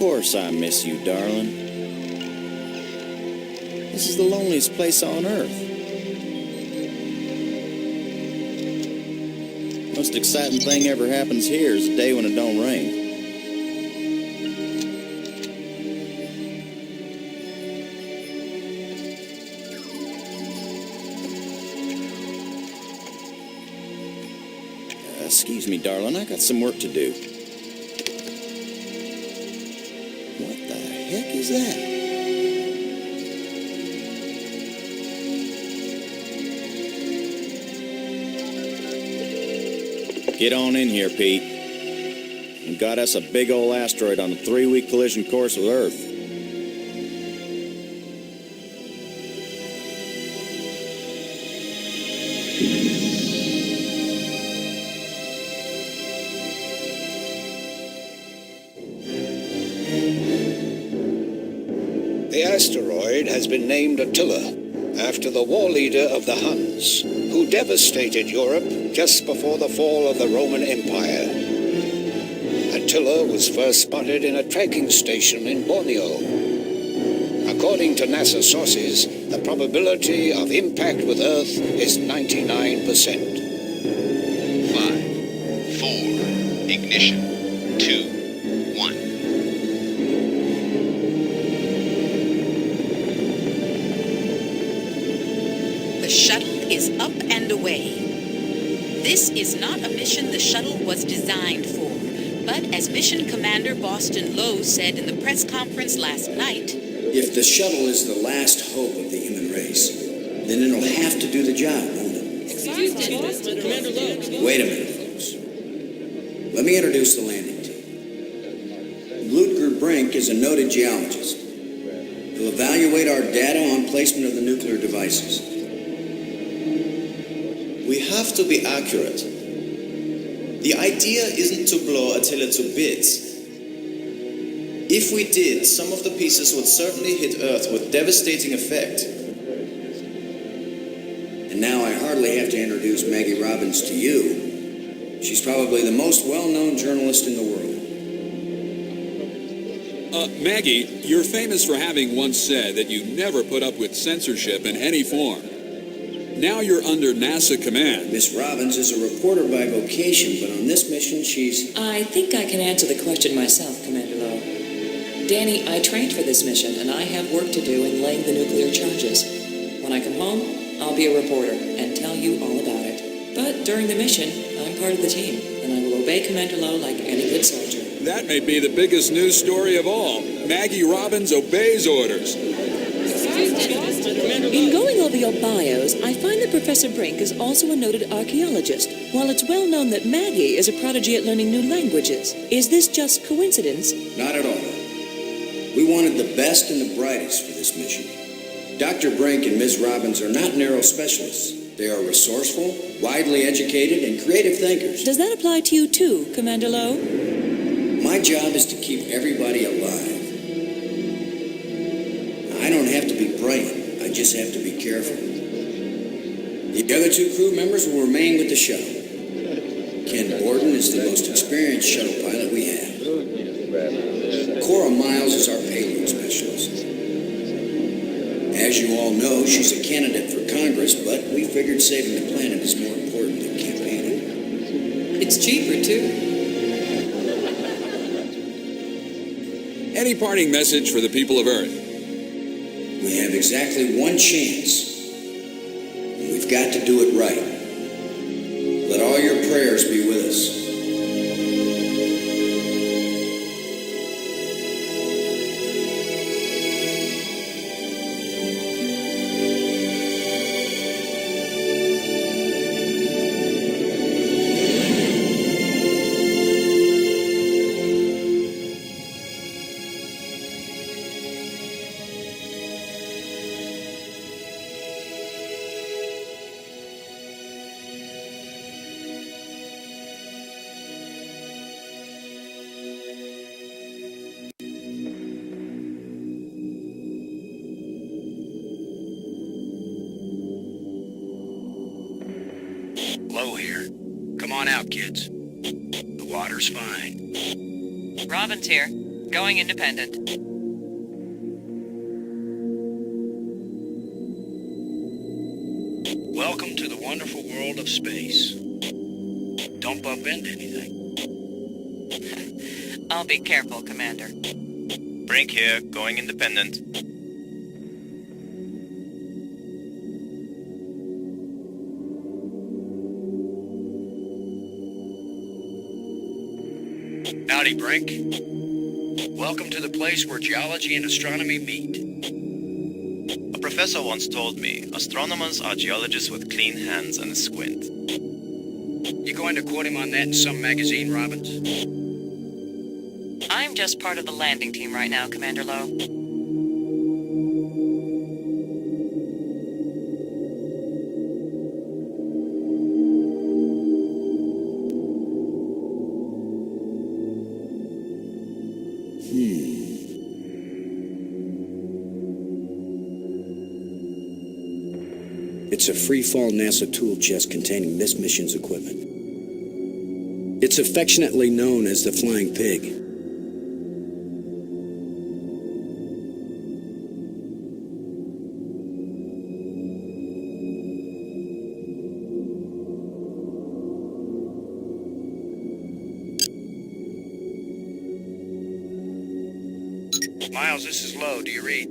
course I miss you, darling. This is the loneliest place on Earth. Most exciting thing ever happens here is the day when it don't rain. Excuse me, darling, I got some work to do. What the heck is that? Get on in here, Pete. We got us a big old asteroid on a 3-week collision course with Earth. The asteroid has been named Attila, after the war leader of the Huns, who devastated Europe just before the fall of the Roman Empire. Attila was first spotted in a tracking station in Borneo. According to NASA sources, the probability of impact with Earth is 99%. 5, 4, ignition, 2, 1. The shuttle is up and away. This is not a mission the shuttle was designed for, but as Mission Commander Boston Lowe said in the press conference last night, if the shuttle is the last hope of the human race, then it'll have to do the job, won't it? Wait a minute, folks. Let me introduce the landing team. Ludger Brink is a noted geologist. He'll evaluate our data on placement of the nuclear devices. We have to be accurate. The idea isn't to blow Attila to bits. If we did, some of the pieces would certainly hit Earth with devastating effect. And now I hardly have to introduce Maggie Robbins to you. She's probably the most well-known journalist in the world. Maggie, you're famous for having once said that you never put up with censorship in any form. Now you're under NASA command. Miss Robbins is a reporter by vocation, but on this mission she's... I think I can answer the question myself, Commander Lowe. Danny, I trained for this mission, and I have work to do in laying the nuclear charges. When I come home, I'll be a reporter and tell you all about it. But during the mission, I'm part of the team, and I will obey Commander Lowe like any good soldier. That may be the biggest news story of all. Maggie Robbins obeys orders. In going over your bios, I find that Professor Brink is also a noted archaeologist, while it's well known that Maggie is a prodigy at learning new languages. Is this just coincidence? Not at all. We wanted the best and the brightest for this mission. Dr. Brink and Ms. Robbins are not narrow specialists. They are resourceful, widely educated, and creative thinkers. Does that apply to you too, Commander Lowe? My job is to keep everybody alive. I don't have to be brilliant. I just have to be careful. The other 2 crew members will remain with the shuttle. Ken Borden is the most experienced shuttle pilot we have. Cora Miles is our payload specialist. As you all know, she's a candidate for Congress, but we figured saving the planet is more important than campaigning. It's cheaper, too. Any parting message for the people of Earth? We have exactly one chance. And we've got to do it right. Let all your prayers be with us. Low here. Come on out, kids. The water's fine. Robbins here. Going independent. Welcome to the wonderful world of space. Don't bump into anything. I'll be careful, Commander. Brink here, going independent. Howdy, Brink. Welcome to the place where geology and astronomy meet. A professor once told me, astronomers are geologists with clean hands and a squint. You going to quote him on that in some magazine, Robbins? I'm just part of the landing team right now, Commander Lowe. It's a free-fall NASA tool chest containing this mission's equipment. It's affectionately known as the Flying Pig. Miles, this is Lowe. Do you read?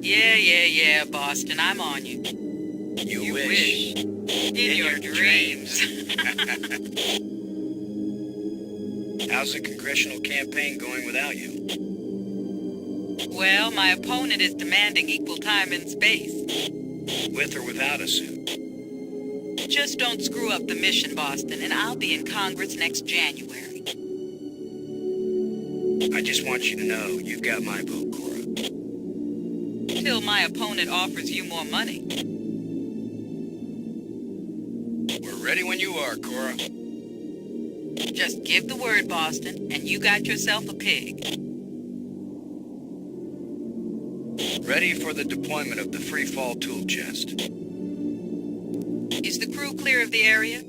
Yeah, Boston, I'm on you. You wish. In your dreams. How's the congressional campaign going without you? Well, my opponent is demanding equal time in space. With or without a suit? Just don't screw up the mission, Boston, and I'll be in Congress next January. I just want you to know you've got my vote, Cora. Till my opponent offers you more money. We're ready when you are, Cora. Just give the word, Boston, and you got yourself a pig. Ready for the deployment of the free fall tool chest. Is the crew clear of the area?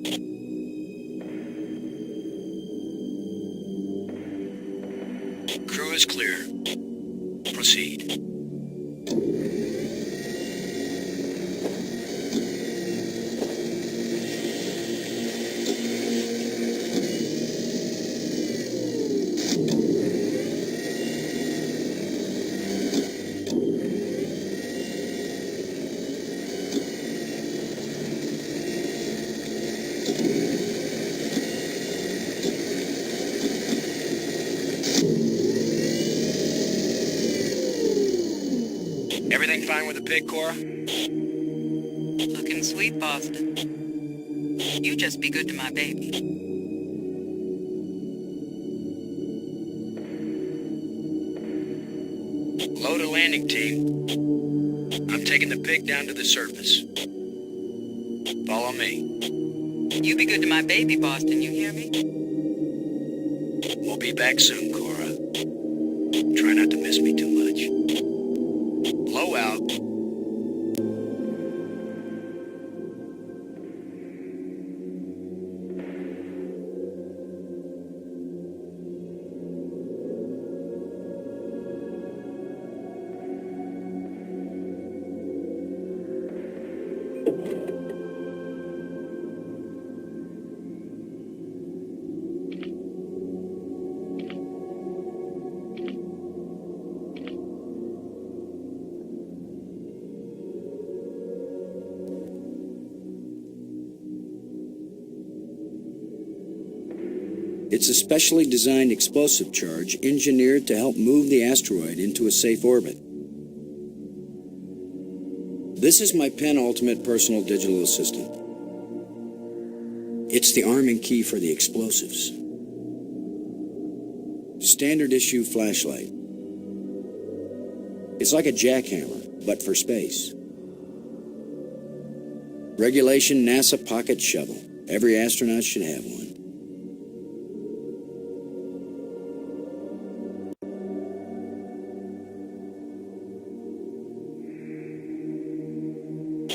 Crew is clear. Proceed. Everything fine with the pig, Cora? Looking sweet, Boston. You just be good to my baby. Load a landing team. I'm taking the pig down to the surface. Follow me. You be good to my baby, Boston, you hear me? We'll be back soon, Cora. Try not to miss me too much. Blow out. It's a specially designed explosive charge engineered to help move the asteroid into a safe orbit. This is my penultimate personal digital assistant. It's the arm and key for the explosives. Standard issue flashlight. It's like a jackhammer, but for space. Regulation NASA pocket shovel. Every astronaut should have one.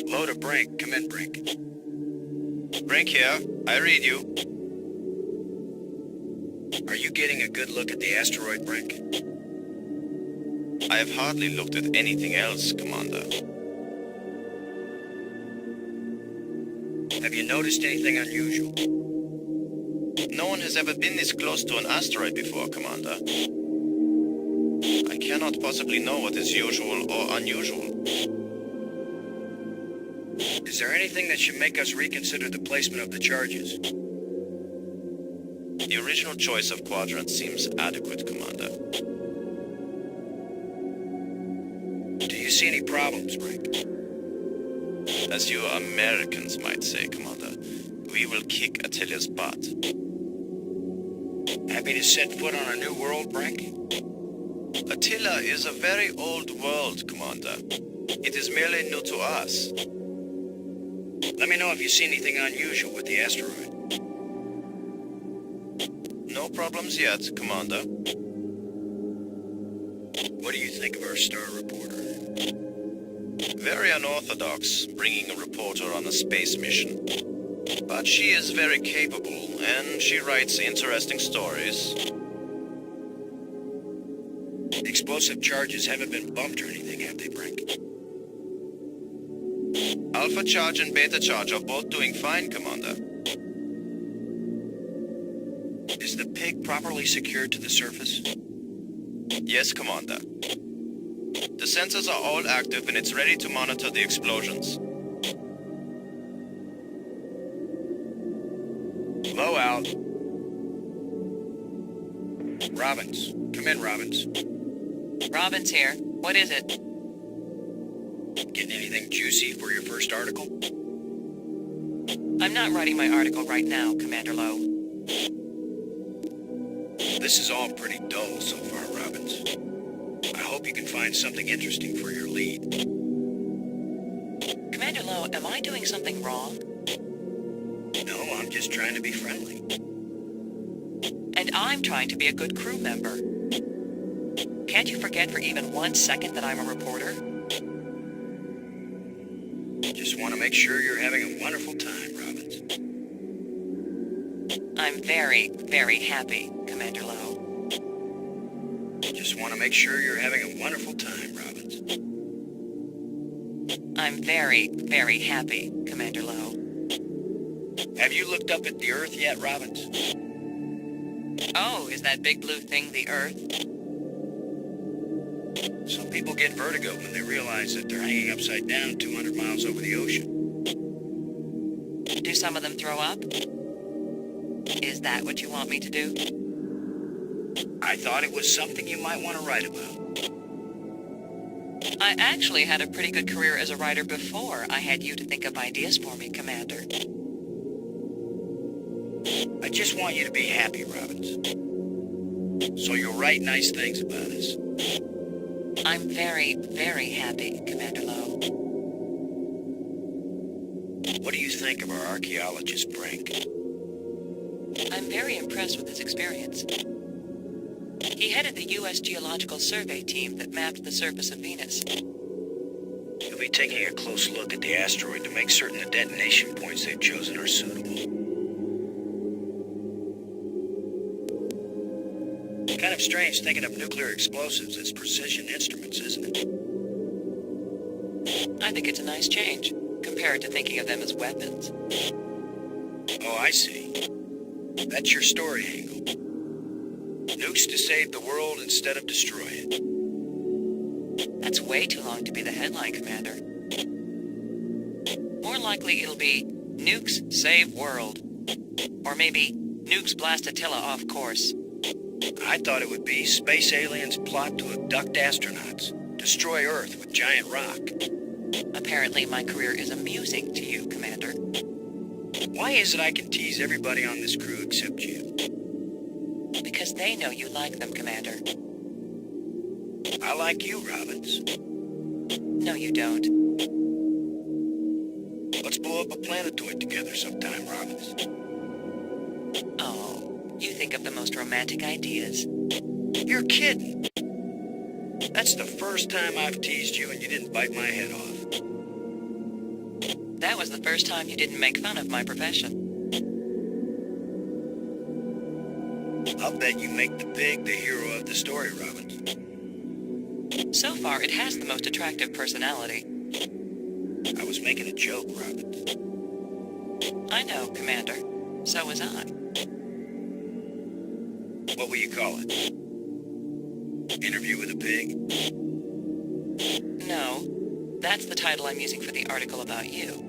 Load a Brink. Come in, Brink. Brink here, I read you. Are you you getting a good look at the asteroid, Brink? I have hardly looked at anything else, Commander. Have you noticed anything unusual? No one has ever been this close to an asteroid before, Commander. I cannot possibly know what is usual or unusual. Is there anything that should make us reconsider the placement of the charges? The original choice of quadrant seems adequate, Commander. Do you see any problems, Brink? As you Americans might say, Commander, we will kick Attila's butt. Happy to set foot on a new world, Brink? Attila is a very old world, Commander. It is merely new to us. Let me know if you see anything unusual with the asteroid. No problems yet, Commander. What do you think of our star reporter? Very unorthodox, bringing a reporter on a space mission. But she is very capable, and she writes interesting stories. Explosive charges haven't been bumped or anything, have they, Brink? Alpha charge and beta charge are both doing fine, Commander. Is the pig properly secured to the surface? Yes, Commander. The sensors are all active and it's ready to monitor the explosions. Low out. Robbins. Come in, Robbins. Robin's here. What is it? Getting anything juicy for your first article? I'm not writing my article right now, Commander Lowe. This is all pretty dull so far, Robbins. I hope you can find something interesting for your lead. Commander Lowe, am I doing something wrong? No, I'm just trying to be friendly. And I'm trying to be a good crew member. Can't you forget for even 1 second that I'm a reporter? Just want to make sure you're having a wonderful time, Robbins. I'm very, very happy, Commander Lowe. Just want to make sure you're having a wonderful time, Robbins. I'm very, very happy, Commander Lowe. Have you looked up at the Earth yet, Robbins? Oh, is that big blue thing the Earth? Some people get vertigo when they realize that they're hanging upside down 200 miles over the ocean. Do some of them throw up? Is that what you want me to do? I thought it was something you might want to write about. I actually had a pretty good career as a writer before I had you to think of ideas for me, Commander. I just want you to be happy, Robbins. So you'll write nice things about us. I'm very, very happy, Commander Lowe. What do you think of our archaeologist, Brink? I'm very impressed with his experience. He headed the U.S. Geological Survey team that mapped the surface of Venus. He'll be taking a close look at the asteroid to make certain the detonation points they've chosen are suitable. Kind of strange thinking of nuclear explosives as precision instruments, isn't it? I think it's a nice change, compared to thinking of them as weapons. Oh, I see. That's your story angle. Nukes to save the world instead of destroy it. That's way too long to be the headline, Commander. More likely it'll be Nukes Save World. Or maybe Nukes Blast Attila off course. I thought it would be space aliens plot to abduct astronauts, destroy Earth with giant rock. Apparently my career is amusing to you, Commander. Why is it I can tease everybody on this crew except you? Because they know you like them, Commander. I like you, Robbins. No, you don't. Let's blow up a planetoid together sometime, Robbins. Oh, you think of the most romantic ideas. You're kidding. That's the first time I've teased you and you didn't bite my head off. That was the first time you didn't make fun of my profession. I'll bet you make the pig the hero of the story, Robin. So far, it has the most attractive personality. I was making a joke, Robin. I know, Commander. So was I. What will you call it? Interview with a pig? No, that's the title I'm using for the article about you.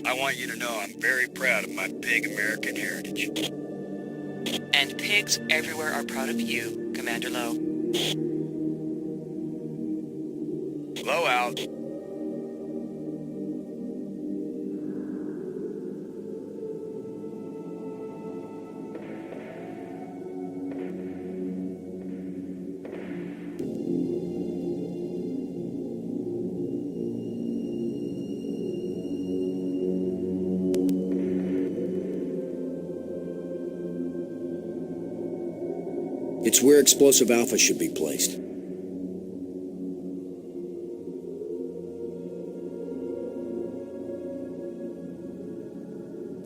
I want you to know I'm very proud of my pig American heritage. And pigs everywhere are proud of you, Commander Lowe. Low out. It's where explosive alpha should be placed.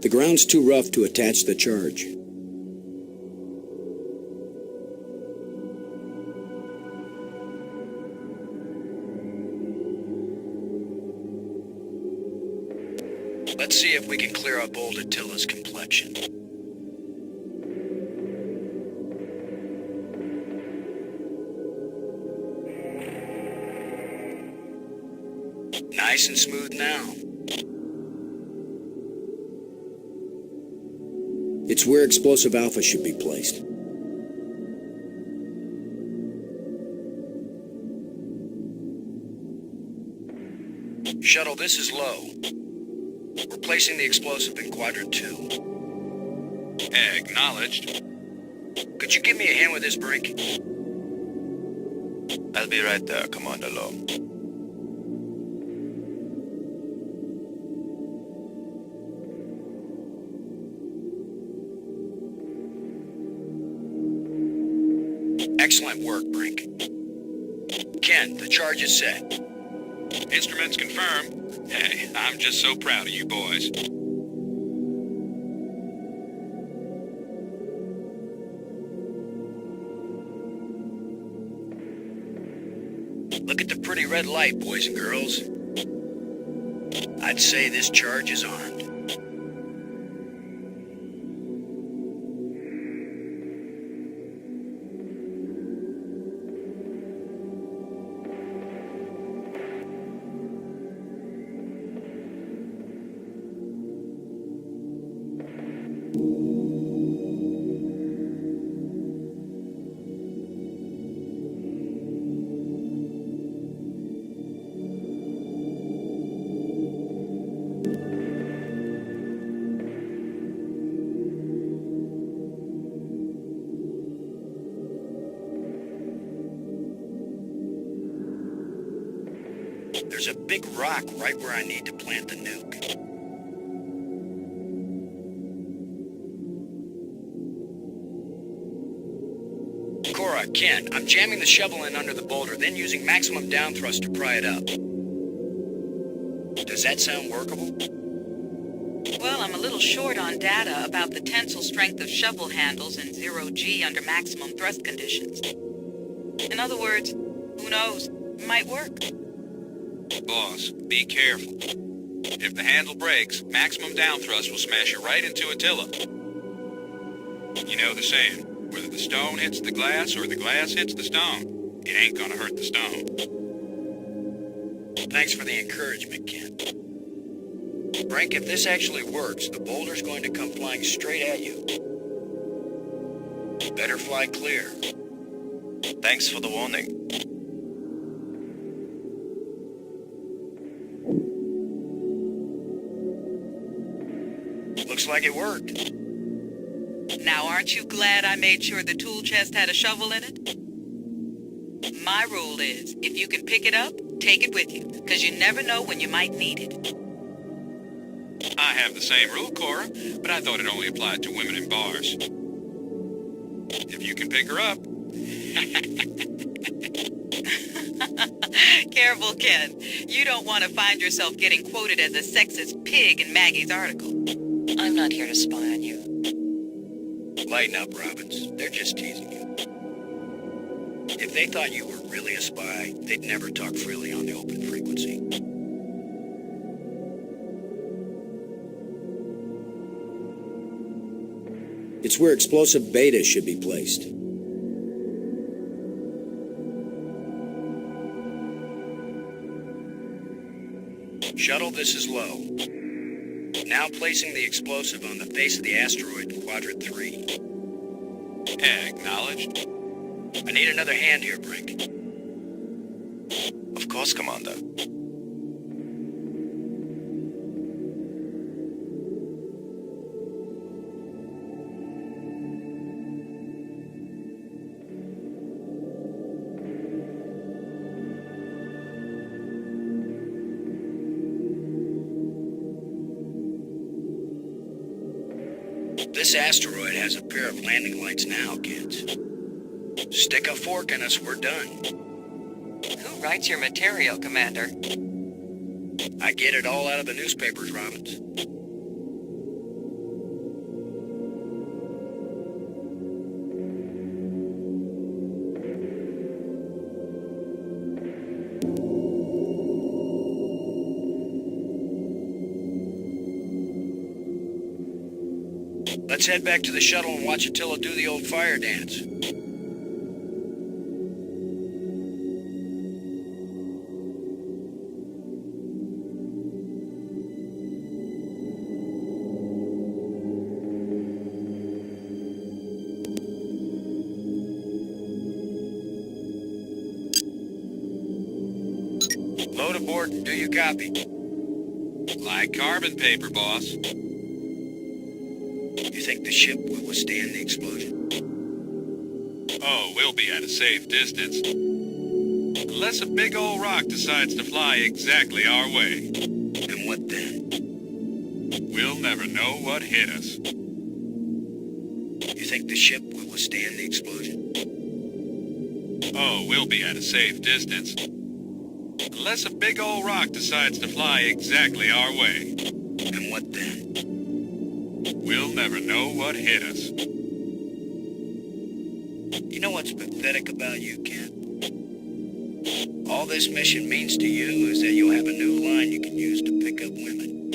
The ground's too rough to attach the charge. Let's see if we can clear up old Attila's complexion. Nice and smooth now. It's where explosive alpha should be placed. Shuttle, this is Low. We're placing the explosive in quadrant 2. Acknowledged. Could you give me a hand with this, Brink? I'll be right there, Commander Lowe. Excellent work, Brink. Ken, the charge is set. Instruments confirmed. Hey, I'm just so proud of you boys. Look at the pretty red light, boys and girls. I'd say this charge is armed. There's a big rock right where I need to plant the nuke. Cora, Ken, I'm jamming the shovel in under the boulder, then using maximum down thrust to pry it up. Does that sound workable? Well, I'm a little short on data about the tensile strength of shovel handles in 0G under maximum thrust conditions. In other words, who knows? It might work. Boss, be careful. If the handle breaks, maximum down thrust will smash it right into Attila. You know the saying, whether the stone hits the glass or the glass hits the stone, it ain't gonna hurt the stone. Thanks for the encouragement, Ken. Frank, if this actually works, the boulder's going to come flying straight at you. Better fly clear. Thanks for the warning. Looks like it worked. Now, aren't you glad I made sure the tool chest had a shovel in it? My rule is, if you can pick it up, take it with you, because you never know when you might need it. I have the same rule, Cora, but I thought it only applied to women in bars. If you can pick her up. Careful, Ken. You don't want to find yourself getting quoted as a sexist pig in Maggie's article. I'm not here to spy on you. Lighten up, Robbins. They're just teasing you. If they thought you were really a spy, they'd never talk freely on the open frequency. It's where explosive beta should be placed. Shuttle, this is low. Now placing the explosive on the face of the asteroid in Quadrant 3. Acknowledged. I need another hand here, Brink. Of course, Commander. This asteroid has a pair of landing lights now, kids. Stick a fork in us, we're done. Who writes your material, Commander? I get it all out of the newspapers, Robbins. Let's head back to the shuttle and watch Attila do the old fire dance. Load aboard and do you copy? Like carbon paper, boss. You think the ship will withstand the explosion? Oh, we'll be at a safe distance. Unless a big old rock decides to fly exactly our way. And what then? We'll never know what hit us. You think the ship will withstand the explosion? Oh, we'll be at a safe distance. Unless a big old rock decides to fly exactly our way. And what then? We'll never know what hit us. You know what's pathetic about you, Ken? All this mission means to you is that you'll have a new line you can use to pick up women.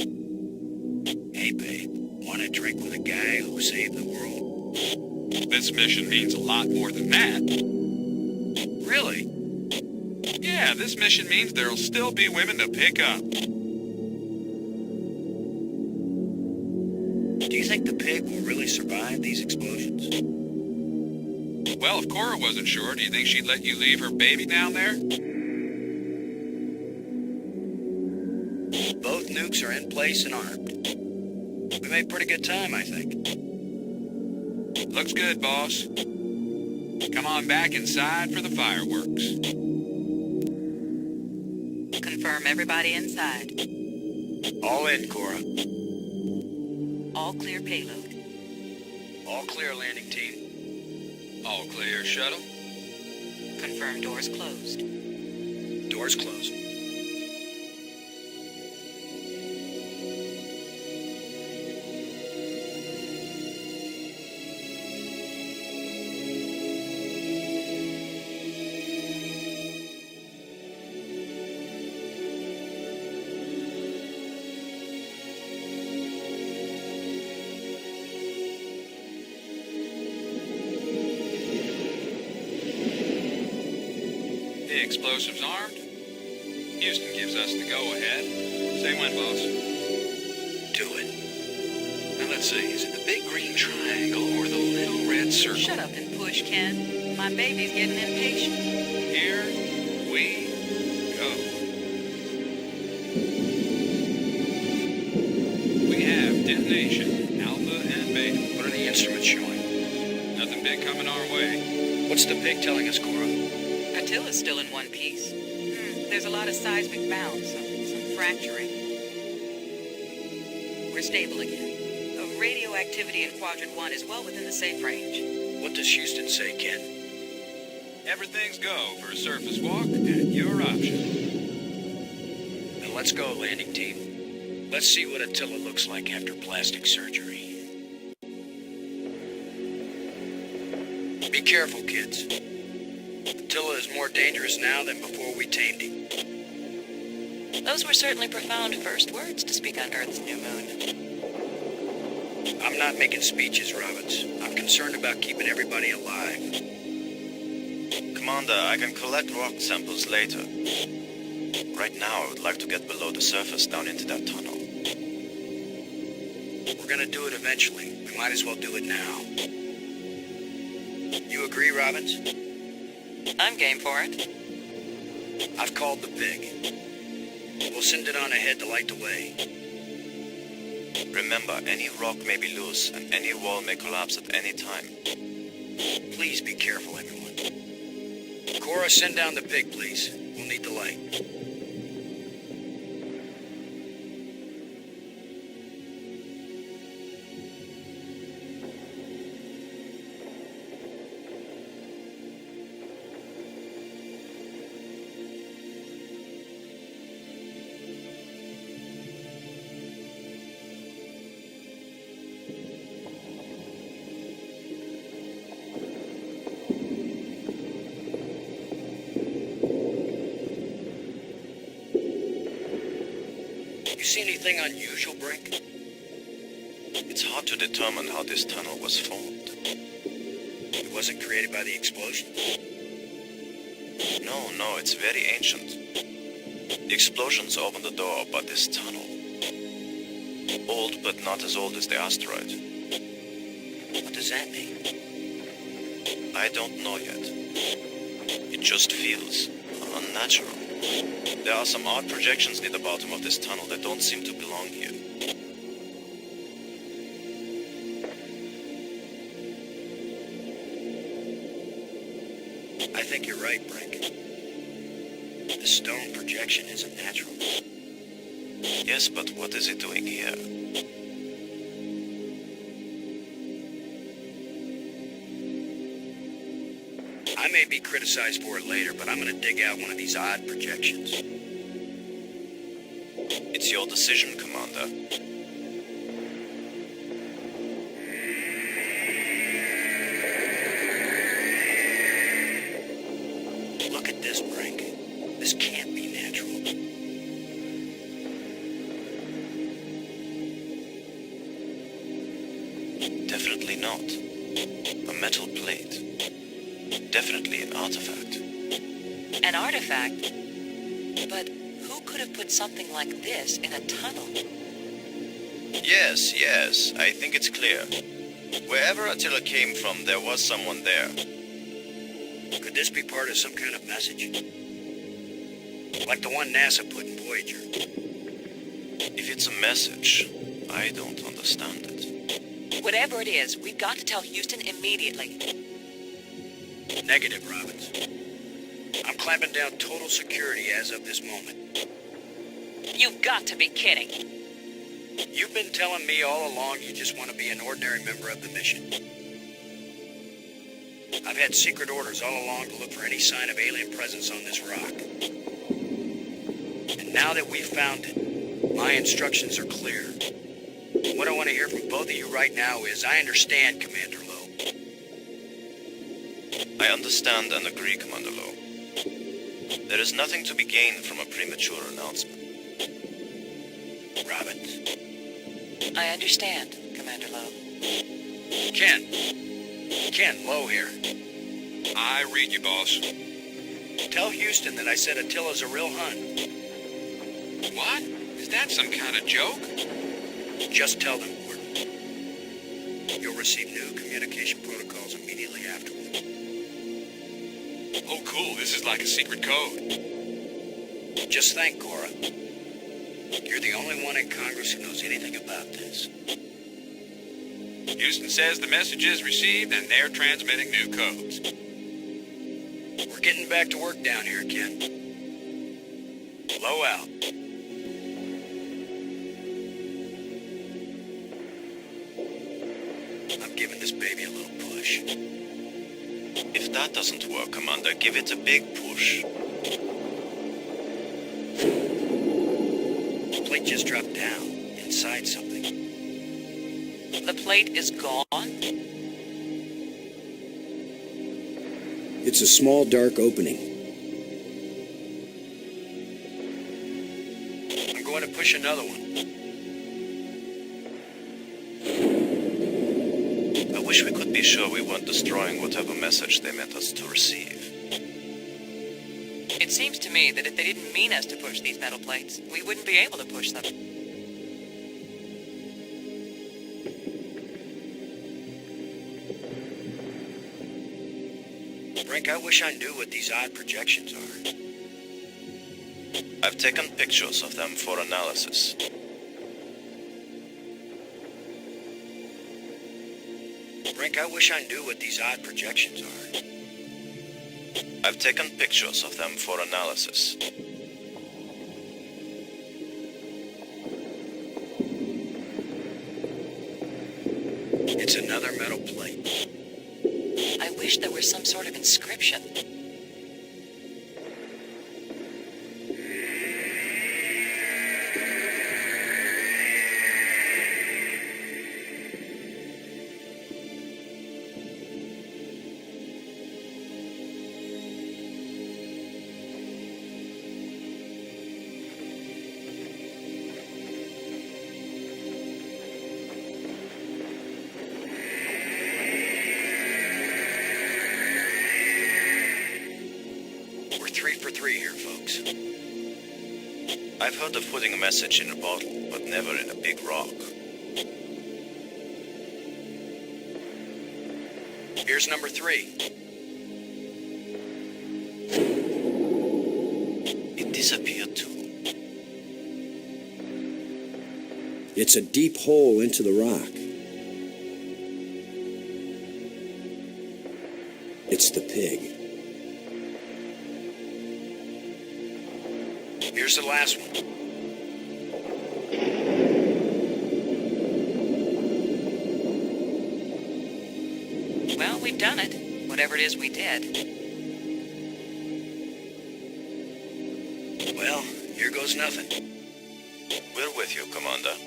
Hey, babe, want to drink with a guy who saved the world? This mission means a lot more than that. Really? Yeah, this mission means there'll still be women to pick up. Do you think the pig will really survive these explosions? Well, if Cora wasn't sure, do you think she'd let you leave her baby down there? Both nukes are in place and armed. We made pretty good time, I think. Looks good, boss. Come on back inside for the fireworks. Confirm everybody inside. All in, Cora. All clear payload. All clear, landing team. All clear, shuttle. Confirm doors closed. Doors closed. The explosives armed. Houston gives us the go-ahead. Say when, boss. Do it. Now let's see, is it the big green triangle or the little red circle? Shut up and push, Ken. My baby's getting impatient. Here we go. We have detonation, alpha and beta. What are the instruments showing? Nothing big coming our way. What's the pig telling us, Cora? Attila's still in one piece. There's a lot of seismic bounce, some fracturing. We're stable again. The radioactivity in Quadrant 1 is well within the safe range. What does Houston say, Ken? Everything's go for a surface walk at your option. Then let's go, landing team. Let's see what Attila looks like after plastic surgery. careful, kids. Attila is more dangerous now than before we tamed him. Those were certainly profound first words to speak on Earth's new moon. I'm not making speeches, Roberts. I'm concerned about keeping everybody alive. Commander, I can collect rock samples later. Right now, I would like to get below the surface down into that tunnel. We're gonna do it eventually. We might as well do it now. You agree, Robbins? I'm game for it. I've called the pig. We'll send it on ahead to light the way. Remember, any rock may be loose, and any wall may collapse at any time. Please be careful, everyone. Cora, send down the pig, please. We'll need the light. You see anything unusual, Brink? It's hard to determine how this tunnel was formed. It wasn't created by the explosion? No, it's very ancient. The explosions opened the door, but this tunnel... Old, but not as old as the asteroid. What does that mean? I don't know yet. It just feels unnatural. There are some odd projections near the bottom of this tunnel that don't seem to belong here. I think you're right, Brink. The stone projection isn't natural. Yes, but what is it doing here? I may be criticized for it later, but I'm gonna dig out one of these odd projections. It's your decision, Commander. Look at this, Brink. This can't be natural. Definitely not. A metal plate. Definitely an artifact. An artifact? But who could have put something like this in a tunnel? Yes, I think it's clear. Wherever Attila came from, there was someone there. Could this be part of some kind of message? Like the one NASA put in Voyager? If it's a message, I don't understand it. Whatever it is, we've got to tell Houston immediately. Negative, Robbins. I'm clamping down total security as of this moment. You've got to be kidding. You've been telling me all along you just want to be an ordinary member of the mission. I've had secret orders all along to look for any sign of alien presence on this rock. And now that we've found it, my instructions are clear. What I want to hear from both of you right now is, I understand, Commander Lowe. I understand and agree, Commander Lowe. There is nothing to be gained from a premature announcement. Robbins? I understand, Commander Lowe. Ken, Lowe here. I read you, boss. Tell Houston that I said Attila's a real Hun. What? Is that some kind of joke? Just tell them, Gordon. You'll receive new communication protocols immediately afterward. Oh, cool. This is like a secret code. Just thank Cora. You're the only one in Congress who knows anything about this. Houston says the message is received and they're transmitting new codes. We're getting back to work down here, Ken. Low out. I'm giving this baby a little push. If that doesn't work, Commander, give it a big push. The plate just dropped down, inside something. The plate is gone? It's a small, dark opening. I'm going to push another one. I wish we could be sure we weren't destroying whatever message they meant us to receive. It seems to me that if they didn't mean us to push these metal plates, we wouldn't be able to push them. Brink, I wish I knew what these odd projections are. I've taken pictures of them for analysis. Brink, I wish I knew what these odd projections are. I've taken pictures of them for analysis. It's another metal plate. I wish there was some sort of inscription. We're 3 for 3 here, folks. I've heard of putting a message in a bottle, but never in a big rock. Here's number 3. It disappeared too. It's a deep hole into the rock. It's the pig. Here's the last one. Well, we've done it. Whatever it is we did. Well, here goes nothing. We're with you, Commander.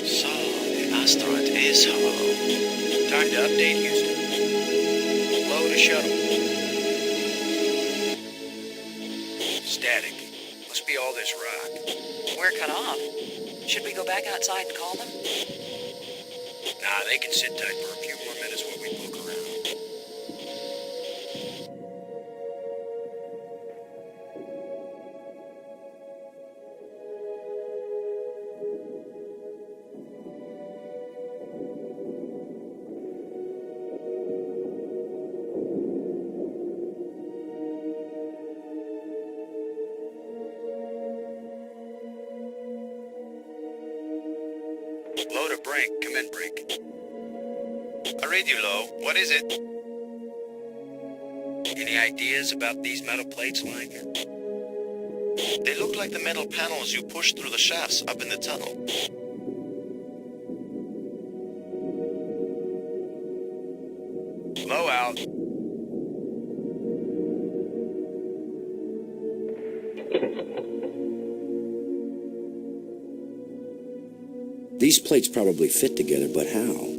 So, the asteroid is hollow. Time to update Houston. Load a shuttle. Static. Must be all this rock. We're cut off. Should we go back outside and call them? Nah, they can sit tight for a few more minutes while we poke around. Load a Brink. Come in, Brink. I read you low. What is it? Any ideas about these metal plates lying here? They look like the metal panels you pushed through the shafts up in the tunnel. Low out. These plates probably fit together, but how?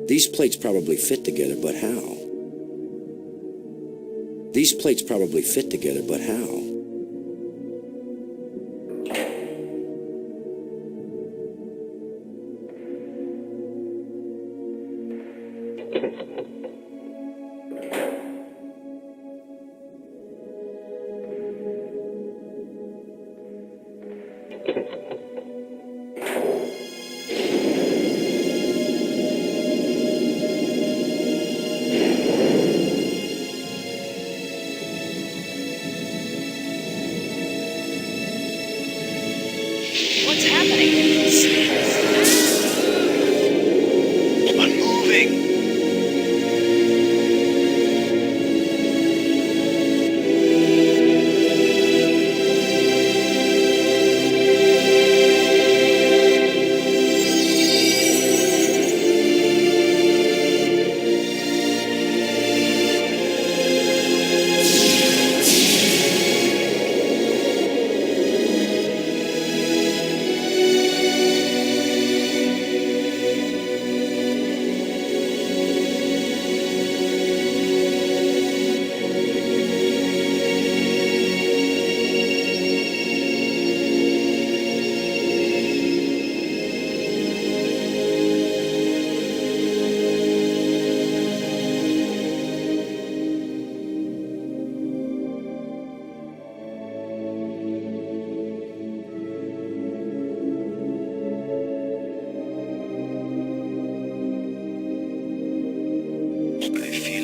These plates probably fit together, but how? These plates probably fit together, but how? happening? I'm moving.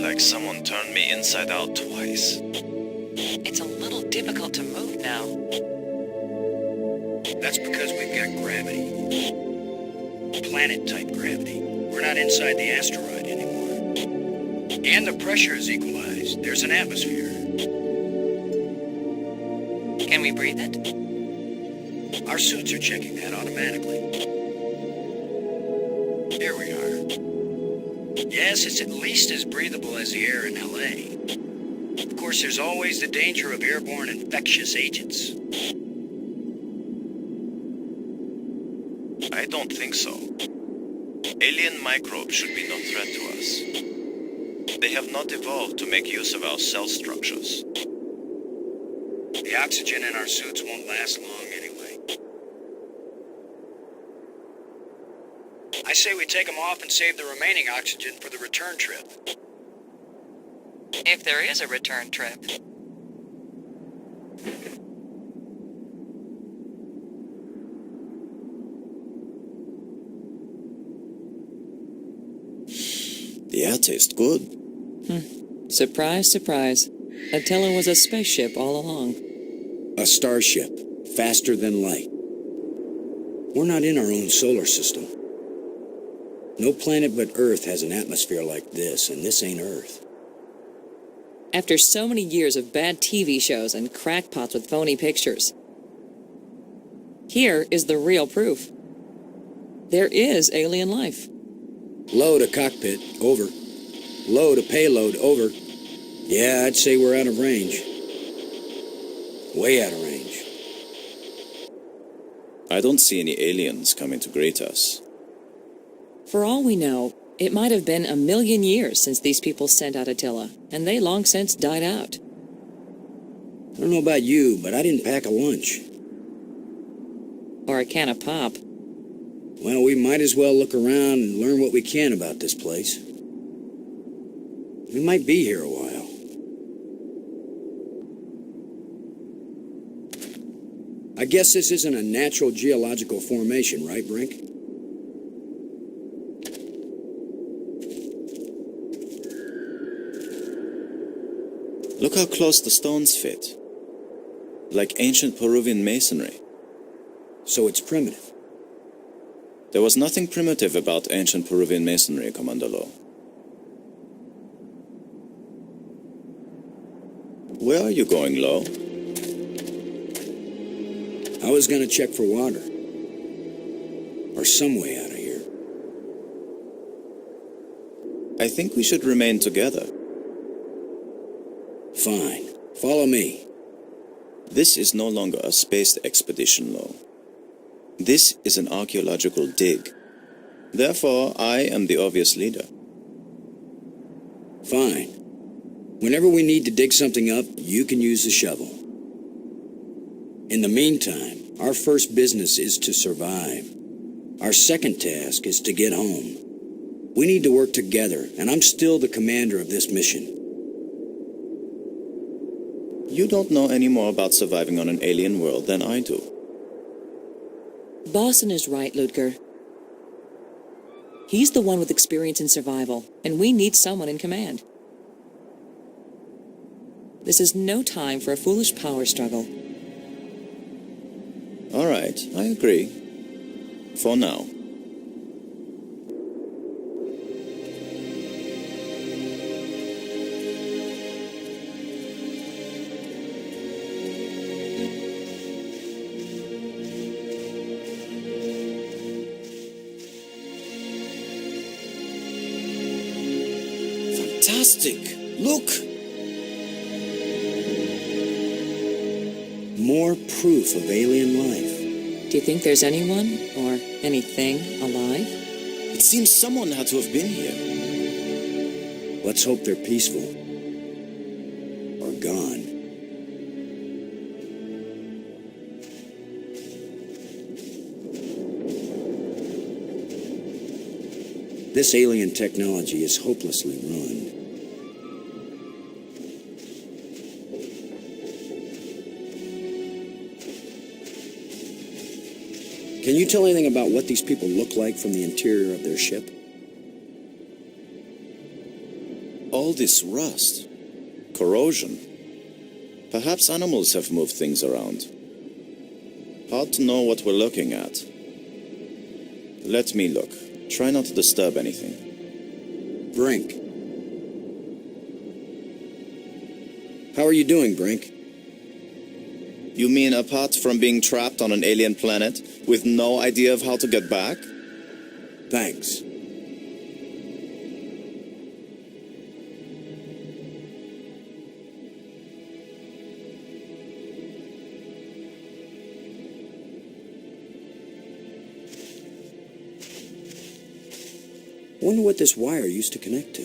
Like someone turned me inside out twice. It's a little difficult to move now. That's because we've got gravity. Planet-type gravity. We're not inside the asteroid anymore. And the pressure is equalized. There's an atmosphere. Can we breathe it? Our suits are checking that automatically. Here we are. Yes, it's at least as breathable as the air in LA. Of course, there's always the danger of airborne infectious agents. I don't think so. Alien microbes should be no threat to us. They have not evolved to make use of our cell structures. The oxygen in our suits won't last long anyway. I say we take them off and save the remaining oxygen for the return trip. If there is a return trip. The air tastes good. Surprise, surprise. Attila was a spaceship all along. A starship, faster than light. We're not in our own solar system. No planet but Earth has an atmosphere like this, and this ain't Earth. After so many years of bad TV shows and crackpots with phony pictures, here is the real proof. There is alien life. Load a cockpit, over. Load a payload, over. Yeah, I'd say we're out of range. Way out of range. I don't see any aliens coming to greet us. For all we know, it might have been 1,000,000 years since these people sent out Attila, and they long since died out. I don't know about you, but I didn't pack a lunch. Or a can of pop. Well, we might as well look around and learn what we can about this place. We might be here a while. I guess this isn't a natural geological formation, right, Brink? Look how close the stones fit. Like ancient Peruvian masonry. So it's primitive. There was nothing primitive about ancient Peruvian masonry, Commander Lowe. Where are you going, Lowe? I was gonna check for water. Or some way out of here. I think we should remain together. Fine. Follow me. This is no longer a space expedition, Lowe. This is an archaeological dig. Therefore, I am the obvious leader. Fine. Whenever we need to dig something up, you can use the shovel. In the meantime, our first business is to survive. Our second task is to get home. We need to work together, and I'm still the commander of this mission. You don't know any more about surviving on an alien world than I do. Boston is right, Ludger. He's the one with experience in survival, and we need someone in command. This is no time for a foolish power struggle. All right, I agree. For now. Fantastic! Look! More proof of alien life. Do you think there's anyone or anything alive? It seems someone had to have been here. Let's hope they're peaceful. Or gone. This alien technology is hopelessly ruined. Can you tell anything about what these people look like from the interior of their ship? All this rust. Corrosion. Perhaps animals have moved things around. Hard to know what we're looking at. Let me look. Try not to disturb anything. Brink. How are you doing, Brink? You mean apart from being trapped on an alien planet with no idea of how to get back? Thanks. Wonder what this wire used to connect to.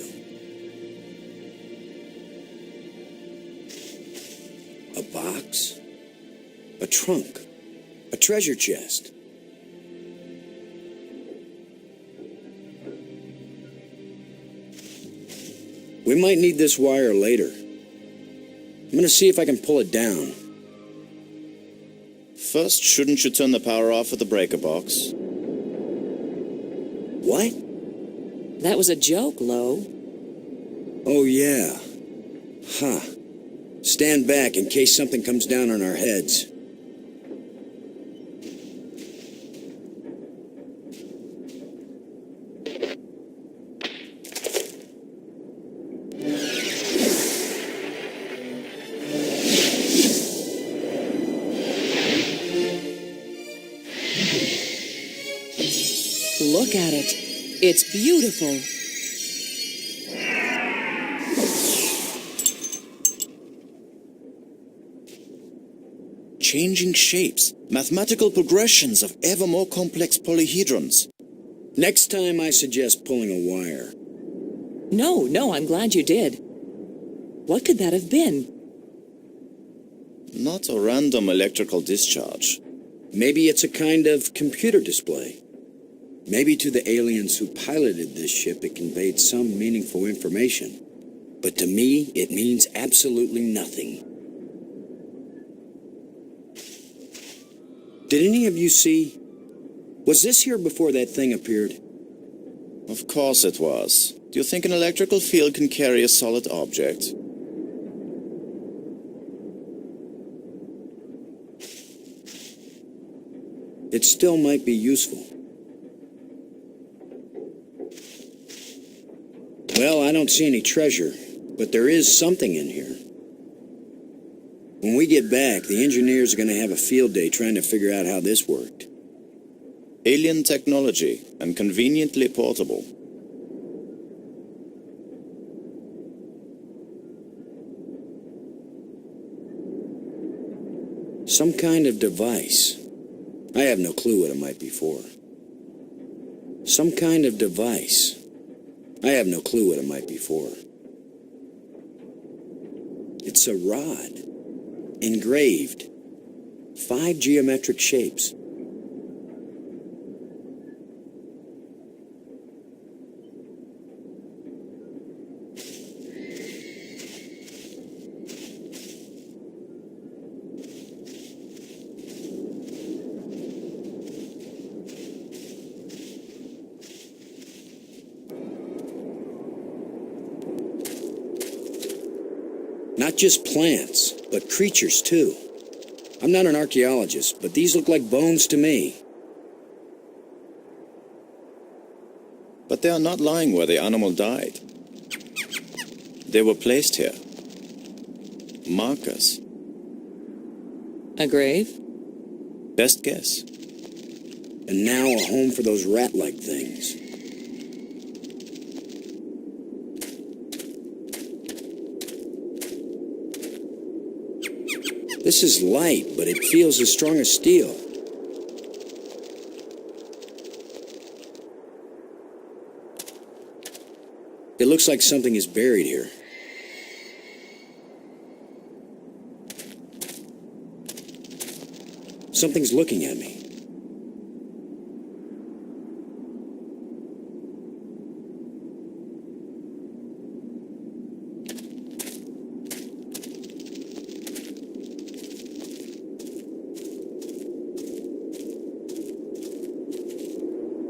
A box? A trunk? A treasure chest? We might need this wire later. I'm gonna see if I can pull it down. First, shouldn't you turn the power off at the breaker box? What? That was a joke, Lo. Oh, yeah. Huh. Stand back in case something comes down on our heads. Look at it. It's beautiful. Changing shapes, mathematical progressions of ever more complex polyhedrons. Next time I suggest pulling a wire. No, I'm glad you did. What could that have been? Not a random electrical discharge. Maybe it's a kind of computer display. Maybe to the aliens who piloted this ship it conveyed some meaningful information. But to me, it means absolutely nothing. Did any of you see? Was this here before that thing appeared? Of course it was. Do you think an electrical field can carry a solid object? It still might be useful. Well, I don't see any treasure, but there is something in here. When we get back, the engineers are going to have a field day trying to figure out how this worked. Alien technology, and conveniently portable. Some kind of device. I have no clue what it might be for. Some kind of device. I have no clue what it might be for. It's a rod. Engraved. 5 geometric shapes. Not just plants, but creatures too. I'm not an archaeologist, but these look like bones to me. But they are not lying where the animal died. They were placed here. Markers. A grave? Best guess. And now a home for those rat-like things. This is light, but it feels as strong as steel. It looks like something is buried here. Something's looking at me.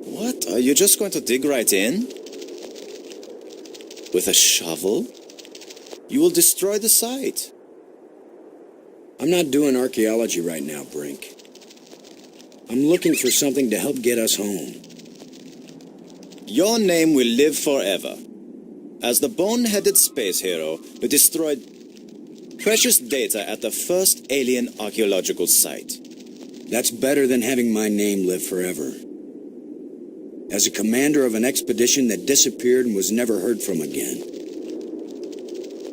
What? Are you just going to dig right in? With a shovel? You will destroy the site. I'm not doing archaeology right now, Brink. I'm looking for something to help get us home. Your name will live forever. As the bone-headed space hero who destroyed precious data at the first alien archaeological site. That's better than having my name live forever. As a commander of an expedition that disappeared and was never heard from again.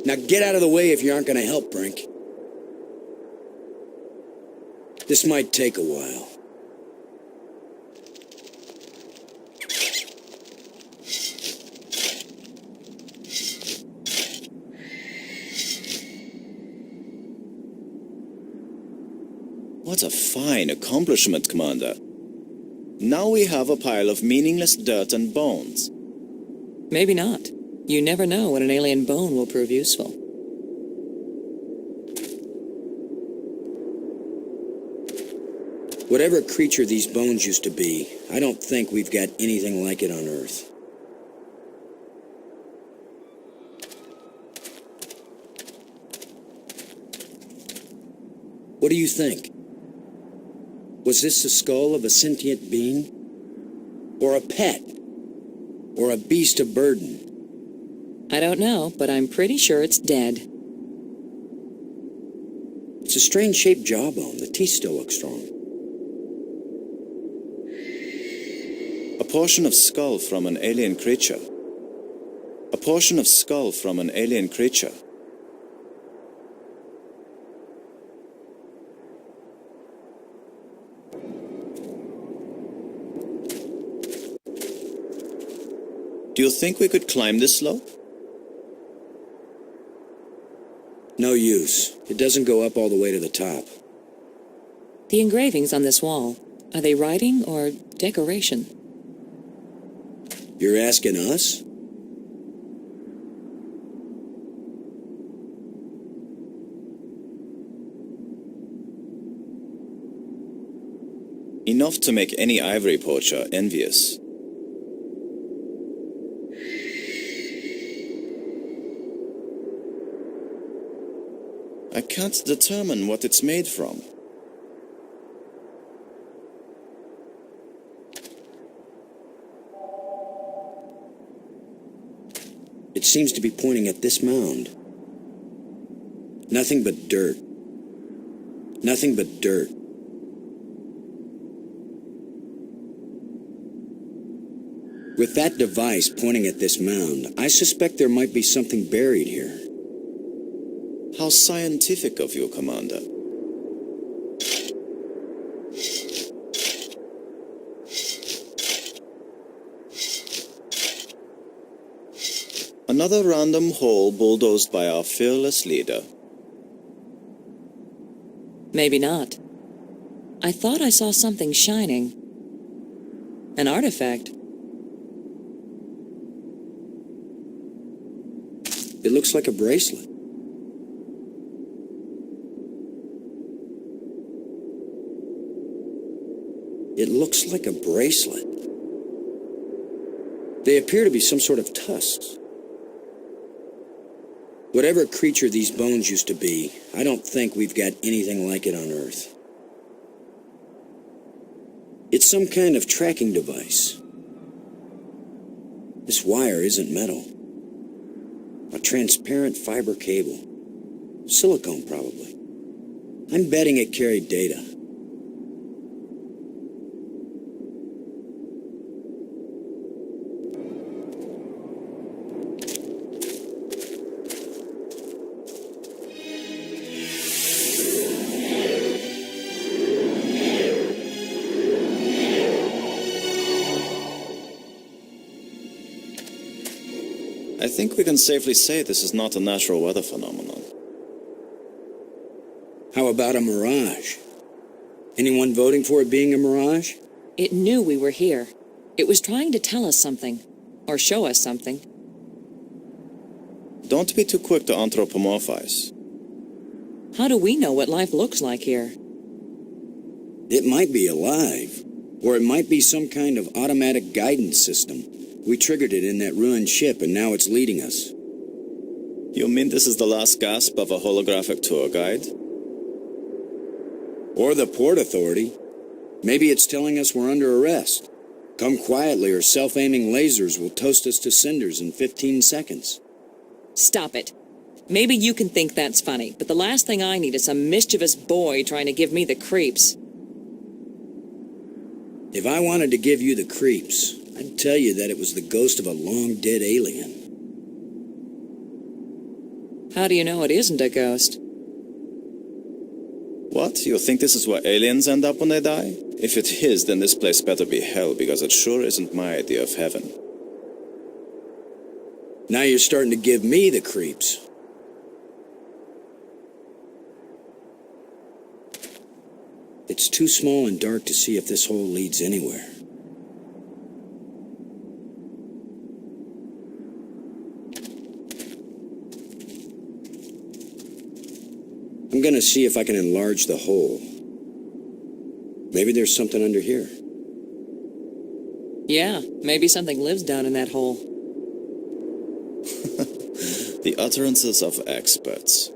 Now get out of the way if you aren't going to help, Brink. This might take a while. What a fine accomplishment, Commander. Now we have a pile of meaningless dirt and bones. Maybe not. You never know when an alien bone will prove useful. Whatever creature these bones used to be, I don't think we've got anything like it on Earth. What do you think? Was this the skull of a sentient being? Or a pet? Or a beast of burden? I don't know, but I'm pretty sure it's dead. It's a strange-shaped jawbone. The teeth still look strong. A portion of skull from an alien creature. A portion of skull from an alien creature. Do you think we could climb this slope? No use. It doesn't go up all the way to the top. The engravings on this wall, are they writing or decoration? You're asking us? Enough to make any ivory poacher envious. I can't determine what it's made from. It seems to be pointing at this mound. Nothing but dirt. Nothing but dirt. With that device pointing at this mound, I suspect there might be something buried here. How scientific of you, Commander. Another random hole bulldozed by our fearless leader. Maybe not. I thought I saw something shining. An artifact. It looks like a bracelet. It looks like a bracelet. They appear to be some sort of tusks. Whatever creature these bones used to be, I don't think we've got anything like it on Earth. It's some kind of tracking device. This wire isn't metal. A transparent fiber cable. Silicone, probably. I'm betting it carried data. I think we can safely say this is not a natural weather phenomenon. How about a mirage? Anyone voting for it being a mirage? It knew we were here. It was trying to tell us something. Or show us something. Don't be too quick to anthropomorphize. How do we know what life looks like here? It might be alive. Or it might be some kind of automatic guidance system. We triggered it in that ruined ship, and now it's leading us. You mean this is the last gasp of a holographic tour guide? Or the Port Authority. Maybe it's telling us we're under arrest. Come quietly, or self-aiming lasers will toast us to cinders in 15 seconds. Stop it. Maybe you can think that's funny, but the last thing I need is some mischievous boy trying to give me the creeps. If I wanted to give you the creeps, I'd tell you that it was the ghost of a long-dead alien. How do you know it isn't a ghost? What? You think this is where aliens end up when they die? If it is, then this place better be hell, because it sure isn't my idea of heaven. Now you're starting to give me the creeps. It's too small and dark to see if this hole leads anywhere. I'm gonna see if I can enlarge the hole. Maybe there's something under here. Yeah, maybe something lives down in that hole. The utterances of experts.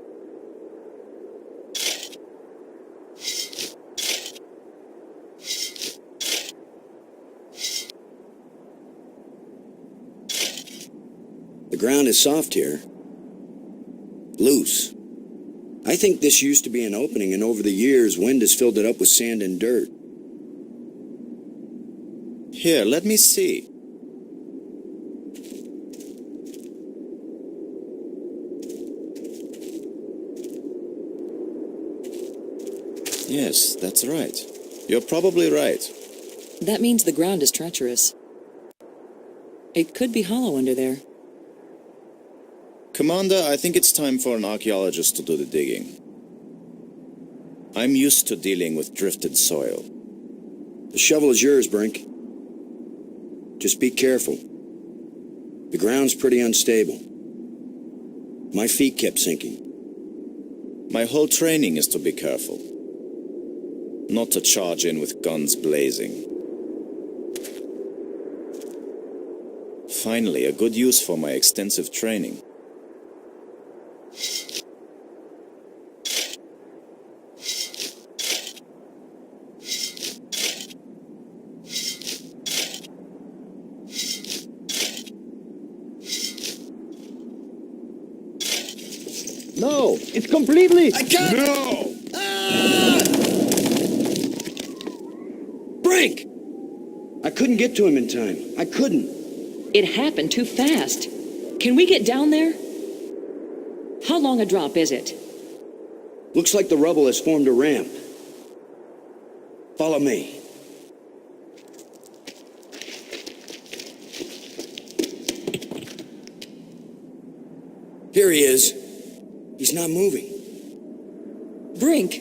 The ground is soft here. Loose. I think this used to be an opening, and over the years, wind has filled it up with sand and dirt. Here, let me see. Yes, that's right. You're probably right. That means the ground is treacherous. It could be hollow under there. Commander, I think it's time for an archaeologist to do the digging. I'm used to dealing with drifted soil. The shovel is yours, Brink. Just be careful. The ground's pretty unstable. My feet kept sinking. My whole training is to be careful. Not to charge in with guns blazing. Finally, a good use for my extensive training. No, it's completely... I can't! No! Ah! Brink! I couldn't get to him in time. I couldn't. It happened too fast. Can we get down there? How long a drop is it? Looks like the rubble has formed a ramp. Follow me. Here he is. He's not moving. Brink!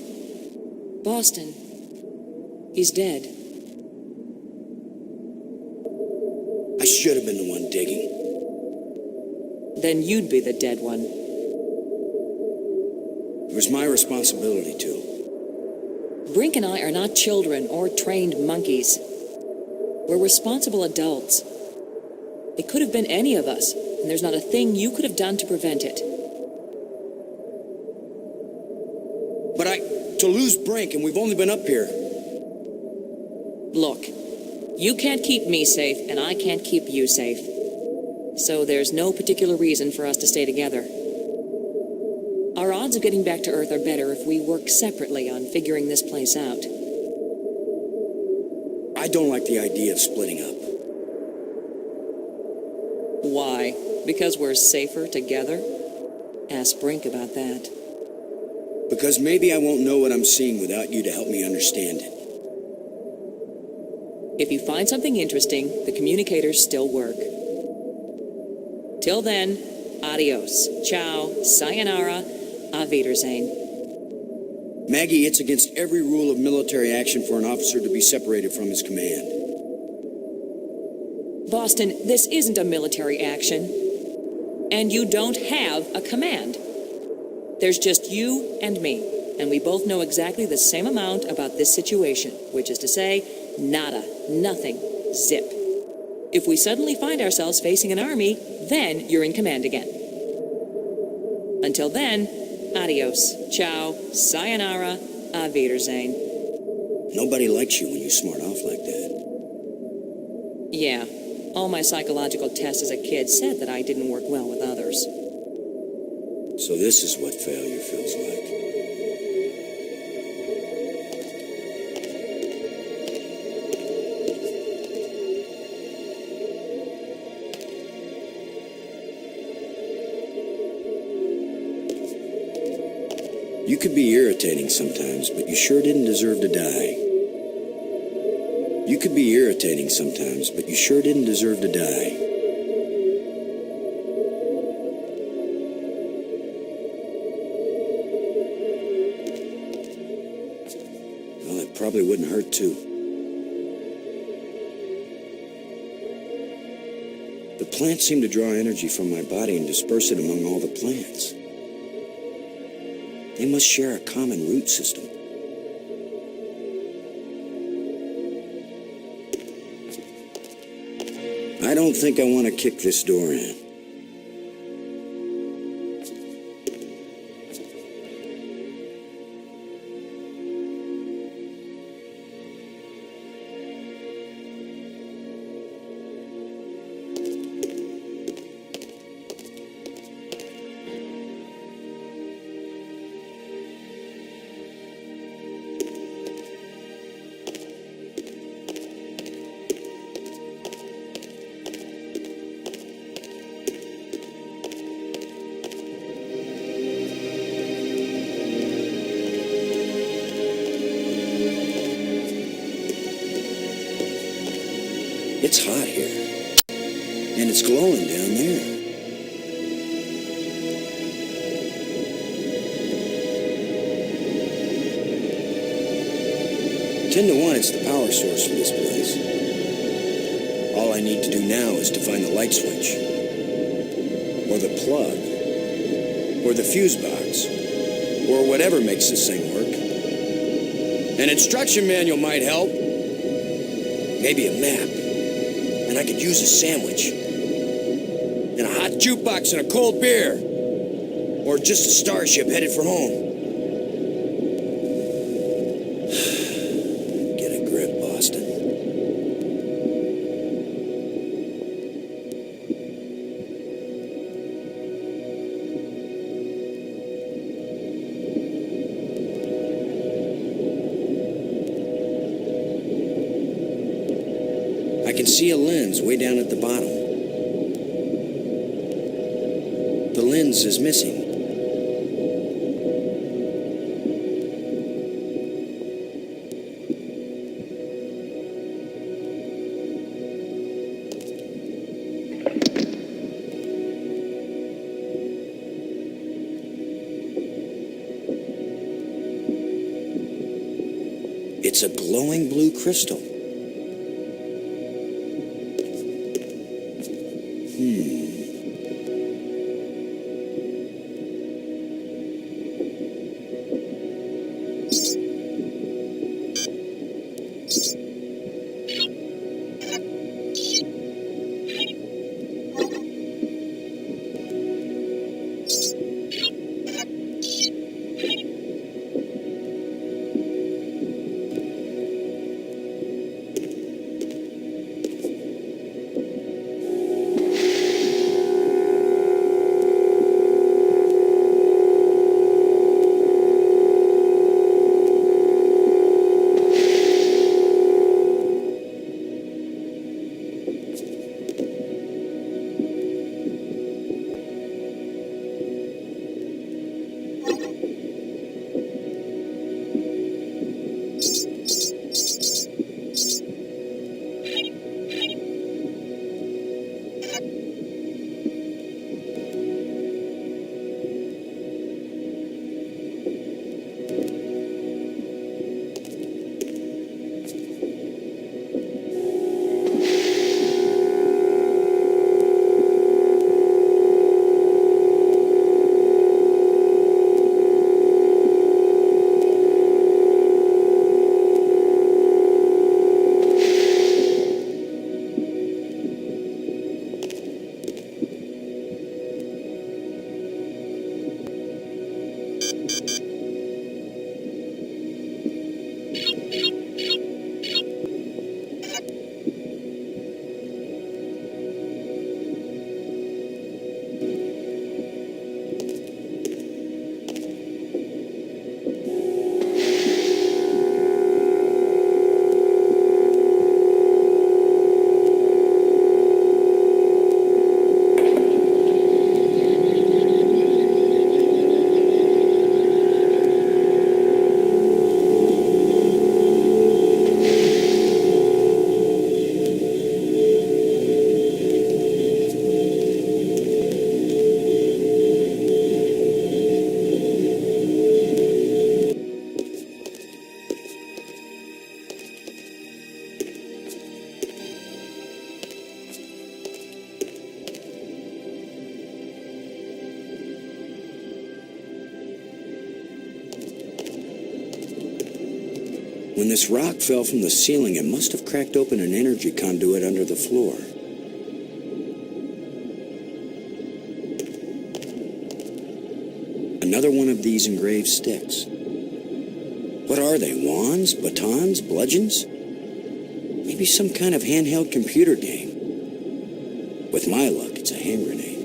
Boston. He's dead. I should have been the one digging. Then you'd be the dead one. It was my responsibility to. Brink and I are not children or trained monkeys. We're responsible adults. It could have been any of us, and there's not a thing you could have done to prevent it. But to lose Brink, and we've only been up here. Look, you can't keep me safe, and I can't keep you safe. so there's no particular reason for us to stay together. Our odds of getting back to Earth are better if we work separately on figuring this place out. I don't like the idea of splitting up. Why? Because we're safer together? Ask Brink about that. Because maybe I won't know what I'm seeing without you to help me understand it. If you find something interesting, the communicators still work. Till then, adios, ciao, sayonara, auf Wiedersehen. Maggie, it's against every rule of military action for an officer to be separated from his command. Boston, this isn't a military action. And you don't have a command. There's just you and me, and we both know exactly the same amount about this situation, which is to say, nada, nothing, zip. If we suddenly find ourselves facing an army, then you're in command again. Until then, adios, ciao, sayonara, auf Wiedersehen. Nobody likes you when you smart off like that. Yeah, all my psychological tests as a kid said that I didn't work well with others. So this is what failure feels like. You could be irritating sometimes, but you sure didn't deserve to die. You could be irritating sometimes, but you sure didn't deserve to die. Well, it probably wouldn't hurt too. The plants seem to draw energy from my body and disperse it among all the plants. They must share a common root system. I don't think I want to kick this door in. It's hot here, and it's glowing down there. 10 to 1, it's the power source for this place. All I need to do now is to find the light switch, or the plug, or the fuse box, or whatever makes this thing work. An instruction manual might help. Maybe a map. And I could use a sandwich. And a hot jukebox and a cold beer. Or just a starship headed for home. Get a grip, Boston. I can see a lens way down at the bottom. The lens is missing. It's a glowing blue crystal. When this rock fell from the ceiling, it must have cracked open an energy conduit under the floor. Another one of these engraved sticks. What are they? Wands? Batons? Bludgeons? Maybe some kind of handheld computer game. With my luck, it's a hand grenade.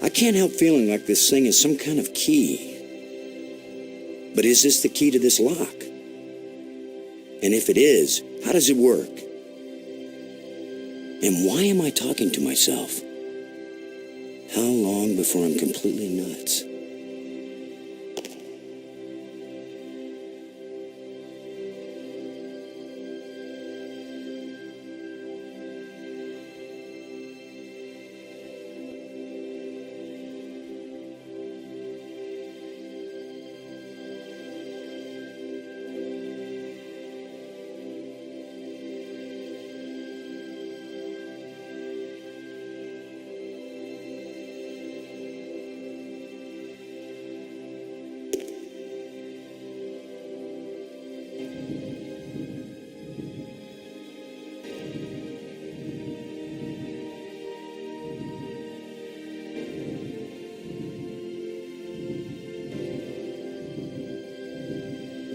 I can't help feeling like this thing is some kind of key. But is this the key to this lock? And if it is, how does it work? And why am I talking to myself? How long before I'm completely nuts?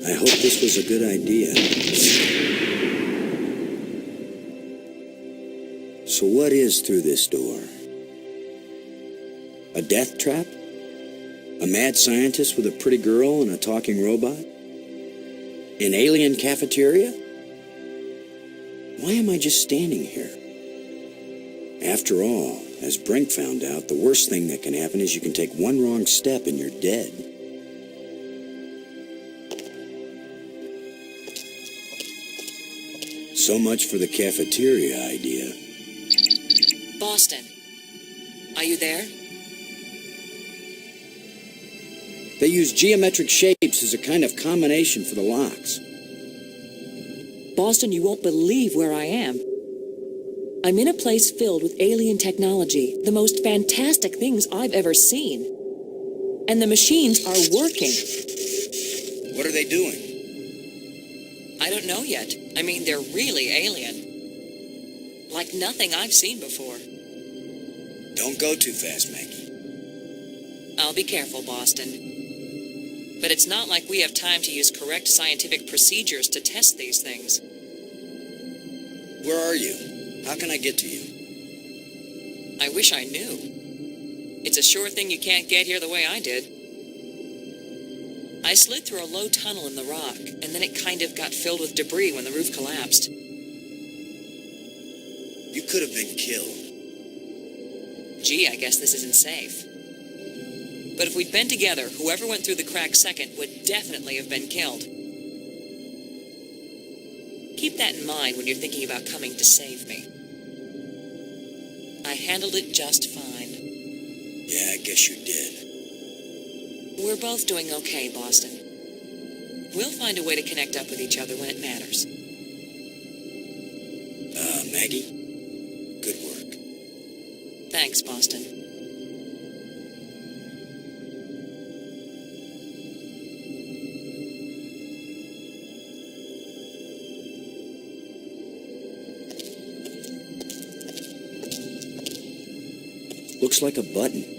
I hope this was a good idea. So what is through this door? A death trap? A mad scientist with a pretty girl and a talking robot? An alien cafeteria? Why am I just standing here? After all, as Brink found out, the worst thing that can happen is you can take one wrong step and you're dead. So much for the cafeteria idea. Boston, are you there? They use geometric shapes as a kind of combination for the locks. Boston, you won't believe where I am. I'm in a place filled with alien technology, the most fantastic things I've ever seen. And the machines are working. What are they doing? I don't know yet. I mean, they're really alien. Like nothing I've seen before. Don't go too fast, Maggie. I'll be careful, Boston. But it's not like we have time to use correct scientific procedures to test these things. Where are you? How can I get to you? I wish I knew. It's a sure thing you can't get here the way I did. I slid through a low tunnel in the rock, and then it kind of got filled with debris when the roof collapsed. You could have been killed. Gee, I guess this isn't safe. But if we'd been together, whoever went through the crack second would definitely have been killed. Keep that in mind when you're thinking about coming to save me. I handled it just fine. Yeah, I guess you did. We're both doing okay, Boston. We'll find a way to connect up with each other when it matters. Maggie, good work. Thanks, Boston. Looks like a button.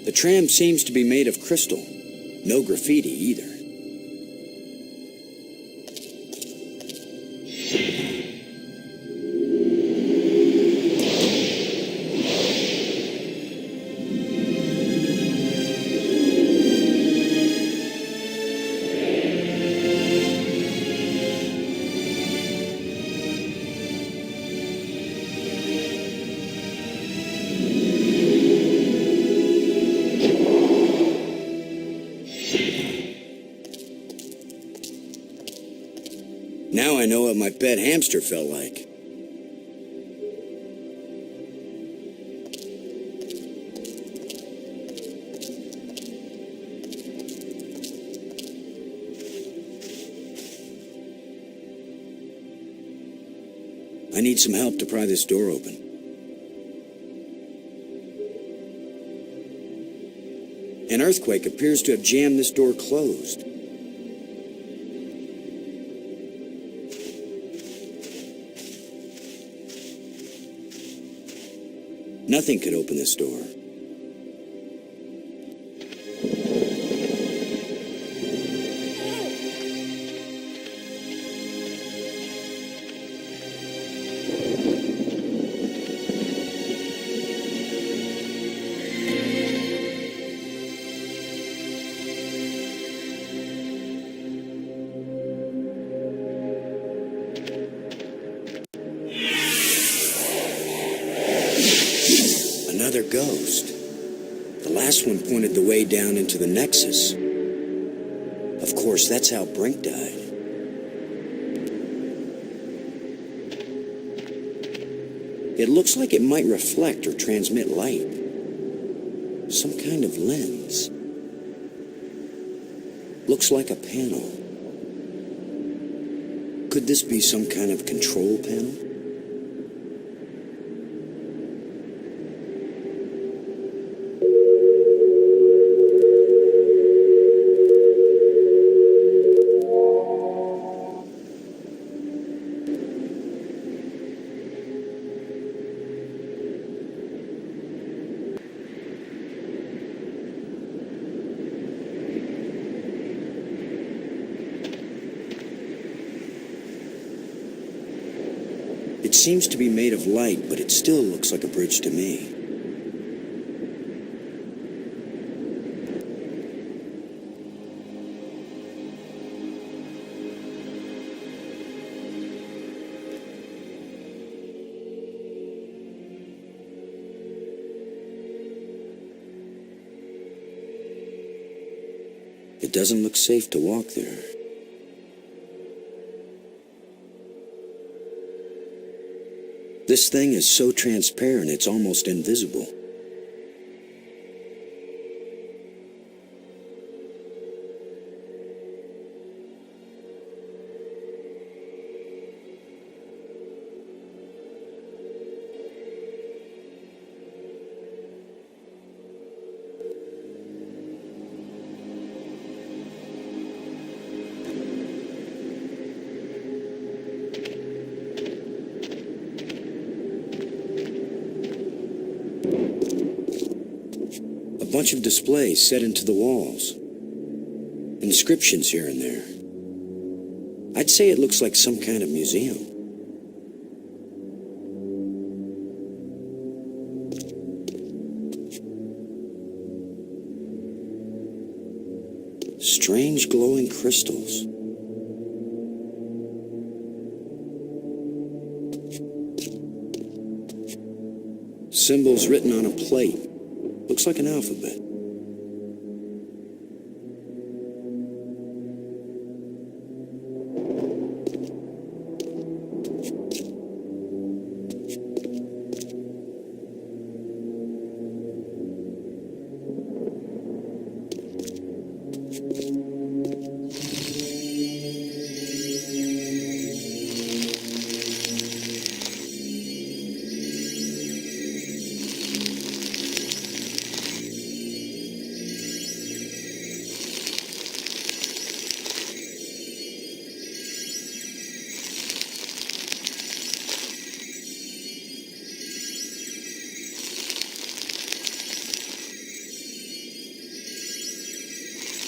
The tram seems to be made of crystal. No graffiti either. Now I know what my pet hamster felt like. I need some help to pry this door open. An earthquake appears to have jammed this door closed. Nothing could open this door. Another ghost. The last one pointed the way down into the nexus. Of course, that's how Brink died. It looks like it might reflect or transmit light. Some kind of lens. Looks like a panel. Could this be some kind of control panel? It seems to be made of light, but it still looks like a bridge to me. It doesn't look safe to walk there. This thing is so transparent, it's almost invisible. A bunch of displays set into the walls. Inscriptions here and there. I'd say it looks like some kind of museum. Strange glowing crystals. Symbols written on a plate. Looks like an alphabet.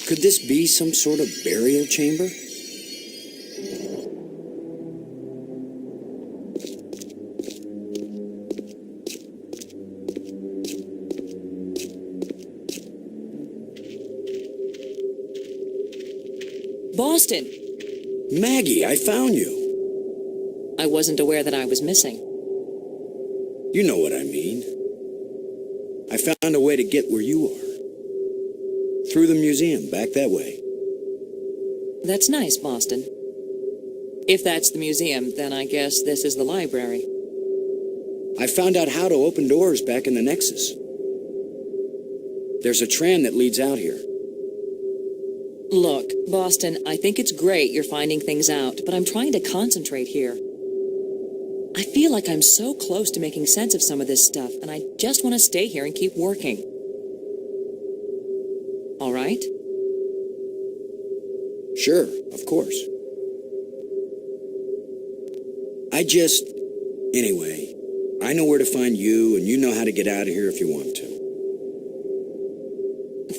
Could this be some sort of burial chamber? Boston! Maggie, I found you. I wasn't aware that I was missing. You know what I mean. I found a way to get where you are. Through the museum, back that way. That's nice, Boston. If that's the museum, then I guess this is the library. I found out how to open doors back in the Nexus. There's a tram that leads out here. Look, Boston, I think it's great you're finding things out, but I'm trying to concentrate here. I feel like I'm so close to making sense of some of this stuff, and I just want to stay here and keep working. All right? Sure, of course. Anyway, I know where to find you, and you know how to get out of here if you want to.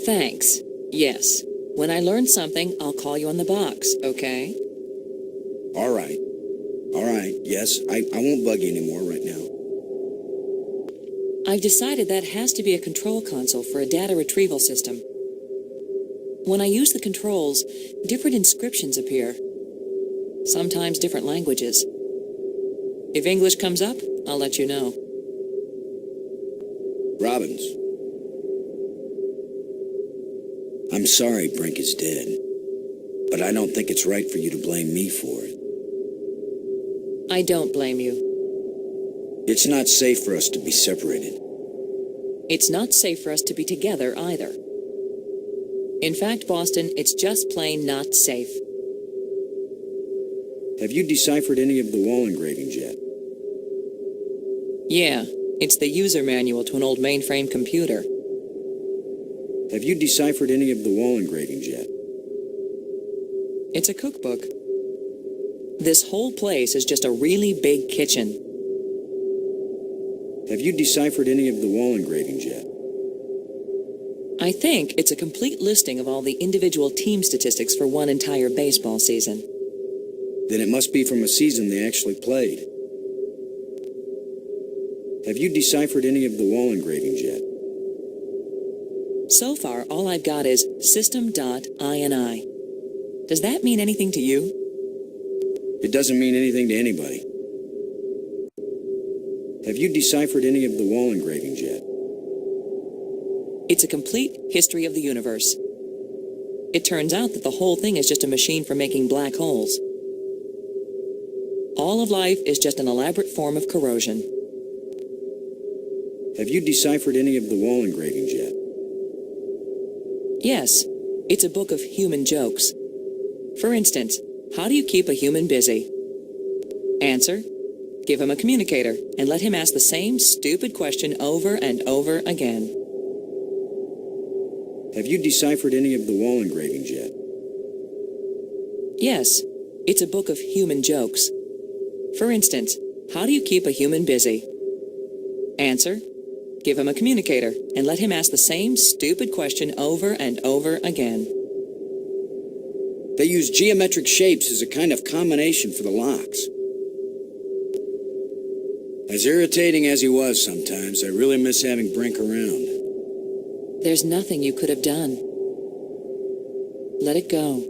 Thanks. Yes. When I learn something, I'll call you on the box, okay? All right. Yes, I won't bug you anymore right now. I've decided that has to be a control console for a data retrieval system. When I use the controls, different inscriptions appear. Sometimes different languages. If English comes up, I'll let you know. Robbins. I'm sorry Brink is dead, but I don't think it's right for you to blame me for it. I don't blame you. It's not safe for us to be separated. It's not safe for us to be together either. In fact, Boston, it's just plain not safe. Have you deciphered any of the wall engravings yet? Yeah, it's the user manual to an old mainframe computer. Have you deciphered any of the wall engravings yet? It's a cookbook. This whole place is just a really big kitchen. Have you deciphered any of the wall engravings yet? I think it's a complete listing of all the individual team statistics for one entire baseball season. Then it must be from a season they actually played. Have you deciphered any of the wall engravings yet? So far, all I've got is system.ini. Does that mean anything to you? It doesn't mean anything to anybody. Have you deciphered any of the wall engravings yet? It's a complete history of the universe. It turns out that the whole thing is just a machine for making black holes. All of life is just an elaborate form of corrosion. Have you deciphered any of the wall engravings yet? Yes, it's a book of human jokes. For instance, how do you keep a human busy? Answer: give him a communicator and let him ask the same stupid question over and over again. Have you deciphered any of the wall engravings yet? Yes, it's a book of human jokes. For instance, how do you keep a human busy? Answer: give him a communicator and let him ask the same stupid question over and over again. They use geometric shapes as a kind of combination for the locks. As irritating as he was sometimes, I really miss having Brink around. There's nothing you could have done. Let it go.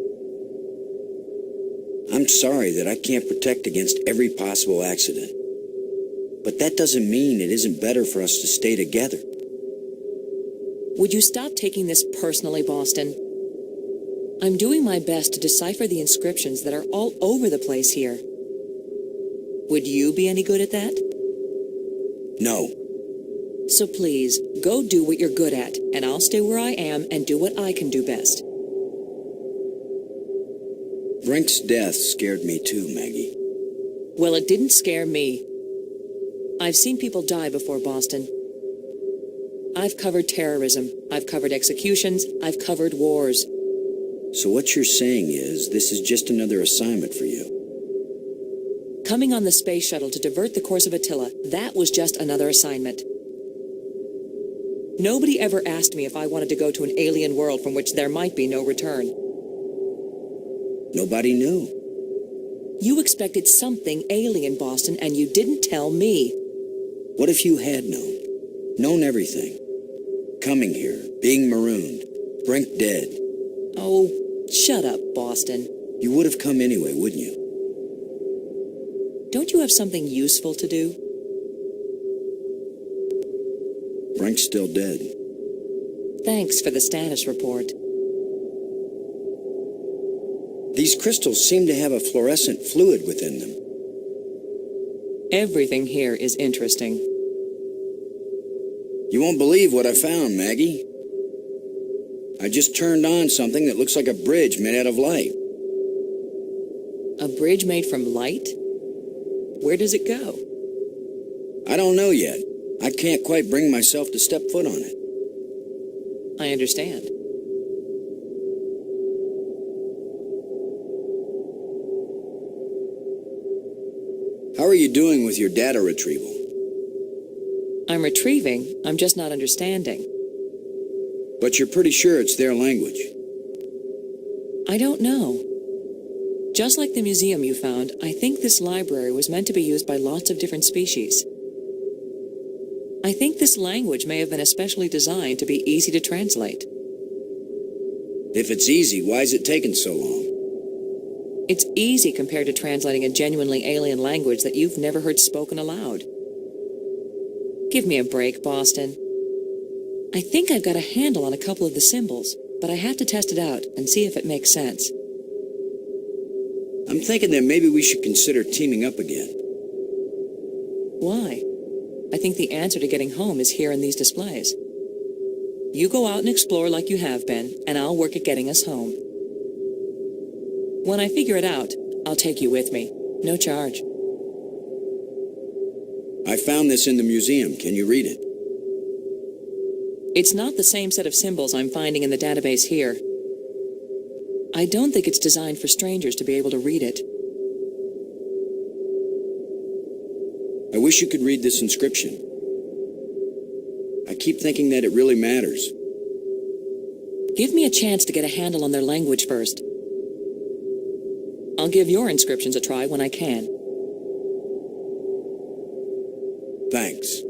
I'm sorry that I can't protect against every possible accident. But that doesn't mean it isn't better for us to stay together. Would you stop taking this personally, Boston? I'm doing my best to decipher the inscriptions that are all over the place here. Would you be any good at that? No. So please, go do what you're good at, and I'll stay where I am and do what I can do best. Brink's death scared me too, Maggie. Well, it didn't scare me. I've seen people die before, Boston. I've covered terrorism, I've covered executions, I've covered wars. So what you're saying is, this is just another assignment for you? Coming on the space shuttle to divert the course of Attila, that was just another assignment. Nobody ever asked me if I wanted to go to an alien world from which there might be no return. Nobody knew. You expected something alien, Boston, and you didn't tell me. What if you had known? Known everything? Coming here, being marooned, Brink dead. Oh, shut up, Boston. You would have come anyway, wouldn't you? Don't you have something useful to do? Brink's still dead. Thanks for the status report. These crystals seem to have a fluorescent fluid within them. Everything here is interesting. You won't believe what I found, Maggie. I just turned on something that looks like a bridge made out of light. A bridge made from light? Where does it go? I don't know yet. I can't quite bring myself to step foot on it. I understand. How are you doing with your data retrieval? I'm retrieving, I'm just not understanding. But you're pretty sure it's their language. I don't know. Just like the museum you found, I think this library was meant to be used by lots of different species. I think this language may have been especially designed to be easy to translate. If it's easy, why is it taking so long? It's easy compared to translating a genuinely alien language that you've never heard spoken aloud. Give me a break, Boston. I think I've got a handle on a couple of the symbols, but I have to test it out and see if it makes sense. I'm thinking that maybe we should consider teaming up again. Why? I think the answer to getting home is here in these displays. You go out and explore like you have been, and I'll work at getting us home. When I figure it out, I'll take you with me. No charge. I found this in the museum. Can you read it? It's not the same set of symbols I'm finding in the database here. I don't think it's designed for strangers to be able to read it. I wish you could read this inscription. I keep thinking that it really matters. Give me a chance to get a handle on their language first. I'll give your inscriptions a try when I can. Thanks.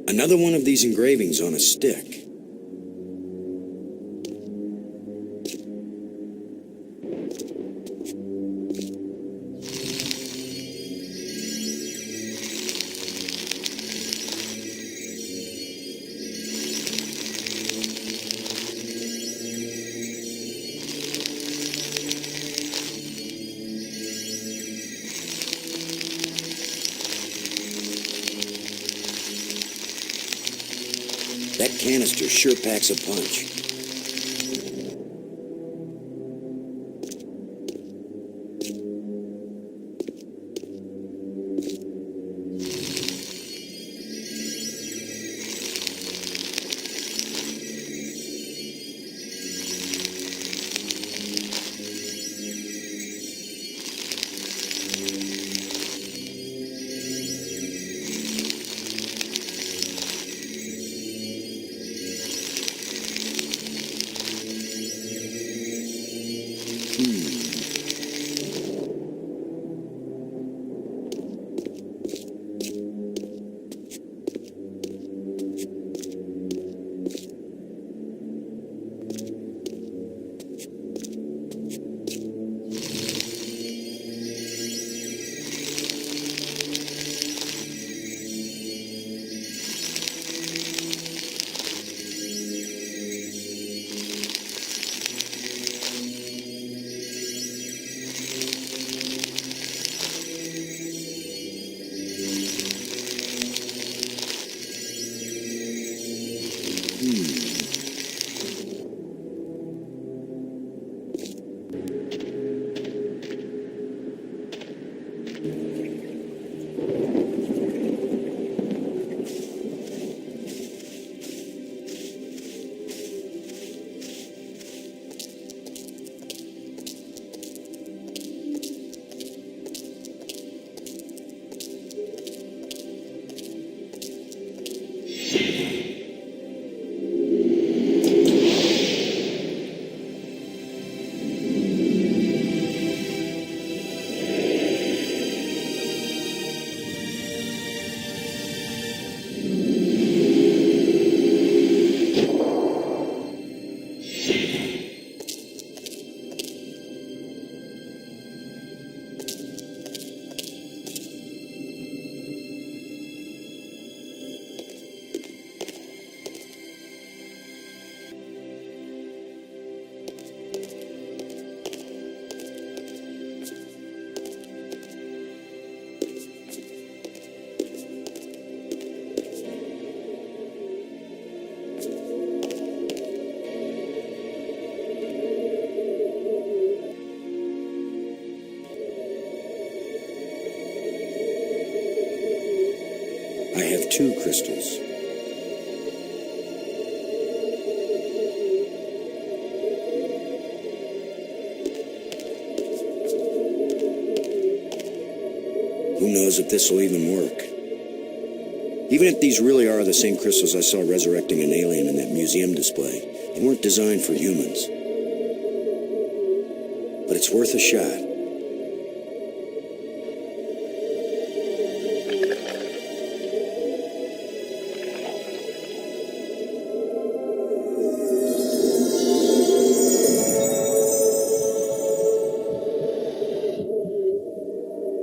Another one of these engravings on a stick. That canister sure packs a punch. I have 2 crystals. Who knows if this will even work? Even if these really are the same crystals I saw resurrecting an alien in that museum display, they weren't designed for humans. But it's worth a shot.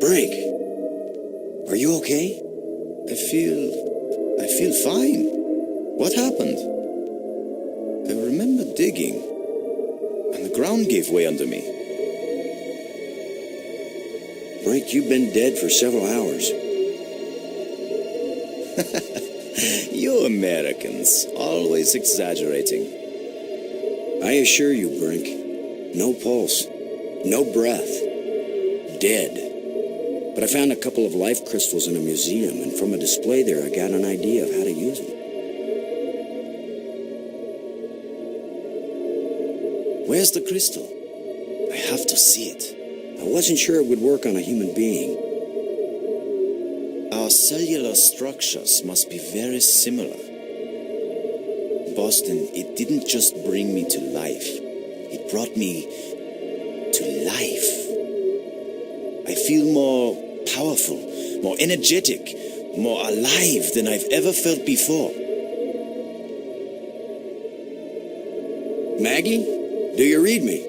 Frank, are you okay? I feel fine. What happened? I remember digging, and the ground gave way under me. Frank, you've been dead for several hours. You Americans, always exaggerating. I assure you, Brink, no pulse, no breath, dead. But I found a couple of life crystals in a museum, and from a display there, I got an idea of how to use them. Where's the crystal? I have to see it. I wasn't sure it would work on a human being. Our cellular structures must be very similar. Boston, it didn't just bring me to life. It brought me to life. I feel more powerful, more energetic, more alive than I've ever felt before. Maggie, do you read me?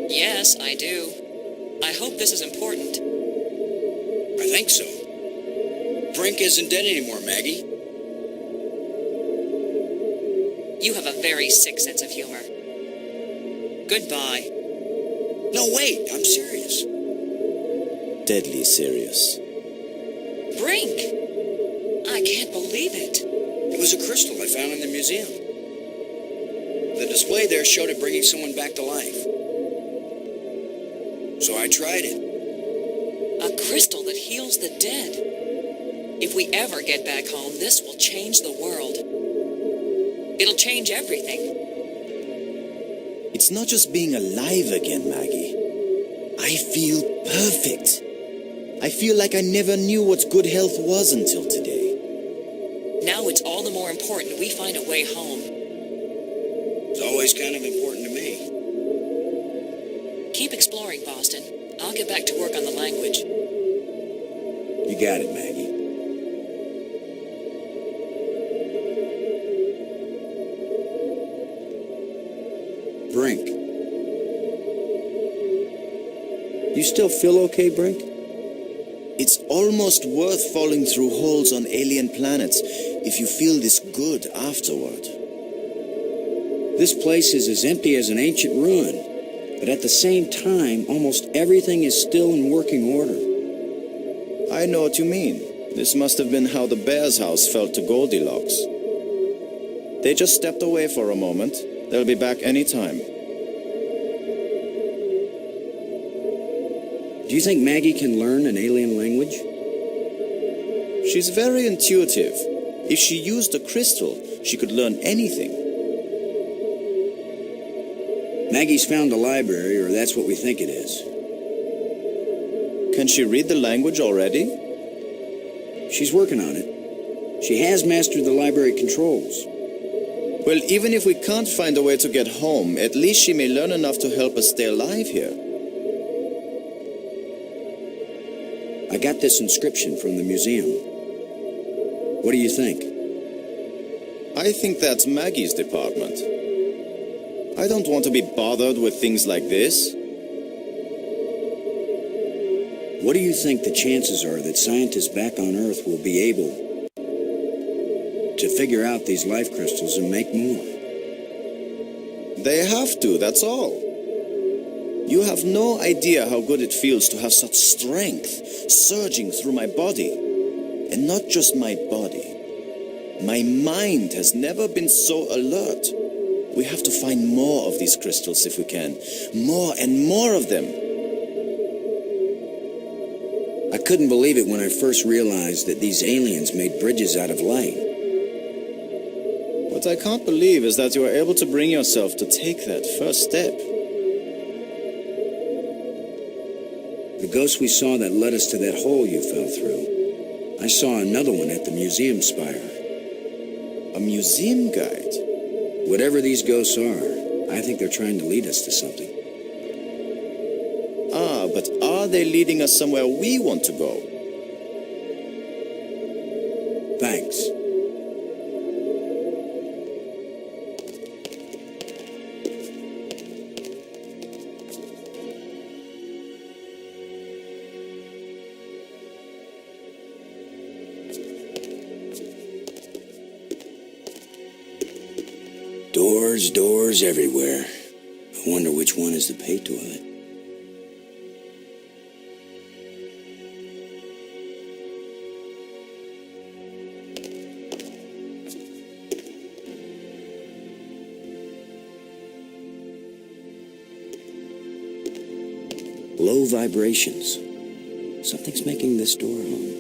Yes, I do. I hope this is important. I think so. Brink isn't dead anymore, Maggie. You have a very sick sense of humor. Goodbye. No, wait, I'm serious. Deadly serious. Brink! I can't believe it. It was a crystal I found in the museum. The display there showed it bringing someone back to life. So I tried it. A crystal that heals the dead. If we ever get back home, this will change the world. It'll change everything. It's not just being alive again, Maggie. I feel perfect. I feel like I never knew what good health was until today. Now it's all the more important we find a way home. It's always kind of important to me. Keep exploring, Boston. I'll get back to work on the language. You got it, Maggie. Brink. You still feel okay, Brink? It's almost worth falling through holes on alien planets if you feel this good afterward. This place is as empty as an ancient ruin, but at the same time, almost everything is still in working order. I know what you mean. This must have been how the bear's house felt to Goldilocks. They just stepped away for a moment. They'll be back any time. Do you think Maggie can learn an alien language? She's very intuitive. If she used a crystal, she could learn anything. Maggie's found a library, or that's what we think it is. Can she read the language already? She's working on it. She has mastered the library controls. Well, even if we can't find a way to get home, at least she may learn enough to help us stay alive here. I got this inscription from the museum. What do you think? I think that's Maggie's department. I don't want to be bothered with things like this. What do you think the chances are that scientists back on Earth will be able to figure out these life crystals and make more? They have to, that's all. You have no idea how good it feels to have such strength surging through my body. And not just my body. My mind has never been so alert. We have to find more of these crystals if we can. More and more of them. I couldn't believe it when I first realized that these aliens made bridges out of light. What I can't believe is that you were able to bring yourself to take that first step. The ghost we saw that led us to that hole you fell through. I saw another one at the museum spire. A museum guide? Whatever these ghosts are, I think they're trying to lead us to something. Ah, but are they leading us somewhere we want to go? Thanks. Doors everywhere. I wonder which one is the pay toilet. Low vibrations. Something's making this door hum.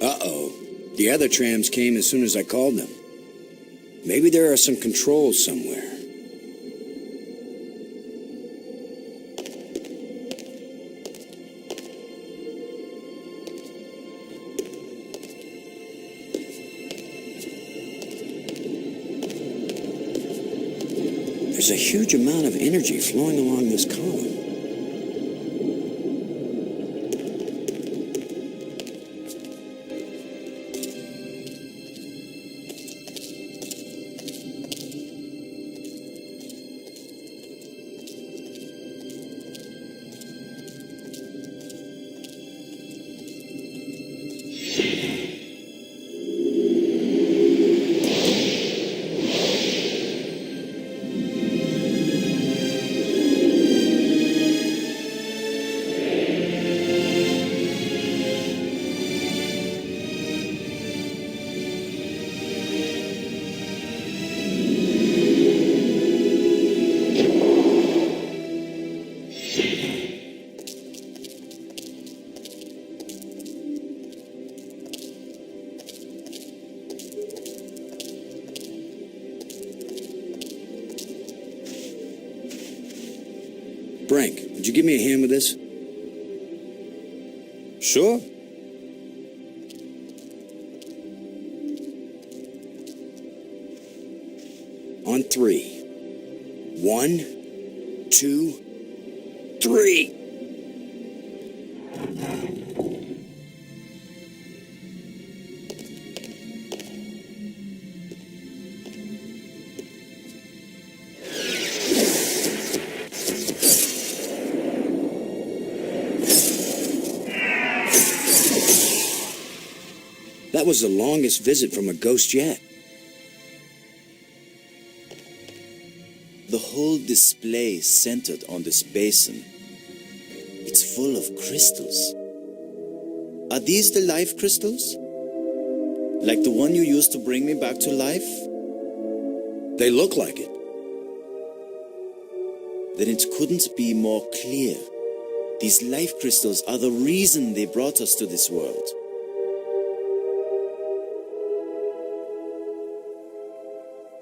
Uh-oh. The other trams came as soon as I called them. Maybe there are some controls somewhere. There's a huge amount of energy flowing along this column. Frank, would you give me a hand with this? Sure. On 3. 1, 2, 3. That was the longest visit from a ghost yet. The whole display centered on this basin. It's full of crystals. Are these the life crystals? Like the one you used to bring me back to life? They look like it. Then it couldn't be more clear. These life crystals are the reason they brought us to this world.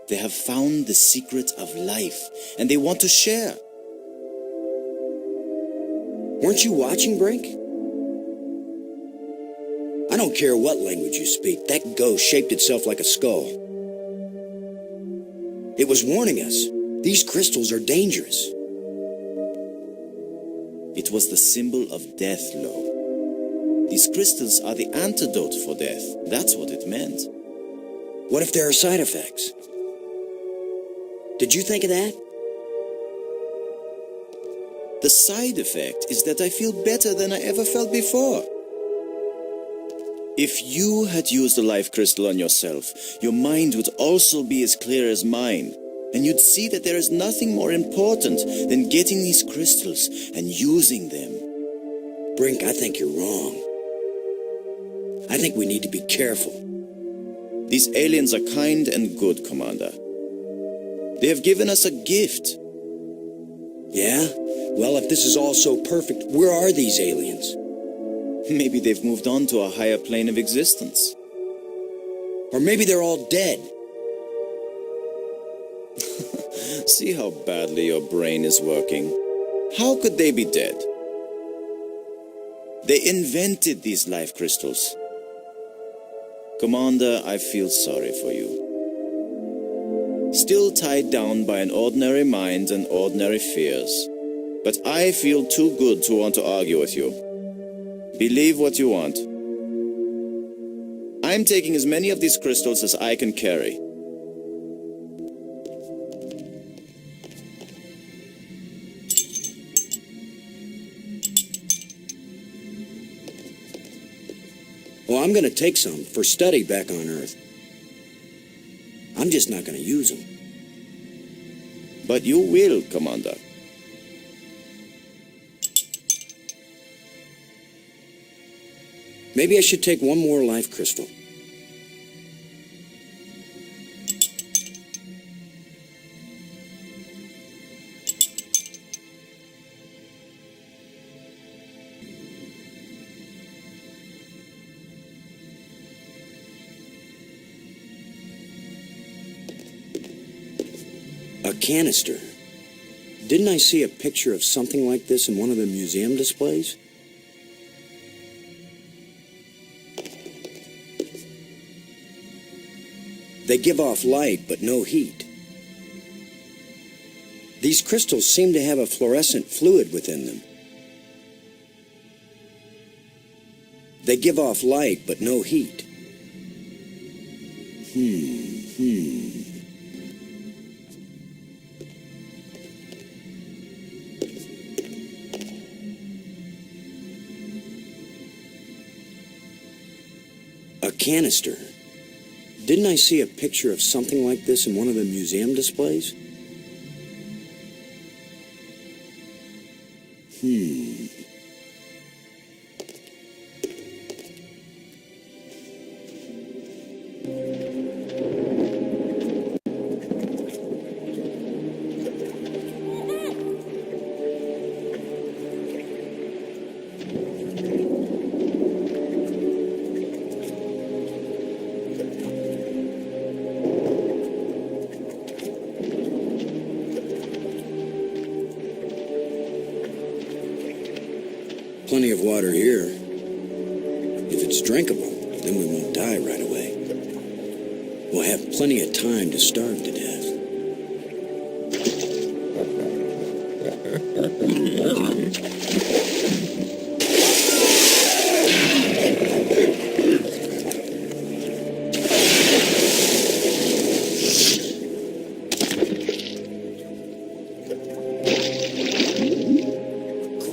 They have found the secret of life, and they want to share. Weren't you watching, Brink? I don't care what language you speak, that ghost shaped itself like a skull. It was warning us. These crystals are dangerous. It was the symbol of death, Lo. These crystals are the antidote for death. That's what it meant. What if there are side effects? Did you think of that? The side effect is that I feel better than I ever felt before. If you had used a life crystal on yourself, your mind would also be as clear as mine. And you'd see that there is nothing more important than getting these crystals and using them. Brink, I think you're wrong. I think we need to be careful. These aliens are kind and good, Commander. They have given us a gift. Yeah? Well, if this is all so perfect, where are these aliens? Maybe they've moved on to a higher plane of existence. Or maybe they're all dead. See how badly your brain is working. How could they be dead? They invented these life crystals. Commander, I feel sorry for you. Still tied down by an ordinary mind and ordinary fears. But I feel too good to want to argue with you. Believe what you want. I'm taking as many of these crystals as I can carry. Well, I'm going to take some for study back on Earth. I'm just not going to use them. But you will, Commander. Maybe I should take one more life crystal. A canister. Didn't I see a picture of something like this in one of the museum displays? They give off light, but no heat. These crystals seem to have a fluorescent fluid within them. They give off light, but no heat. A canister. Didn't I see a picture of something like this in one of the museum displays? Plenty of water here. If it's drinkable, then we won't die right away. We'll have plenty of time to starve to death.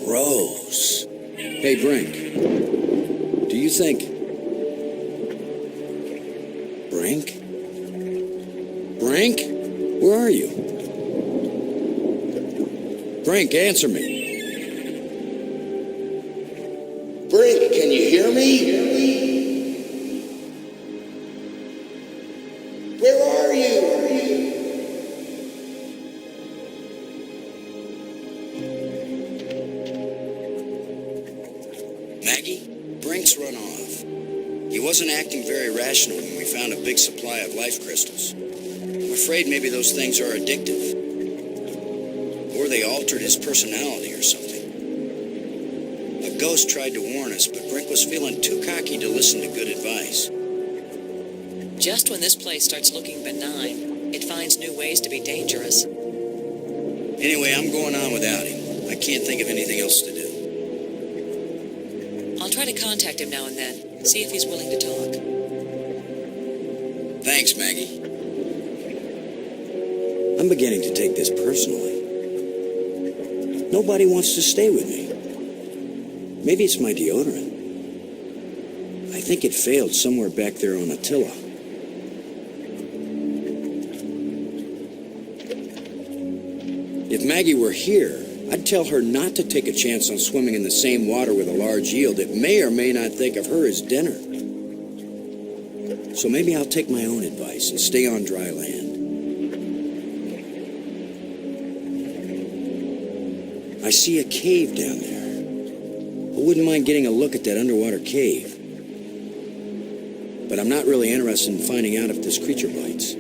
Gross. Hey, Brink. Do you think... Brink? Brink? Where are you? Brink, answer me. Brink, can you hear me? Where are you? wasn't acting very rational when we found a big supply of life crystals. I'm afraid maybe those things are addictive. Or they altered his personality or something. A ghost tried to warn us, but Brink was feeling too cocky to listen to good advice. Just when this place starts looking benign, it finds new ways to be dangerous. Anyway, I'm going on without him. I can't think of anything else to do. I'll try to contact him now and then, see if he's willing to talk. Thanks, Maggie. I'm beginning to take this personally. Nobody wants to stay with me. Maybe it's my deodorant. I think it failed somewhere back there on Attila. If Maggie were here, I'd tell her not to take a chance on swimming in the same water with a large eel that may or may not think of her as dinner. So maybe I'll take my own advice and stay on dry land. I see a cave down there. I wouldn't mind getting a look at that underwater cave. But I'm not really interested in finding out if this creature bites.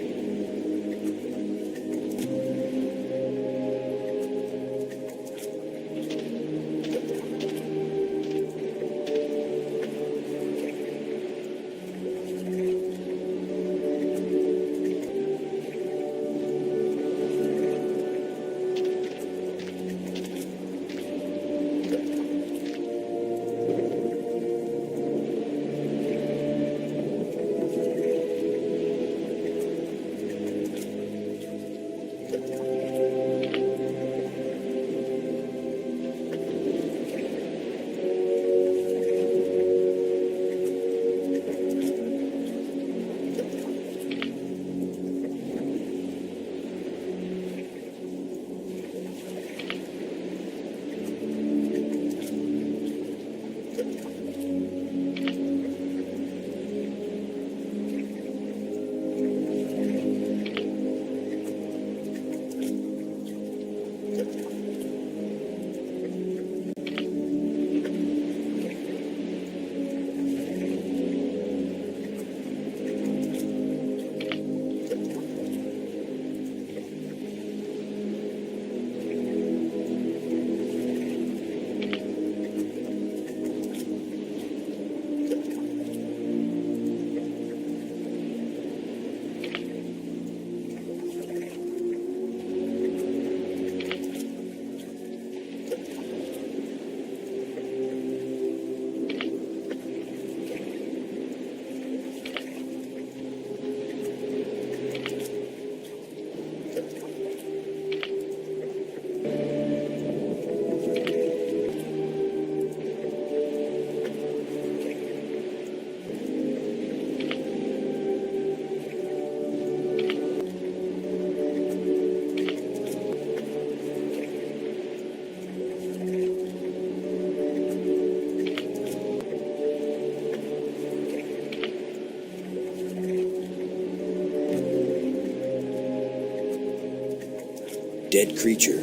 Dead creature.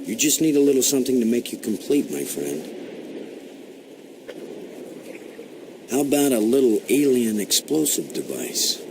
You just need a little something to make you complete, my friend. How about a little alien explosive device?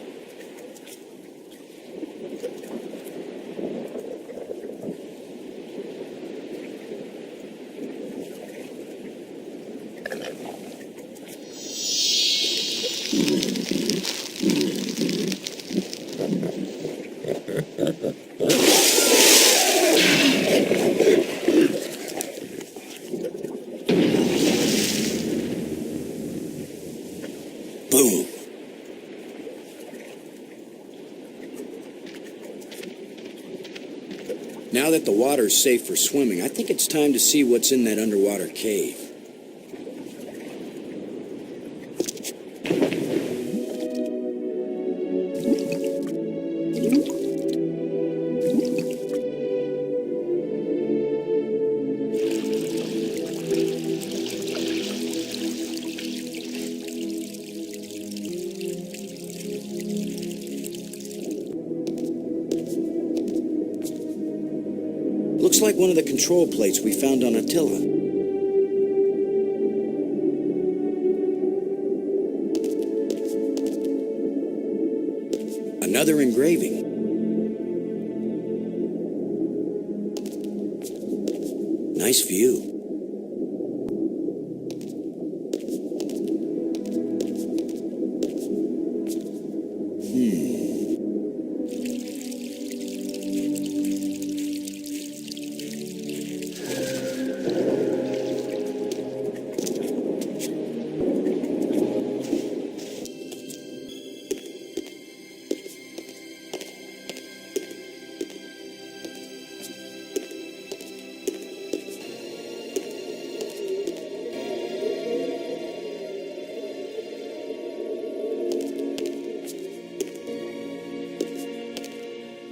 Boom. Now that the water's safe for swimming, I think it's time to see what's in that underwater cave. Looks like one of the control plates we found on Attila. Another engraving. Nice view.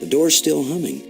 The door's still humming.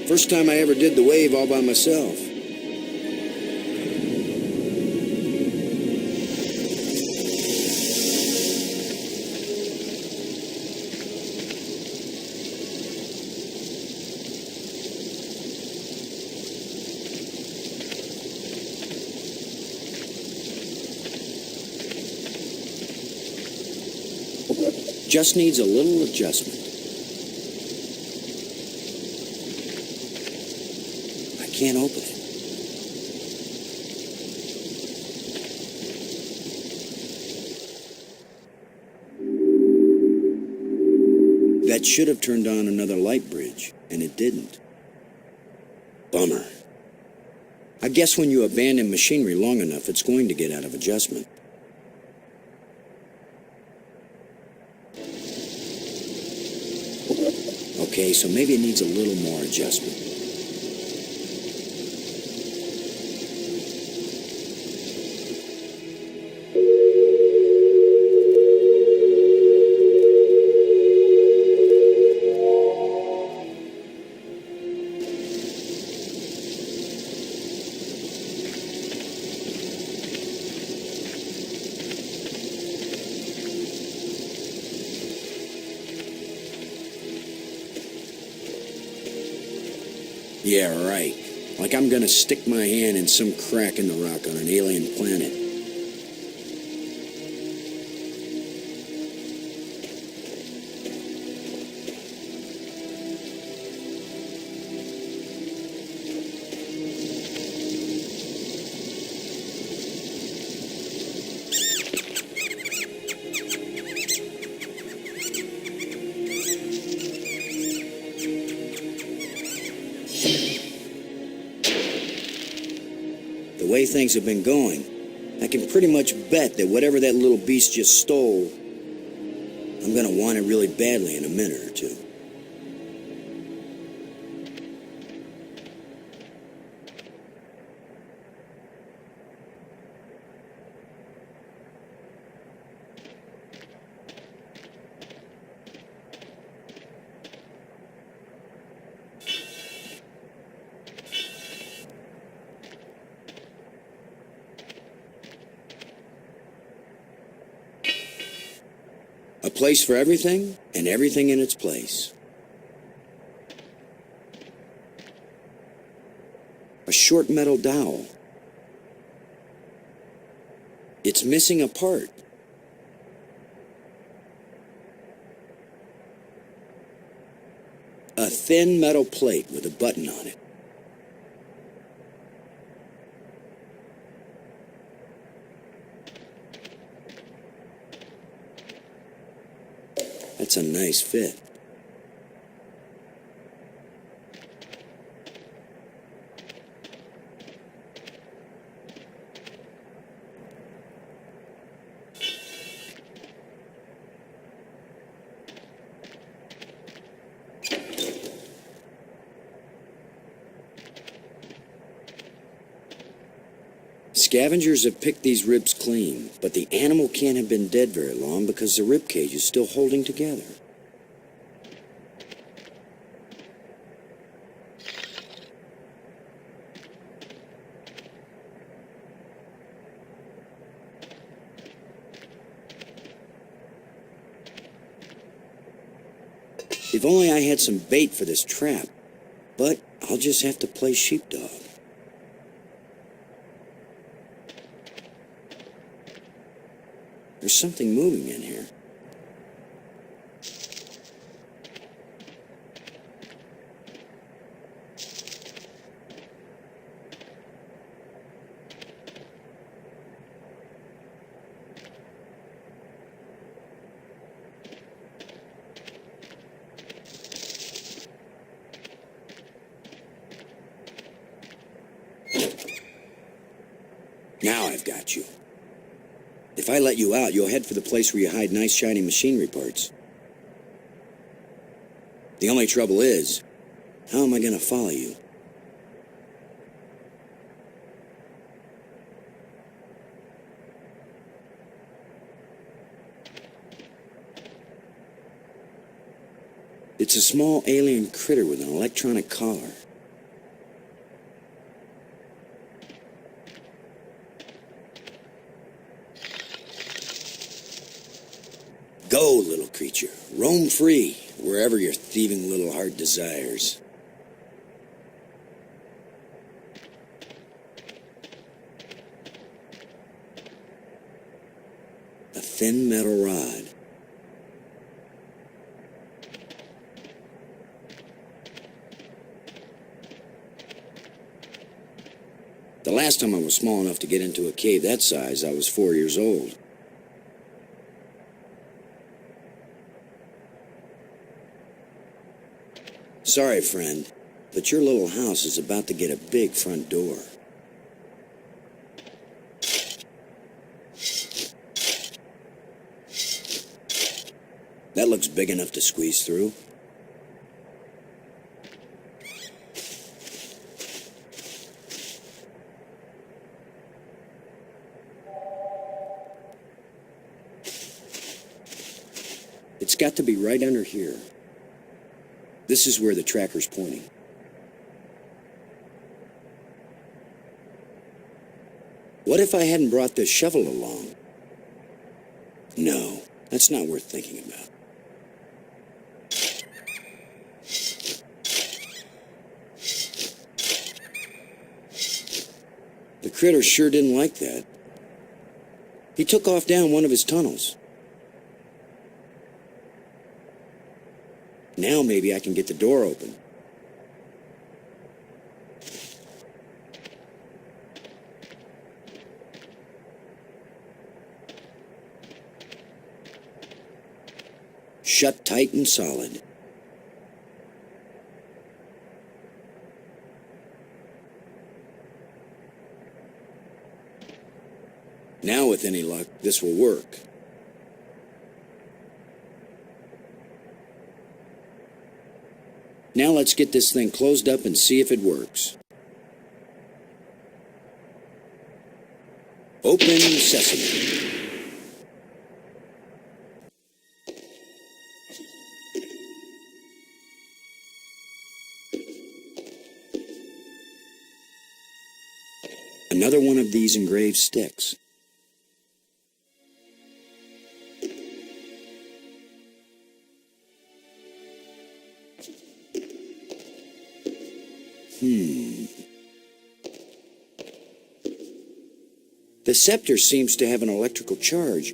First time I ever did the wave all by myself. Just needs a little adjustment. Can't open it. That should have turned on another light bridge, and it didn't. Bummer. I guess when you abandon machinery long enough, it's going to get out of adjustment. Okay, so maybe it needs a little more adjustment. Yeah, right. Like I'm gonna stick my hand in some crack in the rock on an alien planet. things have been going, I can pretty much bet that whatever that little beast just stole, I'm gonna want it really badly in a minute or two. A place for everything, and everything in its place. A short metal dowel. It's missing a part. A thin metal plate with a button on it. That's a nice fit. Scavengers have picked these ribs clean, but the animal can't have been dead very long because the rib cage is still holding together. If only I had some bait for this trap, but I'll just have to play sheepdog. There's something moving in here. Now I've got you. If I let you out, you'll head for the place where you hide nice shiny machinery parts. The only trouble is, how am I going to follow you? It's a small alien critter with an electronic collar. Go, little creature. Roam free, wherever your thieving little heart desires. A thin metal rod. The last time I was small enough to get into a cave that size, I was 4 years old. Sorry, friend, but your little house is about to get a big front door. That looks big enough to squeeze through. It's got to be right under here. This is where the tracker's pointing. What if I hadn't brought this shovel along? No, that's not worth thinking about. The critter sure didn't like that. He took off down one of his tunnels. Now maybe I can get the door open. Shut tight and solid. Now, with any luck, this will work. Now let's get this thing closed up and see if it works. Open sesame. Another one of these engraved sticks. The scepter seems to have an electrical charge.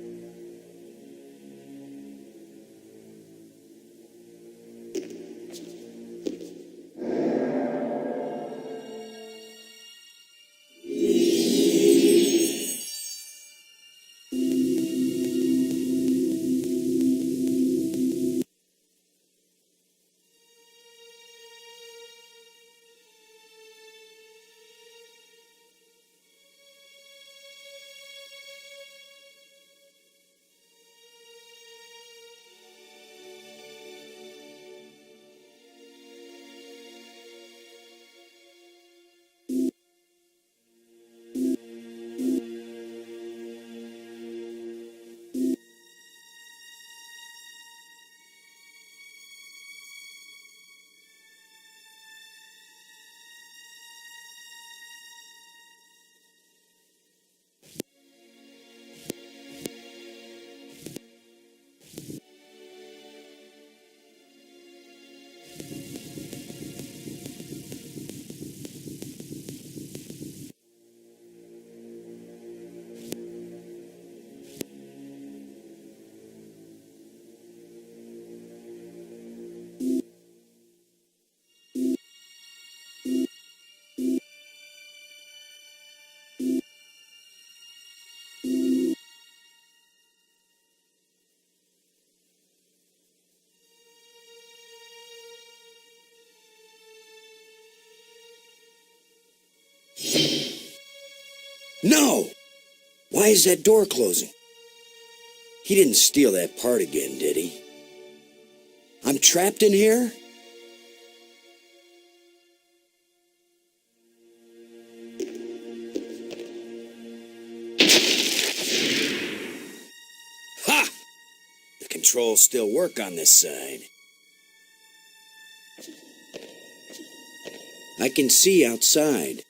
No! Why is that door closing? He didn't steal that part again, did he? I'm trapped in here? Ha! The controls still work on this side. I can see outside.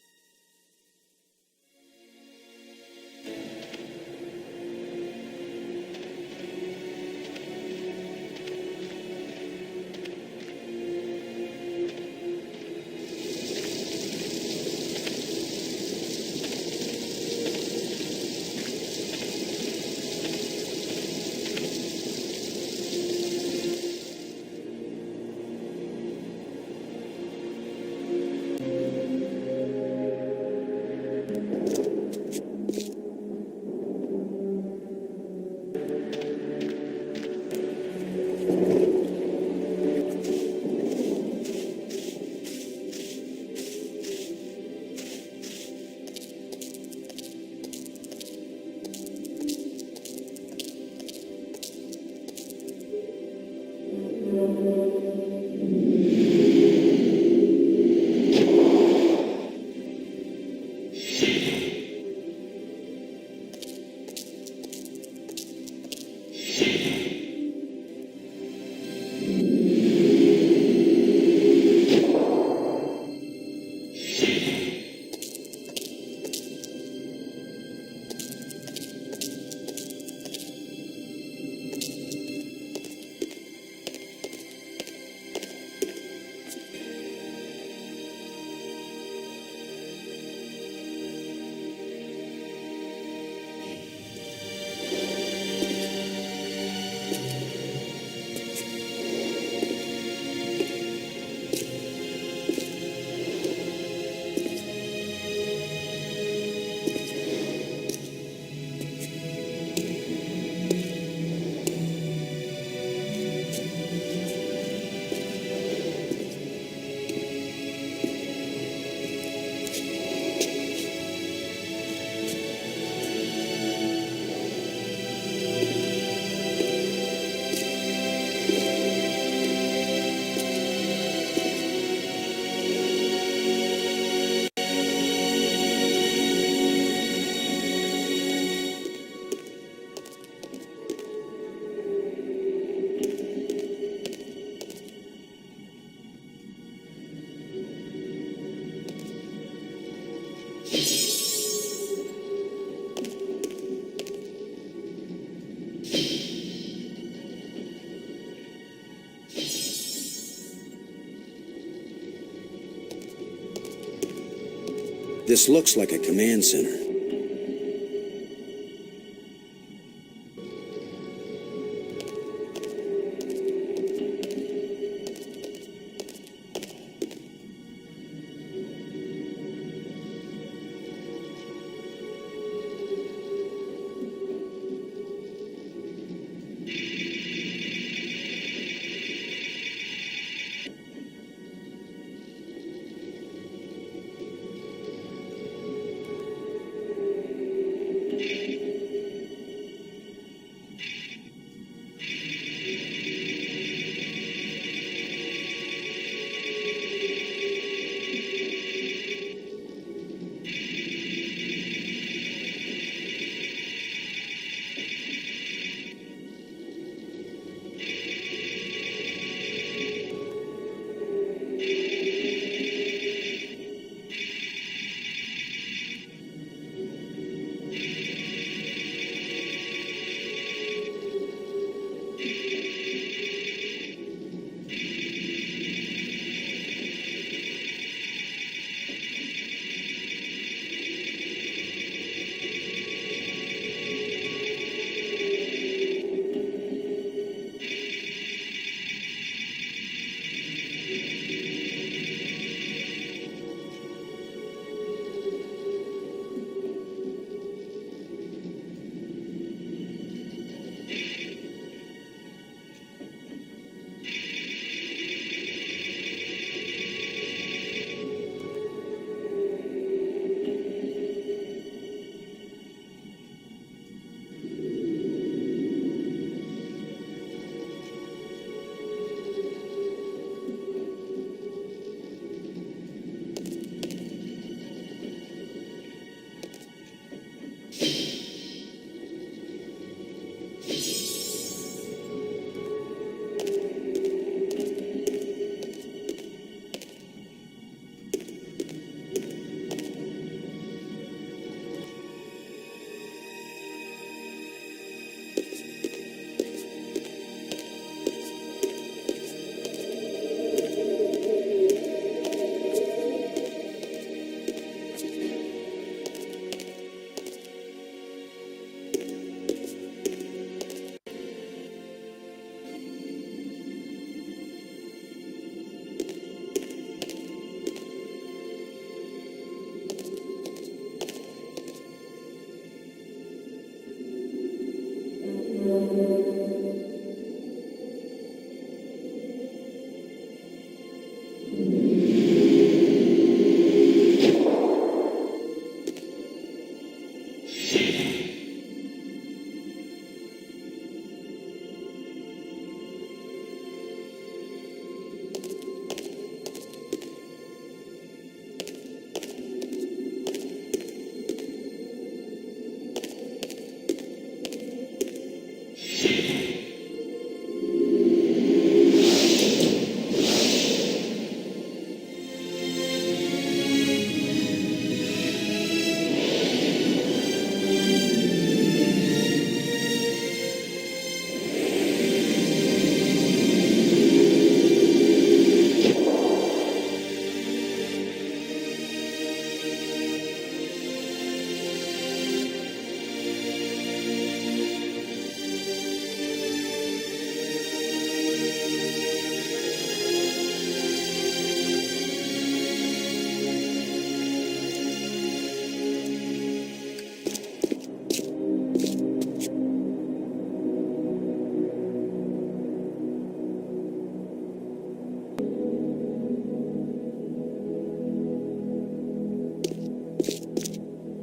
This looks like a command center.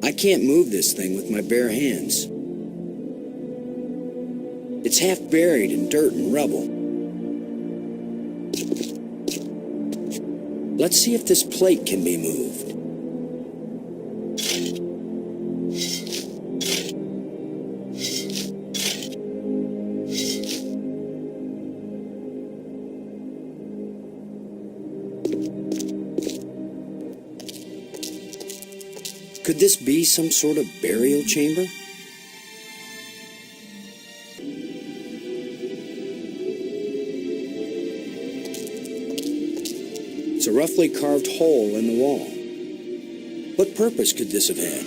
I can't move this thing with my bare hands. It's half buried in dirt and rubble. Let's see if this plate can be moved. Could this be some sort of burial chamber? It's a roughly carved hole in the wall. What purpose could this have had?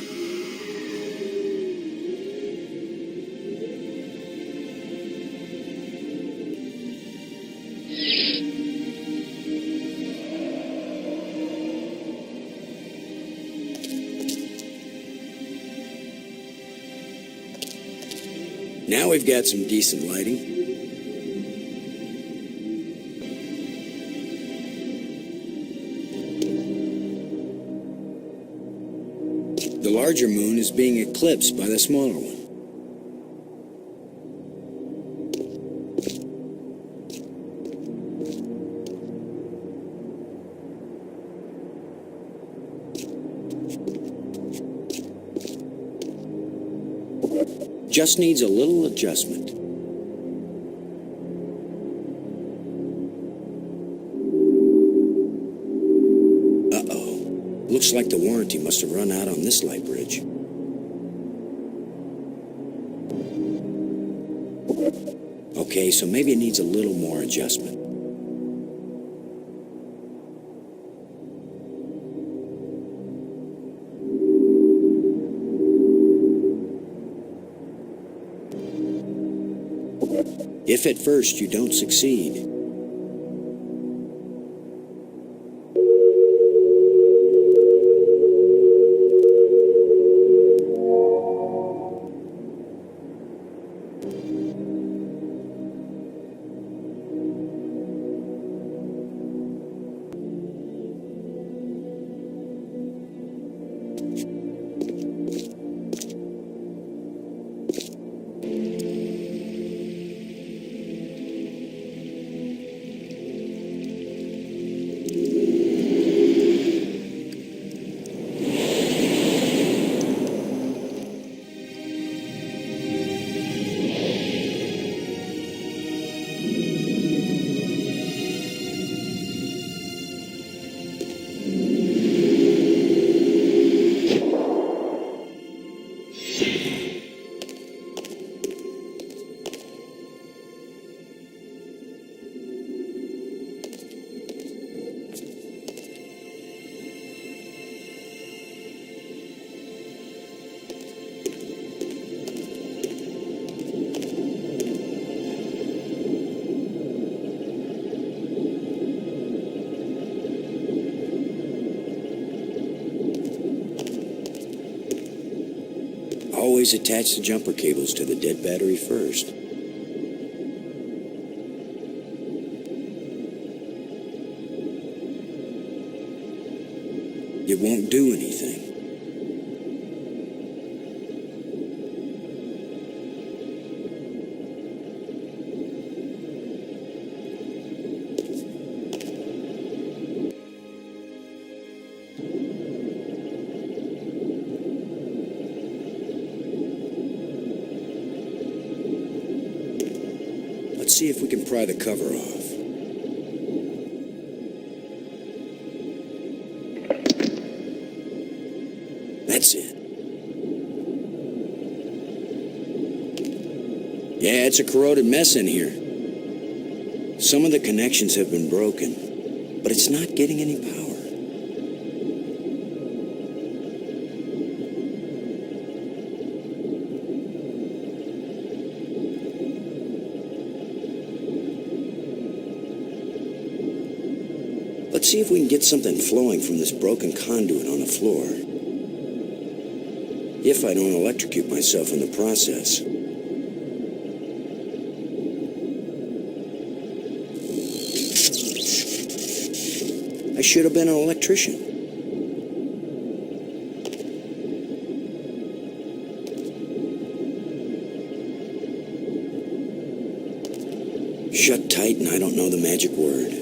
Now we've got some decent lighting. The larger moon is being eclipsed by the smaller one. Just needs a little adjustment. Uh-oh. Looks like the warranty must have run out on this light bridge. Okay, so maybe it needs a little more adjustment. If at first you don't succeed, always attach the jumper cables to the dead battery first. It won't do anything. Let's see if we can pry the cover off. That's it. Yeah, it's a corroded mess in here. Some of the connections have been broken, but it's not getting any power. Let's see if we can get something flowing from this broken conduit on the floor. If I don't electrocute myself in the process. I should have been an electrician. Shut tight and I don't know the magic word.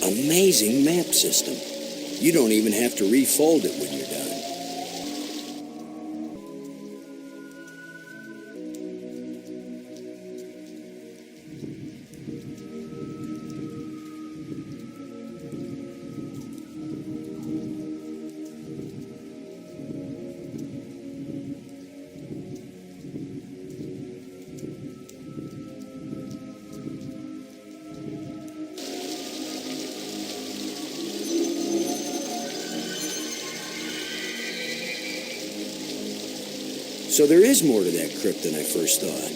Amazing map system. You don't even have to refold it when you're done. So there is more to that crypt than I first thought.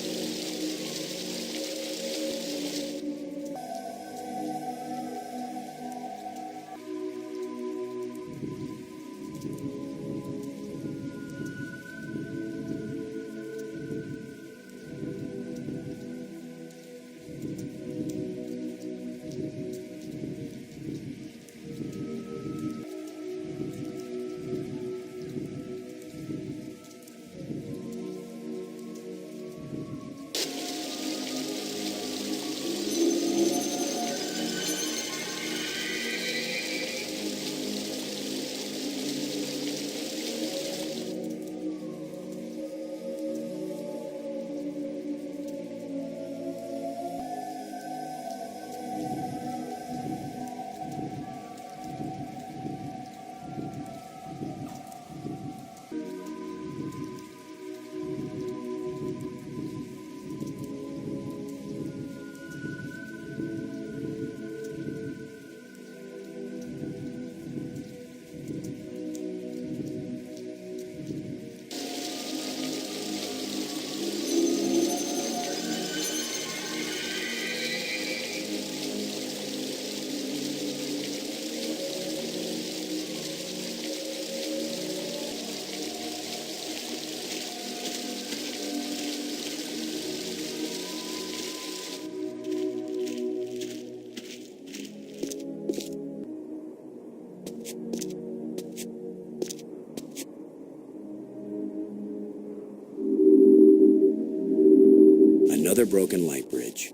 Another broken light bridge.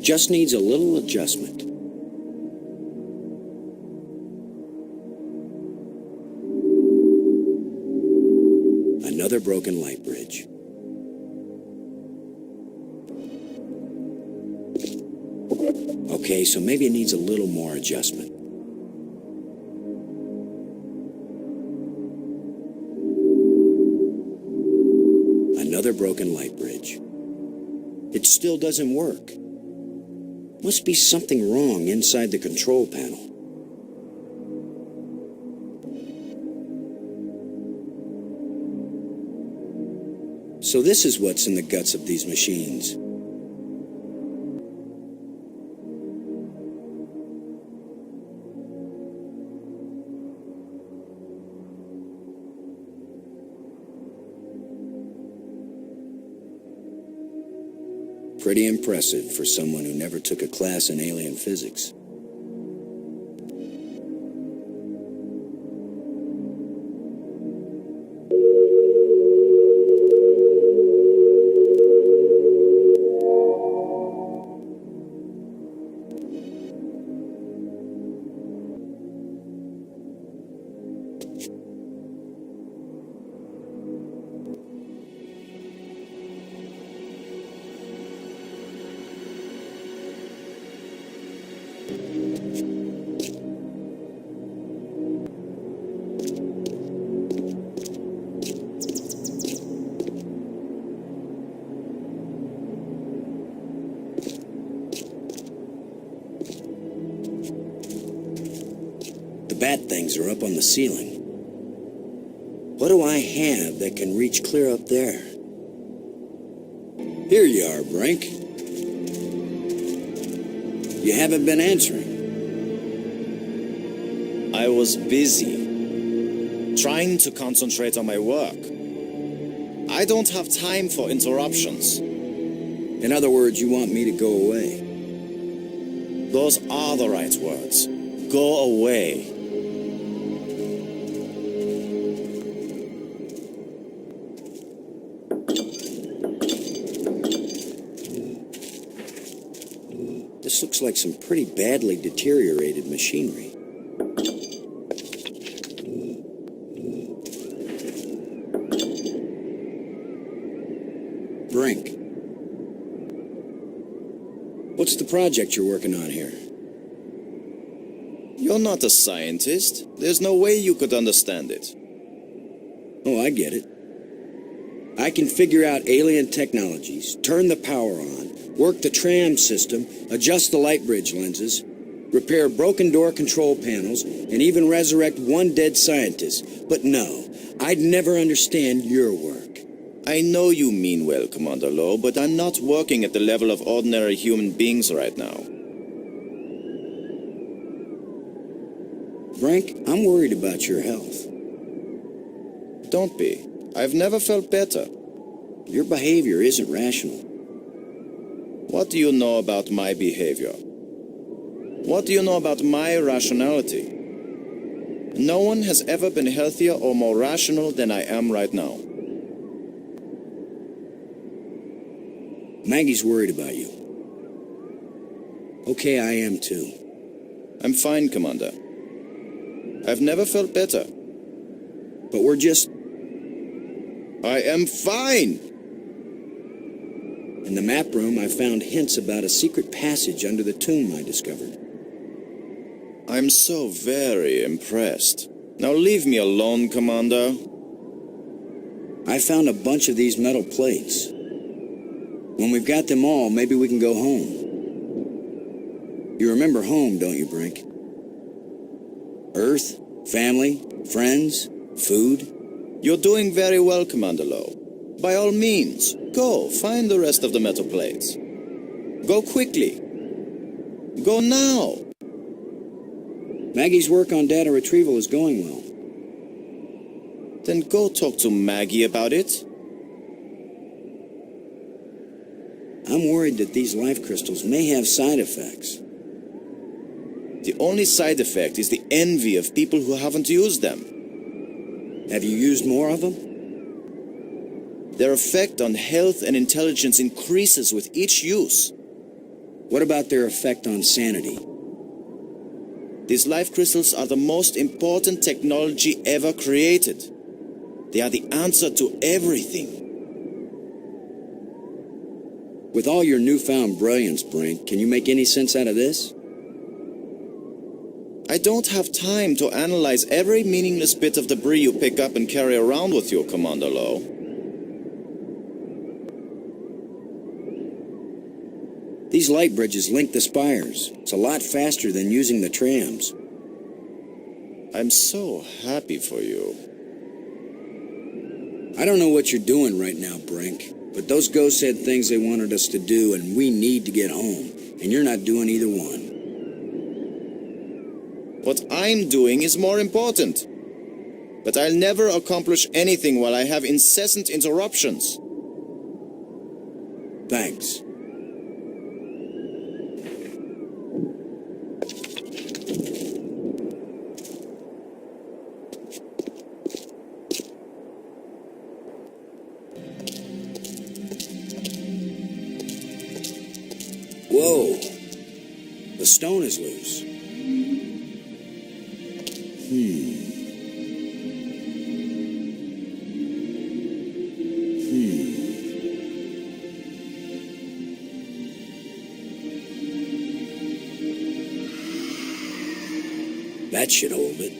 Just needs a little adjustment. Another broken light bridge. Okay, so maybe it needs a little more adjustment. Another broken light bridge. It still doesn't work. Must be something wrong inside the control panel. So this is what's in the guts of these machines. Pretty impressive for someone who never took a class in alien physics. The bat things are up on the ceiling. What do I have that can reach clear up there? Here you are, Brink. You haven't been answering. I was busy, trying to concentrate on my work. I don't have time for interruptions. In other words, you want me to go away? Those are the right words. Go away. This looks like some pretty badly deteriorated machinery. Brink. What's the project you're working on here? You're not a scientist. There's no way you could understand it. Oh, I get it. I can figure out alien technologies, turn the power on, work the tram system, adjust the light bridge lenses, repair broken door control panels, and even resurrect one dead scientist. But no, I'd never understand your work. I know you mean well, Commander Lowe, but I'm not working at the level of ordinary human beings right now. Frank, I'm worried about your health. Don't be. I've never felt better. Your behavior isn't rational. What do you know about my behavior? What do you know about my rationality? No one has ever been healthier or more rational than I am right now. Maggie's worried about you. Okay, I am too. I'm fine, Commander. I've never felt better. But we're just... I am fine! In the map room, I found hints about a secret passage under the tomb I discovered. I'm so very impressed. Now leave me alone, Commander. I found a bunch of these metal plates. When we've got them all, maybe we can go home. You remember home, don't you, Brink? Earth, family, friends, food. You're doing very well, Commander Lowe. By all means, go find the rest of the metal plates. Go quickly. Go now. Maggie's work on data retrieval is going well. Then go talk to Maggie about it. I'm worried that these life crystals may have side effects. The only side effect is the envy of people who haven't used them. Have you used more of them? Their effect on health and intelligence increases with each use. What about their effect on sanity? These life crystals are the most important technology ever created. They are the answer to everything. With all your newfound brilliance, Brink, can you make any sense out of this? I don't have time to analyze every meaningless bit of debris you pick up and carry around with you, Commander Lowe. These light bridges link the spires. It's a lot faster than using the trams. I'm so happy for you. I don't know what you're doing right now, Brink, but those ghosts had things they wanted us to do, and we need to get home, and you're not doing either one. What I'm doing is more important. But I'll never accomplish anything while I have incessant interruptions. Thanks. Whoa! The stone is loose. That should hold it.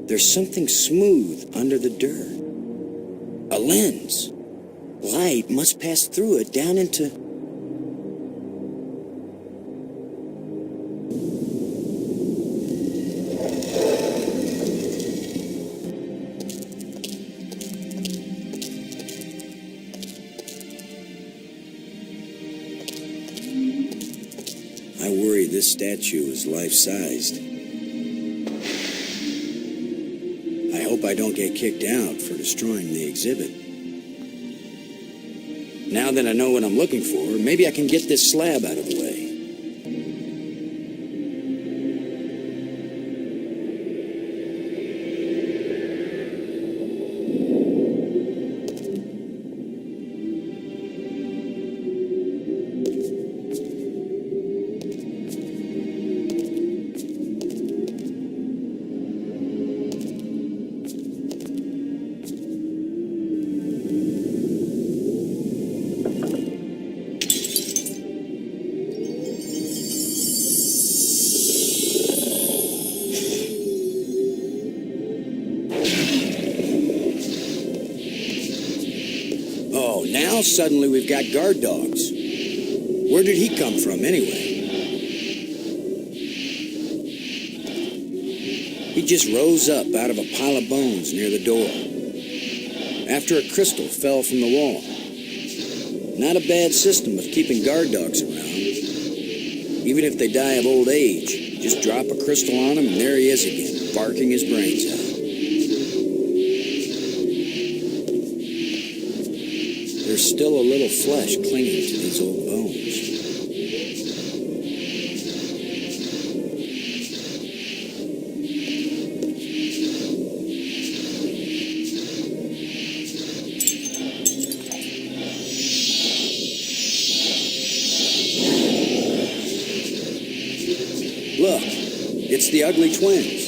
There's something smooth under the dirt. A lens. Light must pass through it down into... I worry this statue is life-sized. I hope I don't get kicked out for destroying the exhibit. Now that I know what I'm looking for, maybe I can get this slab out of the way. Now suddenly we've got guard dogs. Where did he come from anyway? He just rose up out of a pile of bones near the door, after a crystal fell from the wall. Not a bad system of keeping guard dogs around. Even if they die of old age, just drop a crystal on him and there he is again, barking his brains out. There's still a little flesh clinging to these old bones. Look, it's the ugly twins.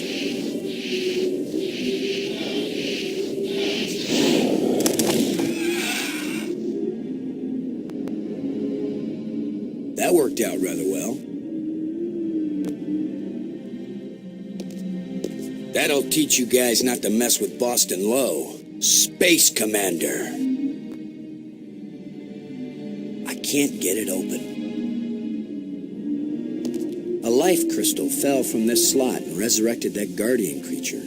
That worked out rather well. That'll teach you guys not to mess with Boston Low. Space Commander. I can't get it open. A life crystal fell from this slot and resurrected that guardian creature.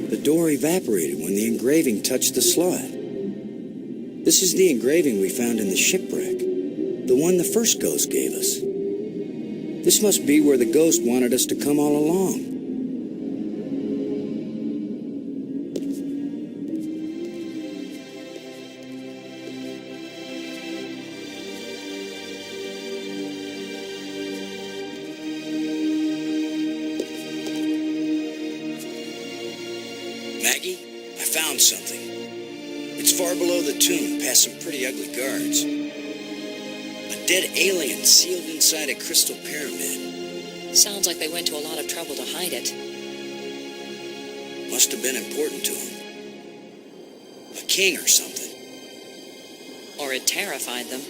The door evaporated when the engraving touched the slot. This is the engraving we found in the shipwreck, the one the first ghost gave us. This must be where the ghost wanted us to come all along. Maggie, I found something. It's far below the tomb, past some pretty ugly guards. A dead alien sealed inside a crystal pyramid. Sounds like they went to a lot of trouble to hide it. Must have been important to him. A king or something. Or it terrified them.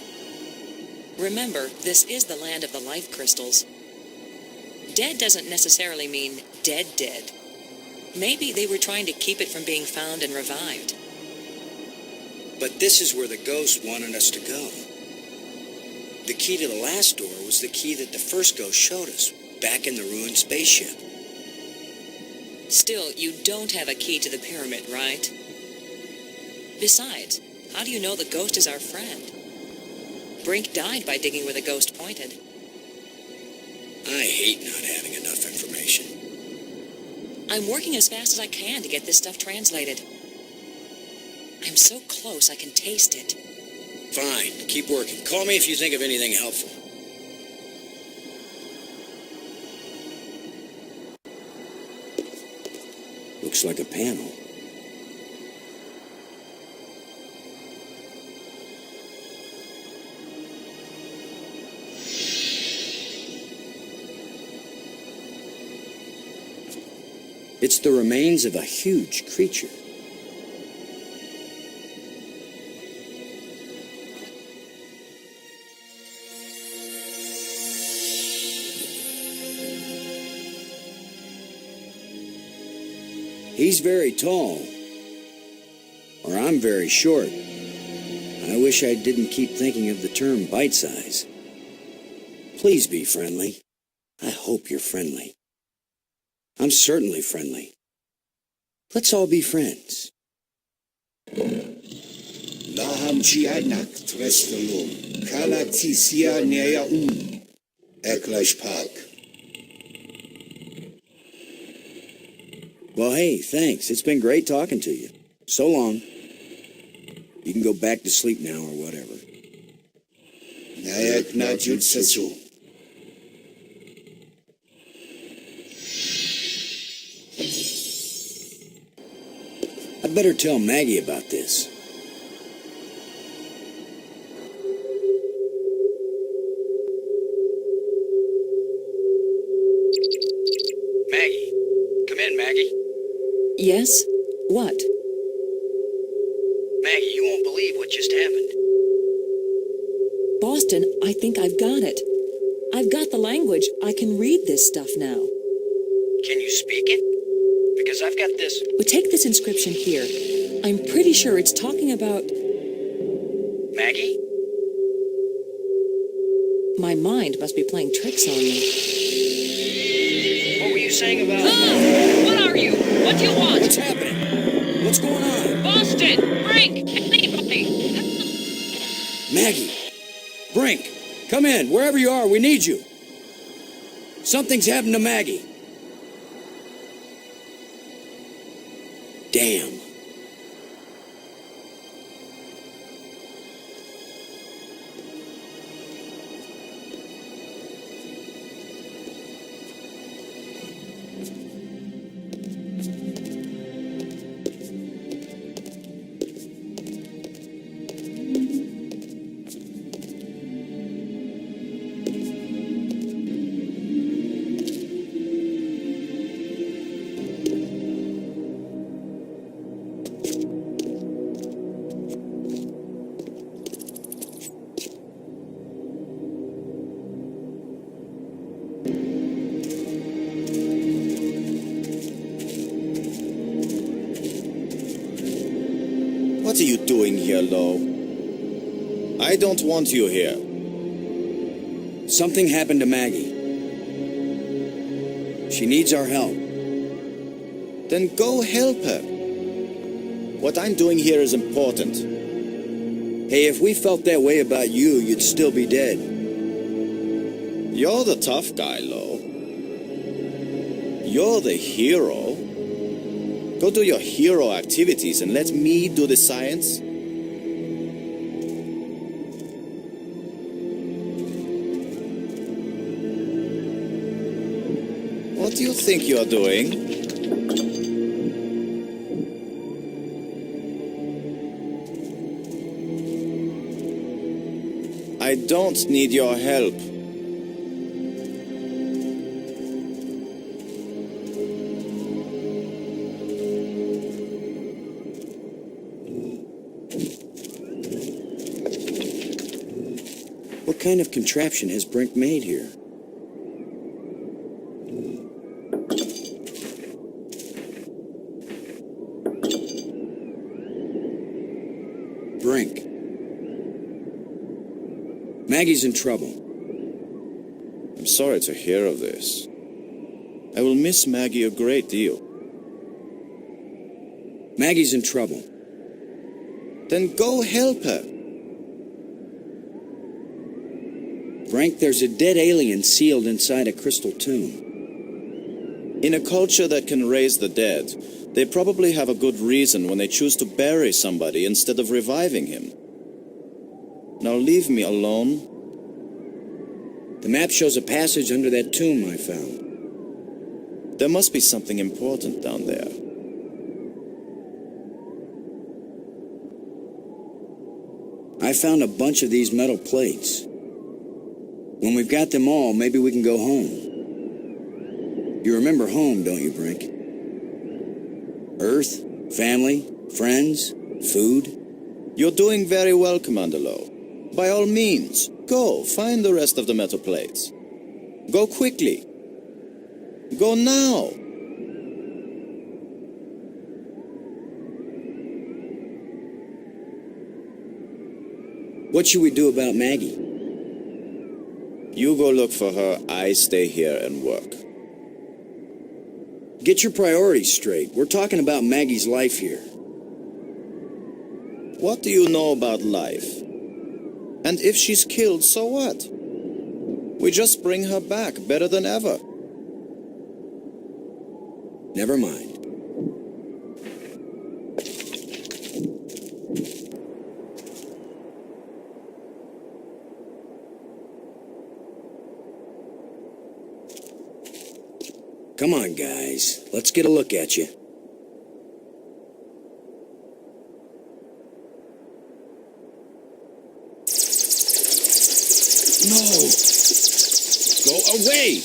Remember, this is the land of the life crystals. Dead doesn't necessarily mean dead. Maybe they were trying to keep it from being found and revived. But this is where the ghost wanted us to go. The key to the last door was the key that the first ghost showed us, back in the ruined spaceship. Still, you don't have a key to the pyramid, right? Besides, how do you know the ghost is our friend? Brink died by digging where the ghost pointed. I hate not having enough information. I'm working as fast as I can to get this stuff translated. I'm so close I can taste it. Fine, keep working. Call me if you think of anything helpful. Looks like a panel. It's the remains of a huge creature. He's very tall, or I'm very short. I wish I didn't keep thinking of the term bite size. Please be friendly. I hope you're friendly. I'm certainly friendly. Let's all be friends. Laham chianak trestalo, kalatisia nea Yaklash Park. Well, hey, thanks. It's been great talking to you. So long. You can go back to sleep now or whatever. Nayak Najut Sasu. I'd better tell Maggie about this. Maggie. Come in, Maggie. Yes? What? Maggie, you won't believe what just happened. Boston, I think I've got it. I've got the language. I can read this stuff now. Can you speak it? Because I've got this. Well, take this inscription here. I'm pretty sure it's talking about... Maggie? My mind must be playing tricks on me. What were you saying about... What are you? What do you want? What's happening? What's going on? Boston! Brink! Anybody! Maggie! Brink! Come in, wherever you are, we need you. Something's happened to Maggie. Damn. What are you doing here, Lo? I don't want you here. Something happened to Maggie. She needs our help. Then go help her. What I'm doing here is important. Hey, if we felt that way about you, you'd still be dead. You're the tough guy, Lo. You're the hero. Go do your hero activities and let me do the science. What do you think you're doing? I don't need your help. What kind of contraption has Brink made here? Brink. Maggie's in trouble. I'm sorry to hear of this. I will miss Maggie a great deal. Maggie's in trouble. Then go help her. Brink, there's a dead alien sealed inside a crystal tomb. In a culture that can raise the dead, they probably have a good reason when they choose to bury somebody instead of reviving him. Now leave me alone. The map shows a passage under that tomb I found. There must be something important down there. I found a bunch of these metal plates. When we've got them all, maybe we can go home. You remember home, don't you, Brink? Earth, family, friends, food. You're doing very well, Commander Lowe. By all means, go find the rest of the metal plates. Go quickly. Go now. What should we do about Maggie? You go look for her, I stay here and work. Get your priorities straight. We're talking about Maggie's life here. What do you know about life? And if she's killed, so what? We just bring her back better than ever. Never mind. Come on, guys. Let's get a look at you. No! Go away!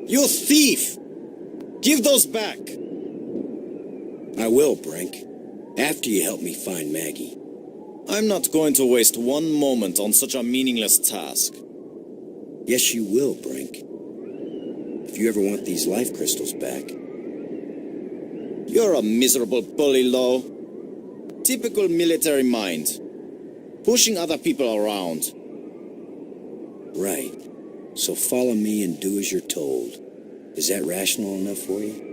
You thief! Give those back! I will, Brink. After you help me find Maggie. I'm not going to waste one moment on such a meaningless task. Yes, you will, Brink. If you ever want these life crystals back. You're a miserable bully, Lo. Typical military mind. Pushing other people around. Right. So follow me and do as you're told. Is that rational enough for you?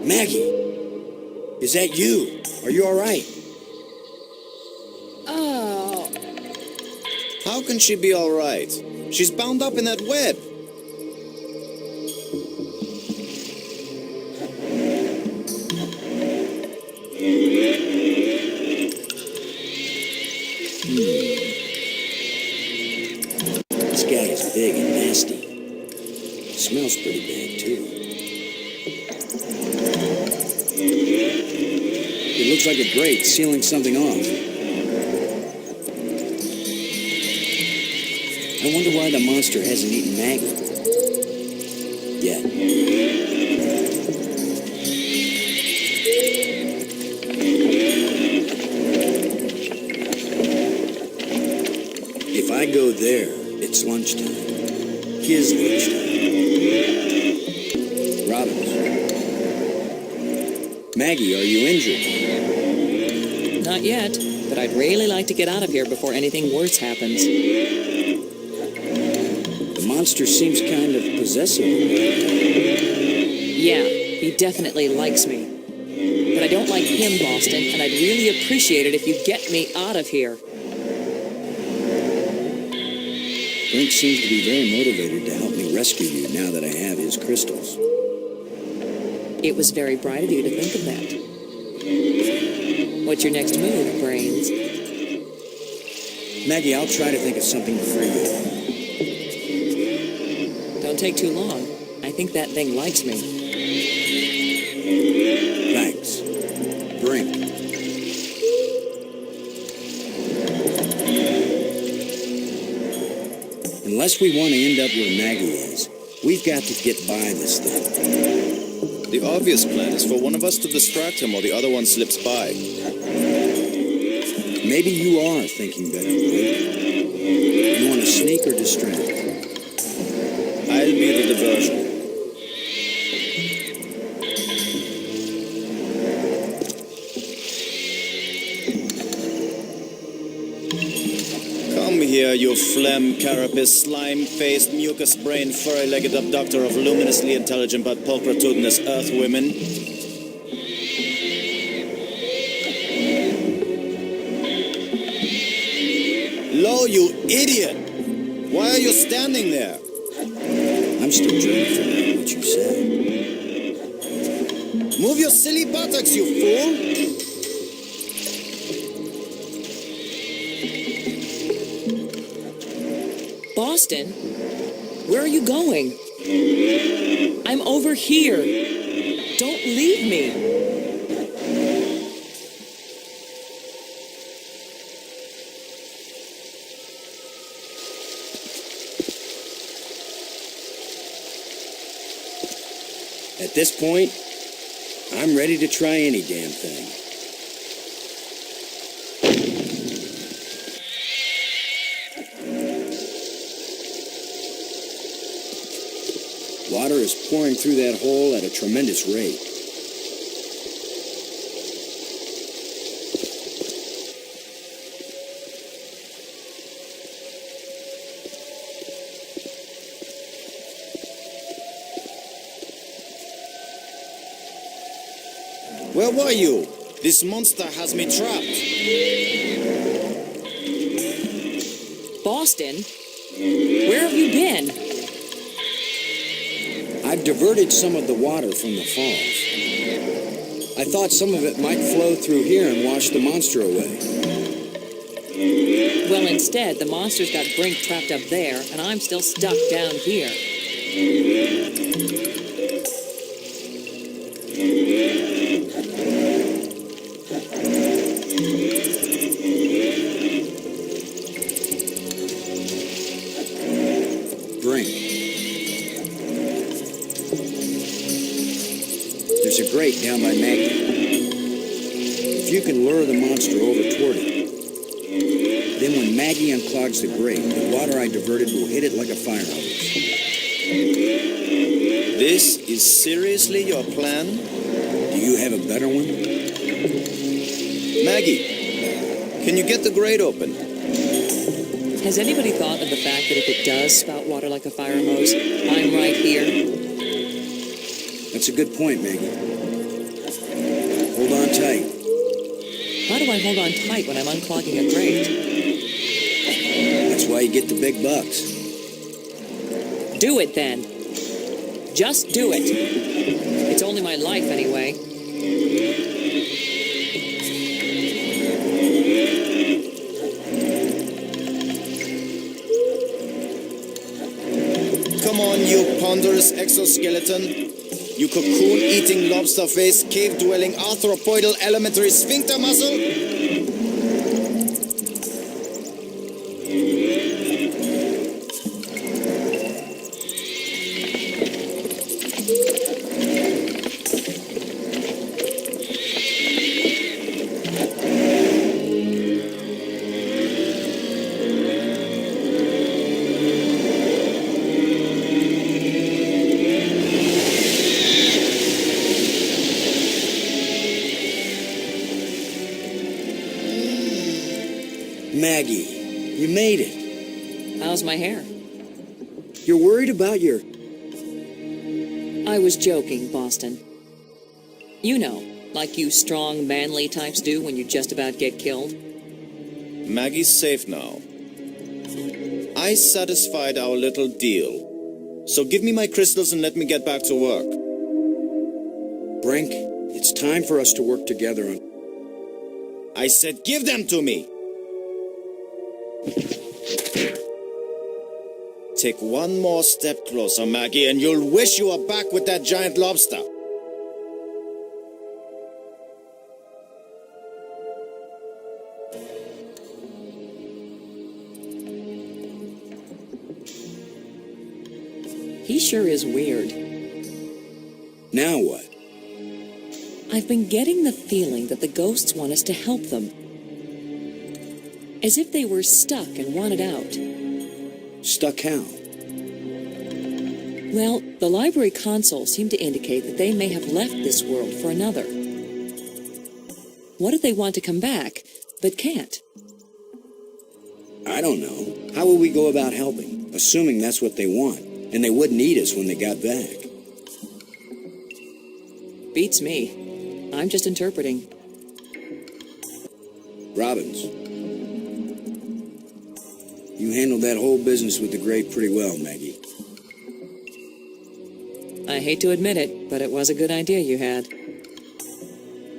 Maggie! Is that you? Are you alright? Oh. How can she be alright? She's bound up in that web. This guy is big and nasty. Smells pretty bad, too. It looks like a grate sealing something off. I wonder why the monster hasn't eaten Maggie yet. If I go there, it's lunchtime. His lunchtime. Robbins. Maggie, are you injured? Not yet, but I'd really like to get out of here before anything worse happens. The monster seems kind of possessive. Yeah, he definitely likes me. But I don't like him, Boston, and I'd really appreciate it if you get me out of here. Brink seems to be very motivated to help me rescue you now that I have his crystals. It was very bright of you to think of that. What's your next move, Brains? Maggie, I'll try to think of something to free you. Don't take too long. I think that thing likes me. Thanks. Brink. Unless we want to end up where Maggie is, we've got to get by this thing. The obvious plan is for one of us to distract him while the other one slips by. Maybe you are thinking better, Brink. You want to sneak or distract? I'll be the diversion. Come here, you phlegm, carapace, slime-faced, mucus-brained, furry-legged abductor of luminously intelligent but pulchritudinous earth women. Lo, you idiot! Why are you standing there? I'm still trying to figure out what you said. Move your silly buttocks, you fool! Boston? Where are you going? I'm over here. Don't leave me! At this point, I'm ready to try any damn thing. Water is pouring through that hole at a tremendous rate. Where were you? This monster has me trapped. Boston? Where have you been? I've diverted some of the water from the falls. I thought some of it might flow through here and wash the monster away. Well, instead, the monster's got Brink trapped up there, and I'm still stuck down here. There's a grate down by Maggie. If you can lure the monster over toward it, then when Maggie unclogs the grate, the water I diverted will hit it like a fire hose. This is seriously your plan? Do you have a better one? Maggie, can you get the grate open? Has anybody thought of the fact that if it does spout water like a fire hose, I'm right here? That's a good point, Maggie. Hold on tight. How do I hold on tight when I'm unclogging a grate? That's why you get the big bucks. Do it then. Just do it. It's only my life anyway. Come on, you ponderous exoskeleton. You cocoon-eating, lobster-faced, cave-dwelling, arthropoidal, elementary sphincter muscle? Maggie, you made it. How's my hair? You're worried about your... I was joking, Boston. You know, like you strong, manly types do when you just about get killed. Maggie's safe now. I satisfied our little deal. So give me my crystals and let me get back to work. Brink, it's time for us to work together on... I said give them to me! Take one more step closer, Maggie, and you'll wish you were back with that giant lobster. He sure is weird. Now what? I've been getting the feeling that the ghosts want us to help them. As if they were stuck and wanted out. Stuck how? Well, the library consoles seem to indicate that they may have left this world for another. What if they want to come back, but can't? I don't know. How will we go about helping, assuming that's what they want, and they wouldn't eat us when they got back? Beats me. I'm just interpreting. Robbins, you handled that whole business with the grate pretty well, Maggie. I hate to admit it, but it was a good idea you had.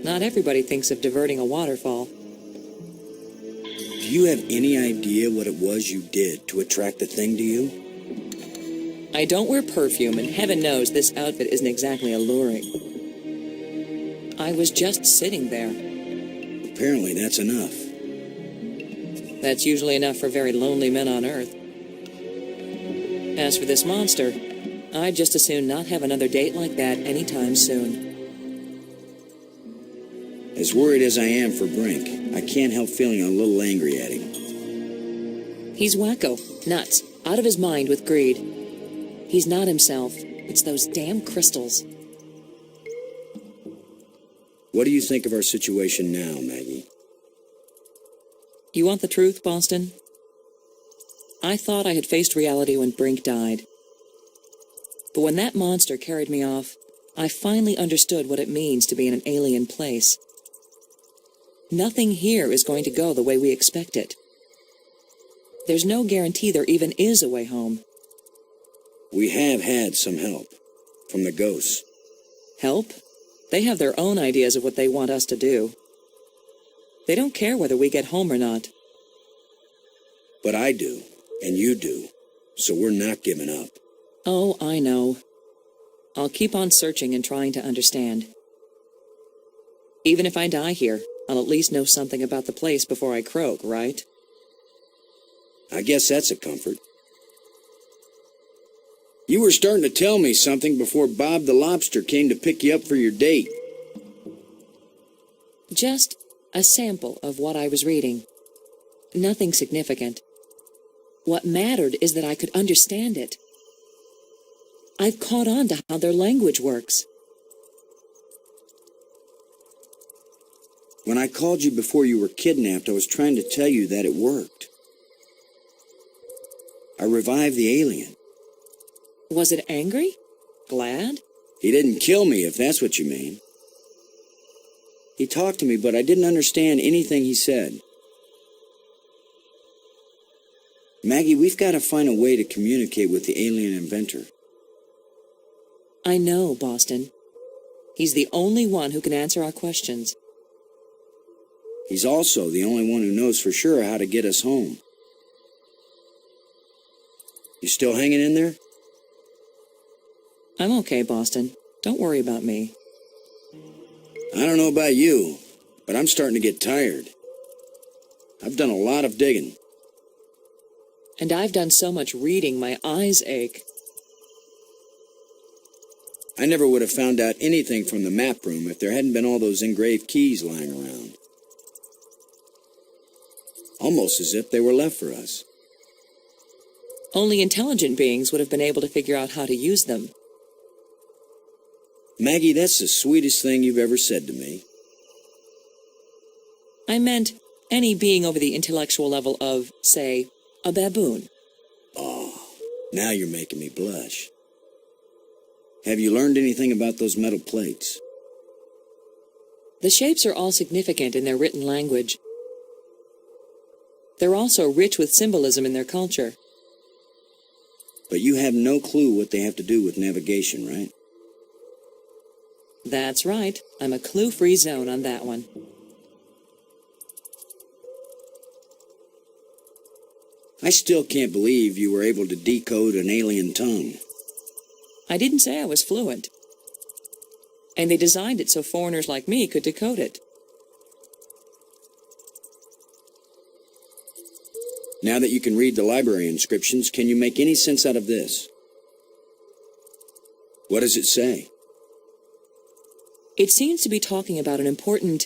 Not everybody thinks of diverting a waterfall. Do you have any idea what it was you did to attract the thing to you? I don't wear perfume, and heaven knows this outfit isn't exactly alluring. I was just sitting there. Apparently that's enough. That's usually enough for very lonely men on Earth. As for this monster, I'd just as soon not have another date like that anytime soon. As worried as I am for Brink, I can't help feeling a little angry at him. He's wacko, nuts, out of his mind with greed. He's not himself. It's those damn crystals. What do you think of our situation now, Maggie? You want the truth, Boston? I thought I had faced reality when Brink died. But when that monster carried me off, I finally understood what it means to be in an alien place. Nothing here is going to go the way we expect it. There's no guarantee there even is a way home. We have had some help from the ghosts. Help? They have their own ideas of what they want us to do. They don't care whether we get home or not. But I do, and you do, so we're not giving up. Oh, I know. I'll keep on searching and trying to understand. Even if I die here, I'll at least know something about the place before I croak, right? I guess that's a comfort. You were starting to tell me something before Bob the Lobster came to pick you up for your date. Just a sample of what I was reading. Nothing significant. What mattered is that I could understand it. I've caught on to how their language works. When I called you before you were kidnapped, I was trying to tell you that it worked. I revived the alien. Was it angry? Glad? He didn't kill me, if that's what you mean. He talked to me, but I didn't understand anything he said. Maggie, we've got to find a way to communicate with the alien inventor. I know, Boston. He's the only one who can answer our questions. He's also the only one who knows for sure how to get us home. You still hanging in there? I'm okay, Boston. Don't worry about me. I don't know about you, but I'm starting to get tired. I've done a lot of digging. And I've done so much reading, my eyes ache. I never would have found out anything from the map room if there hadn't been all those engraved keys lying around. Almost as if they were left for us. Only intelligent beings would have been able to figure out how to use them. Maggie, that's the sweetest thing you've ever said to me. I meant any being over the intellectual level of, say, a baboon. Oh, now you're making me blush. Have you learned anything about those metal plates? The shapes are all significant in their written language. They're also rich with symbolism in their culture. But you have no clue what they have to do with navigation, right? That's right. I'm a clue-free zone on that one. I still can't believe you were able to decode an alien tongue. I didn't say I was fluent. And they designed it so foreigners like me could decode it. Now that you can read the library inscriptions, can you make any sense out of this? What does it say? It seems to be talking about an important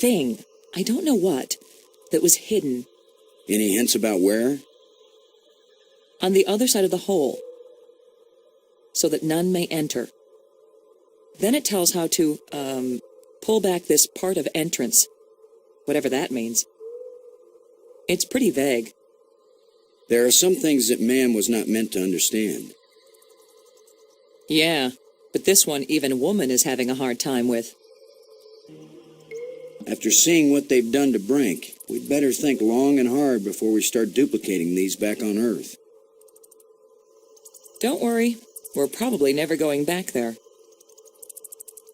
thing, I don't know what, that was hidden. Any hints about where? On the other side of the hole, so that none may enter. Then it tells how to, pull back this part of entrance, whatever that means. It's pretty vague. There are some things that man was not meant to understand. Yeah, but this one even woman is having a hard time with. After seeing what they've done to Brink, we'd better think long and hard before we start duplicating these back on Earth. Don't worry, we're probably never going back there.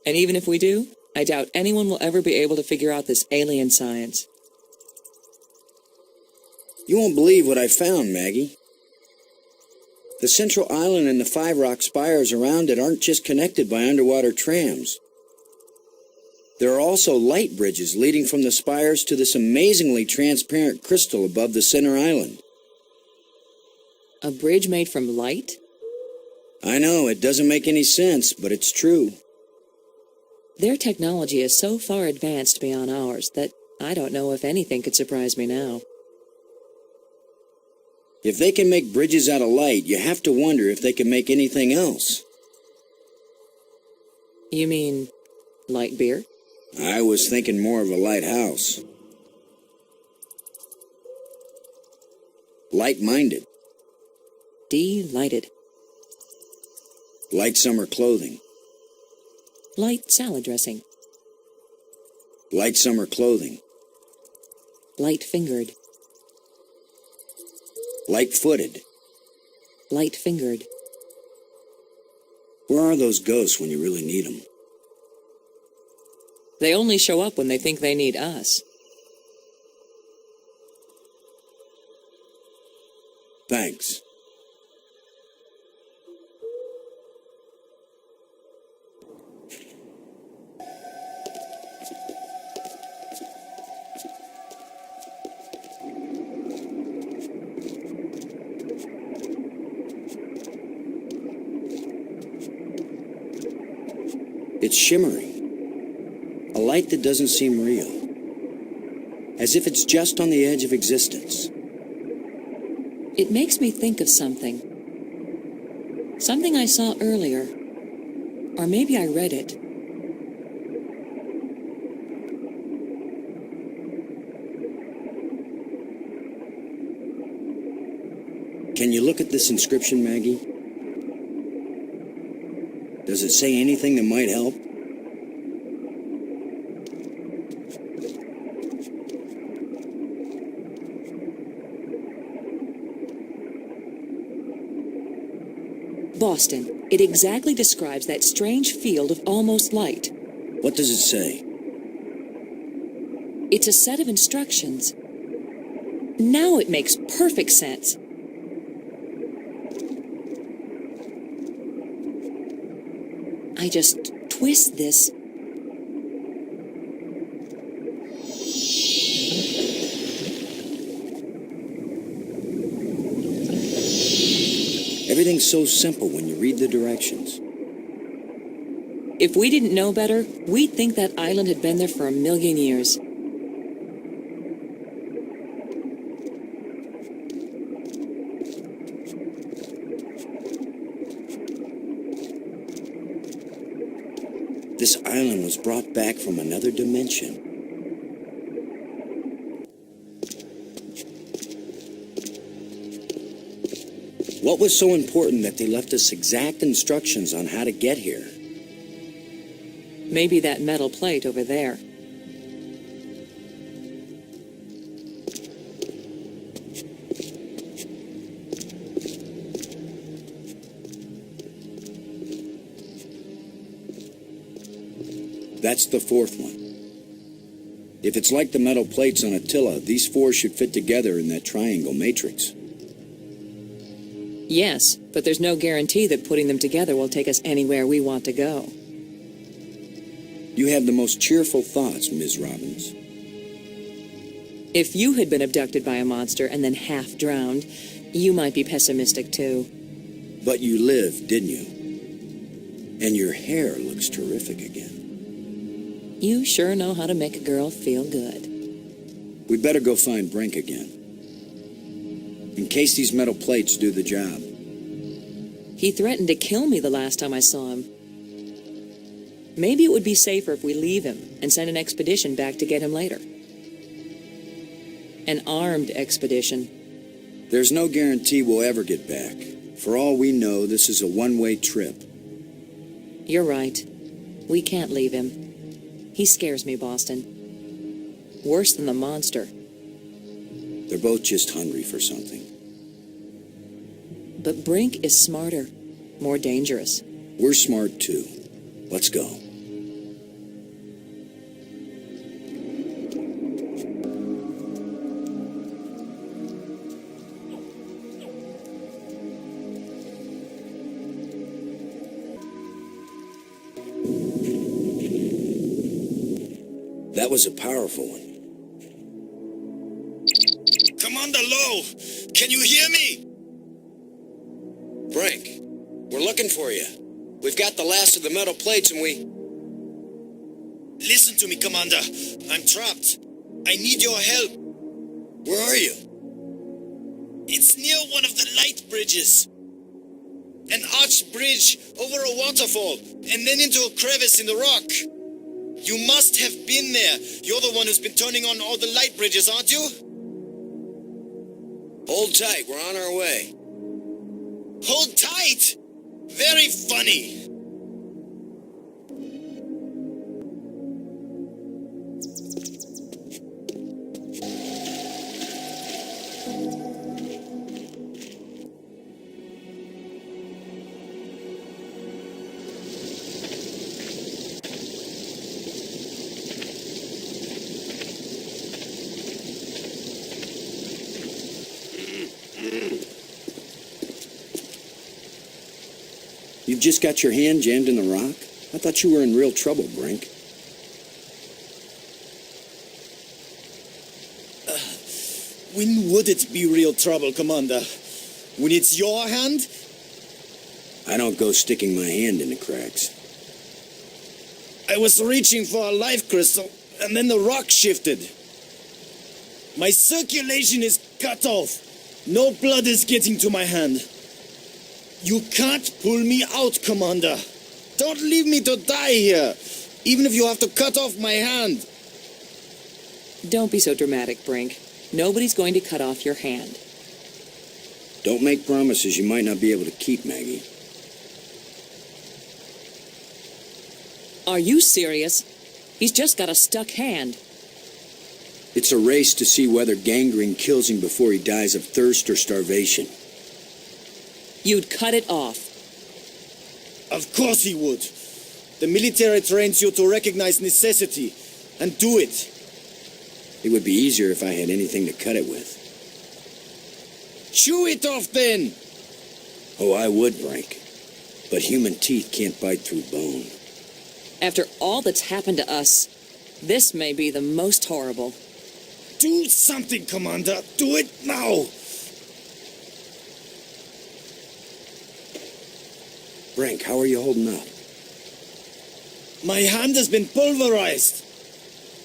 And even if we do, I doubt anyone will ever be able to figure out this alien science. You won't believe what I found, Maggie. The central island and the 5 rock spires around it aren't just connected by underwater trams. There are also light bridges leading from the spires to this amazingly transparent crystal above the center island. A bridge made from light? I know, it doesn't make any sense, but it's true. Their technology is so far advanced beyond ours that I don't know if anything could surprise me now. If they can make bridges out of light, you have to wonder if they can make anything else. You mean light beer? I was thinking more of a lighthouse. Light-minded. Delighted. Light summer clothing. Light salad dressing. Light summer clothing. Light-fingered. Light-footed. Light-fingered. Where are those ghosts when you really need them? They only show up when they think they need us. Thanks. It's shimmering. A light that doesn't seem real. As if it's just on the edge of existence. It makes me think of something. Something I saw earlier. Or maybe I read it. Can you look at this inscription, Maggie? Does it say anything that might help? Boston. It exactly describes that strange field of almost light. What does it say? It's a set of instructions. Now it makes perfect sense. I just twist this. Everything's so simple when you read the directions. If we didn't know better, we'd think that island had been there for 1,000,000 years. This island was brought back from another dimension. What was so important that they left us exact instructions on how to get here? Maybe that metal plate over there. That's the fourth one. If it's like the metal plates on Attila, these four should fit together in that triangle matrix. Yes, but there's no guarantee that putting them together will take us anywhere we want to go. You have the most cheerful thoughts, Ms. Robbins. If you had been abducted by a monster and then half drowned, you might be pessimistic too. But you lived, didn't you? And your hair looks terrific again. You sure know how to make a girl feel good. We'd better go find Brink again. In case these metal plates do the job. He threatened to kill me the last time I saw him. Maybe it would be safer if we leave him and send an expedition back to get him later. An armed expedition. There's no guarantee we'll ever get back. For all we know, this is a one-way trip. You're right. We can't leave him. He scares me, Boston. Worse than the monster. They're both just hungry for something. But Brink is smarter, more dangerous. We're smart too. Let's go. That was a powerful one. Commander Lowe, can you hear me? Frank, we're looking for you. We've got the last of the metal plates and we... Listen to me, Commander. I'm trapped. I need your help. Where are you? It's near one of the light bridges. An arched bridge over a waterfall, and then into a crevice in the rock. You must have been there. You're the one who's been turning on all the light bridges, aren't you? Hold tight, we're on our way. Hold tight! Very funny. You've just got your hand jammed in the rock? I thought you were in real trouble, Brink. When would it be real trouble, Commander? When it's your hand? I don't go sticking my hand in the cracks. I was reaching for a life crystal, and then the rock shifted. My circulation is cut off. No blood is getting to my hand. You can't pull me out, Commander. Don't leave me to die here, even if you have to cut off my hand. Don't be so dramatic, Brink. Nobody's going to cut off your hand. Don't make promises you might not be able to keep, Maggie. Are you serious? He's just got a stuck hand. It's a race to see whether gangrene kills him before he dies of thirst or starvation. You'd cut it off. Of course he would. The military trains you to recognize necessity and do it. It would be easier if I had anything to cut it with. Chew it off then! Oh, I would, Brink. But human teeth can't bite through bone. After all that's happened to us, this may be the most horrible. Do something, Commander. Do it now! Brink, how are you holding up? My hand has been pulverized.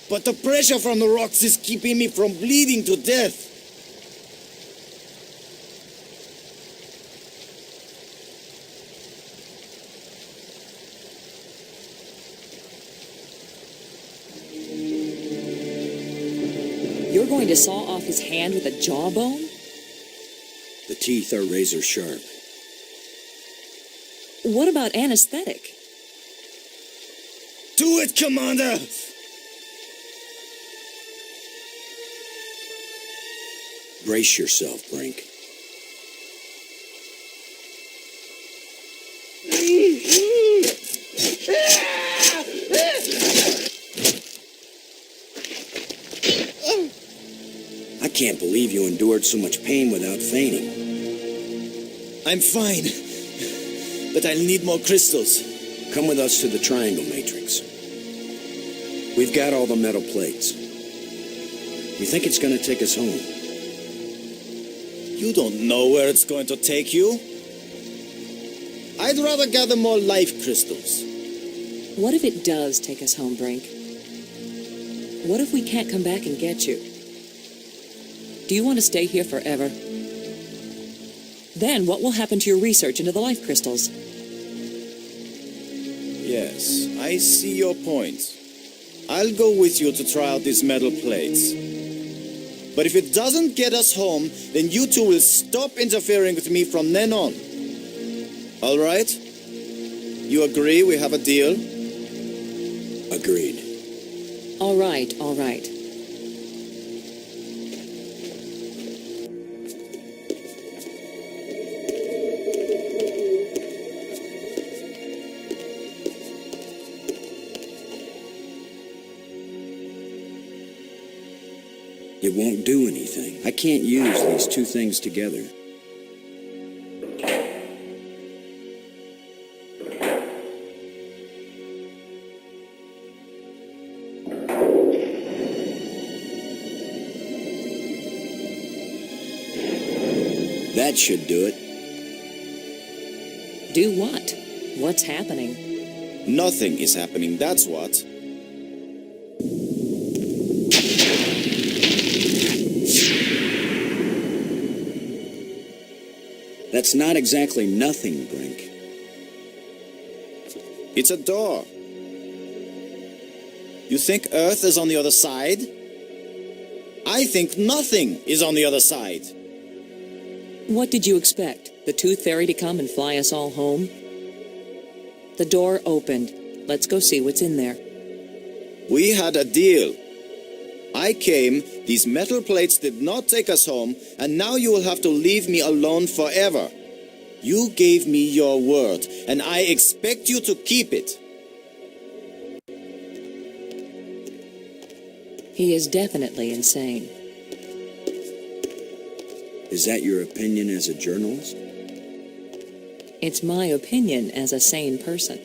But the pressure from the rocks is keeping me from bleeding to death. You're going to saw off his hand with a jawbone? The teeth are razor sharp. What about anesthetic? Do it, Commander! Brace yourself, Brink. I can't believe you endured so much pain without fainting. I'm fine. But I'll need more crystals. Come with us to the triangle matrix. We've got all the metal plates. We think it's going to take us home. You don't know where it's going to take you. I'd rather gather more life crystals. What if it does take us home, Brink? What if we can't come back and get you? Do you want to stay here forever? Then what will happen to your research into the life crystals? Yes, I see your point. I'll go with you to try out these metal plates. But if it doesn't get us home, then you two will stop interfering with me from then on. All right? You agree we have a deal? Agreed. All right, all right. It won't do anything. I can't use these two things together. That should do it. Do what? What's happening? Nothing is happening, that's what. That's not exactly nothing, Brink. It's a door. You think Earth is on the other side? I think nothing is on the other side. What did you expect? The Tooth Fairy to come and fly us all home? The door opened. Let's go see what's in there. We had a deal. I came, these metal plates did not take us home, and now you will have to leave me alone forever. You gave me your word, and I expect you to keep it. He is definitely insane. Is that your opinion as a journalist? It's my opinion as a sane person.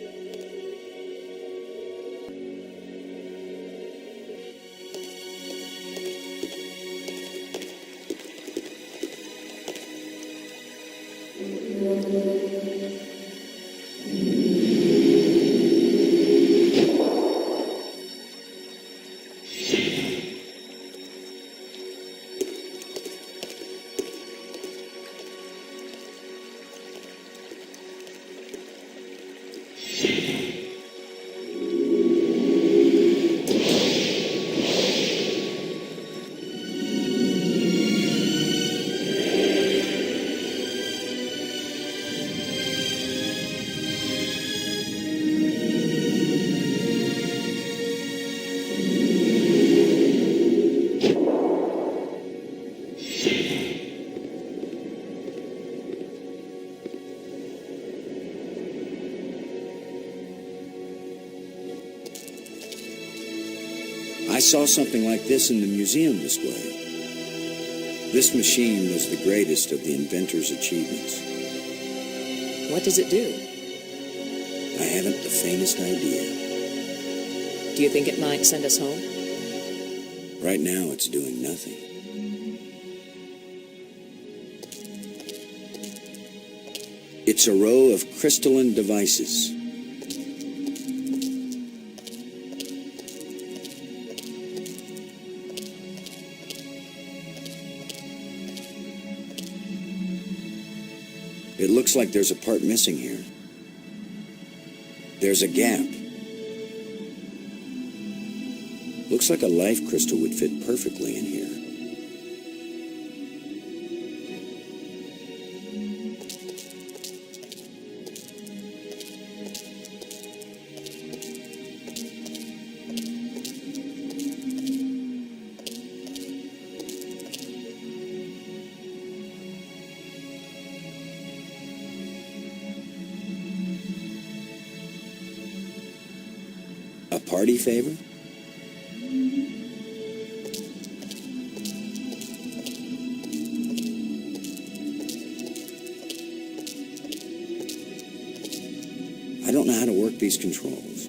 I saw something like this in the museum display. This machine was the greatest of the inventor's achievements. What does it do? I haven't the faintest idea. Do you think it might send us home? Right now, it's doing nothing. It's a row of crystalline devices. It looks like there's a part missing here. There's a gap. Looks like a life crystal would fit perfectly in here. A party favor? I don't know how to work these controls.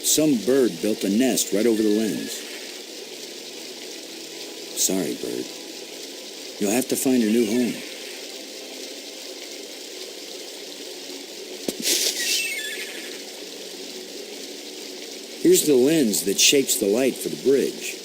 Some bird built a nest right over the lens. Sorry, bird. You'll have to find a new home. Here's the lens that shapes the light for the bridge.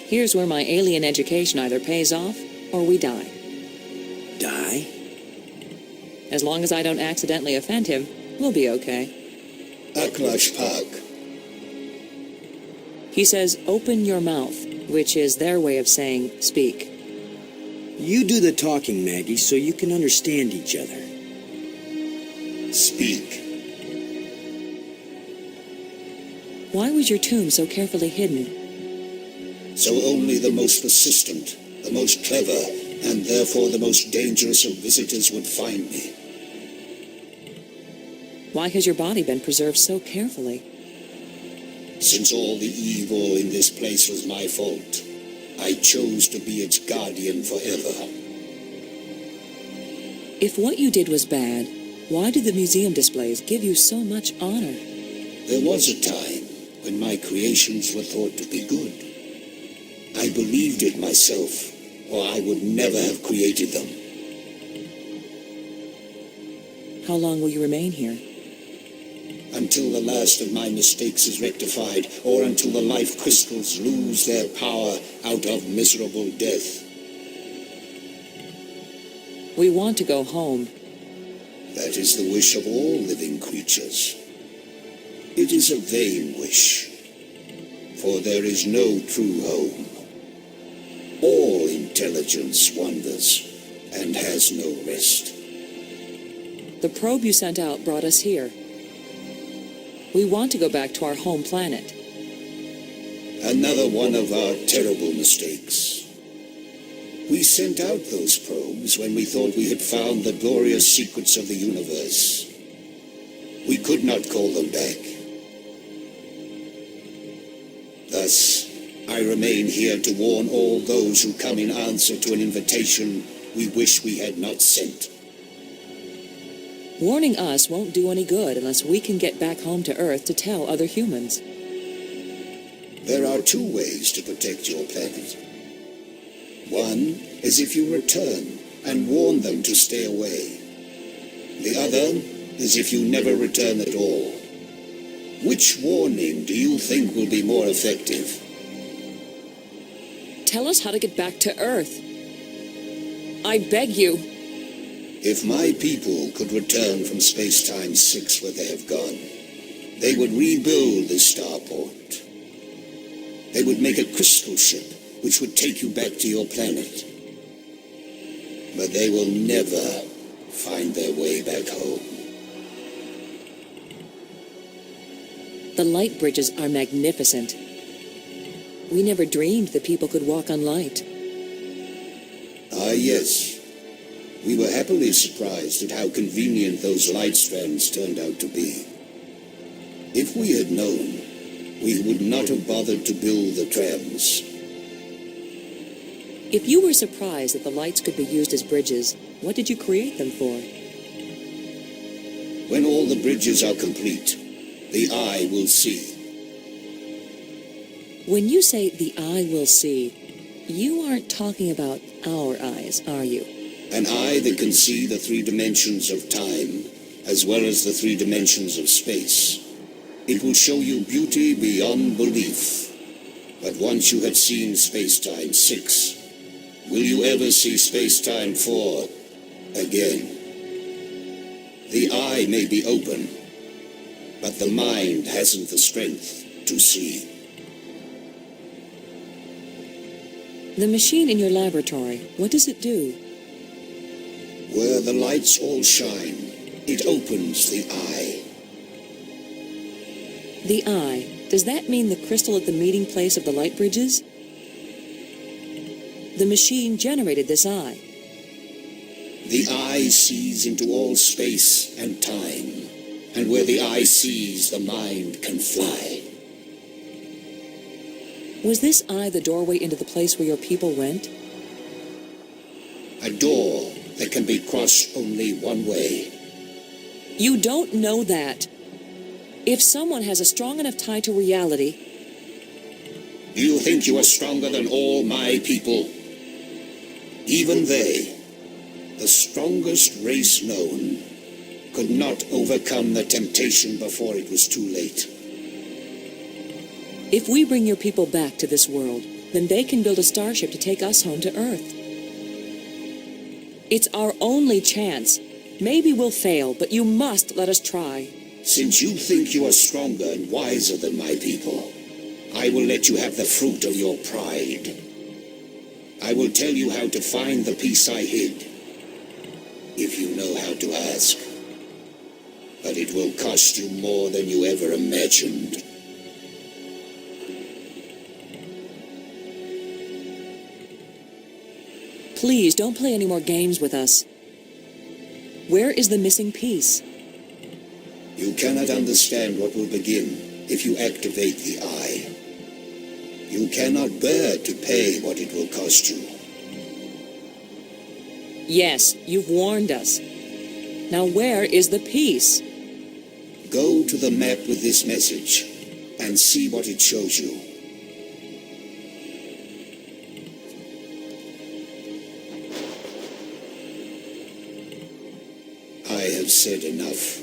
Here's where my alien education either pays off or we die. Die? As long as I don't accidentally offend him, we'll be okay. Aklash Park. He says, open your mouth, which is their way of saying, speak. You do the talking, Maggie, so you can understand each other. Speak. Why was your tomb so carefully hidden? So only the most persistent, the most clever, and therefore the most dangerous of visitors would find me. Why has your body been preserved so carefully? Since all the evil in this place was my fault, I chose to be its guardian forever. If what you did was bad, why did the museum displays give you so much honor? There was a time when my creations were thought to be good. I believed it myself, or I would never have created them. How long will you remain here? Until the last of my mistakes is rectified, or until the life crystals lose their power out of miserable death. We want to go home. That is the wish of all living creatures. It is a vain wish, for there is no true home. All intelligence wanders and has no rest. The probe you sent out brought us here. We want to go back to our home planet. Another one of our terrible mistakes. We sent out those probes when we thought we had found the glorious secrets of the universe. We could not call them back. Thus, I remain here to warn all those who come in answer to an invitation we wish we had not sent. Warning us won't do any good unless we can get back home to Earth to tell other humans. There are two ways to protect your planet. One is if you return and warn them to stay away. The other is if you never return at all. Which warning do you think will be more effective? Tell us how to get back to Earth. I beg you. If my people could return from Space-Time 6 where they have gone, they would rebuild this starport. They would make a crystal ship which would take you back to your planet. But they will never find their way back home. The light bridges are magnificent. We never dreamed that people could walk on light. Ah, yes. We were happily surprised at how convenient those light strands turned out to be. If we had known, we would not have bothered to build the trams. If you were surprised that the lights could be used as bridges, what did you create them for? When all the bridges are complete, the eye will see. When you say the eye will see, you aren't talking about our eyes, are you? An eye that can see the 3 dimensions of time, as well as the 3 dimensions of space. It will show you beauty beyond belief. But once you have seen Space-Time 6, will you ever see Space-Time 4 again? The eye may be open, but the mind hasn't the strength to see. The machine in your laboratory, what does it do? Where the lights all shine, it opens the eye. The eye, does that mean the crystal at the meeting place of the light bridges? The machine generated this eye. The eye sees into all space and time, and where the eye sees, the mind can fly. Was this eye the doorway into the place where your people went? A door that can be crossed only one way. You don't know that. If someone has a strong enough tie to reality... Do you think you are stronger than all my people? Even they, the strongest race known, could not overcome the temptation before it was too late. If we bring your people back to this world, then they can build a starship to take us home to Earth. It's our only chance. Maybe we'll fail, but you must let us try. Since you think you are stronger and wiser than my people, I will let you have the fruit of your pride. I will tell you how to find the piece I hid, if you know how to ask. But it will cost you more than you ever imagined. Please, don't play any more games with us. Where is the missing piece? You cannot understand what will begin if you activate the eye. You cannot bear to pay what it will cost you. Yes, you've warned us. Now where is the piece? Go to the map with this message and see what it shows you. I have said enough.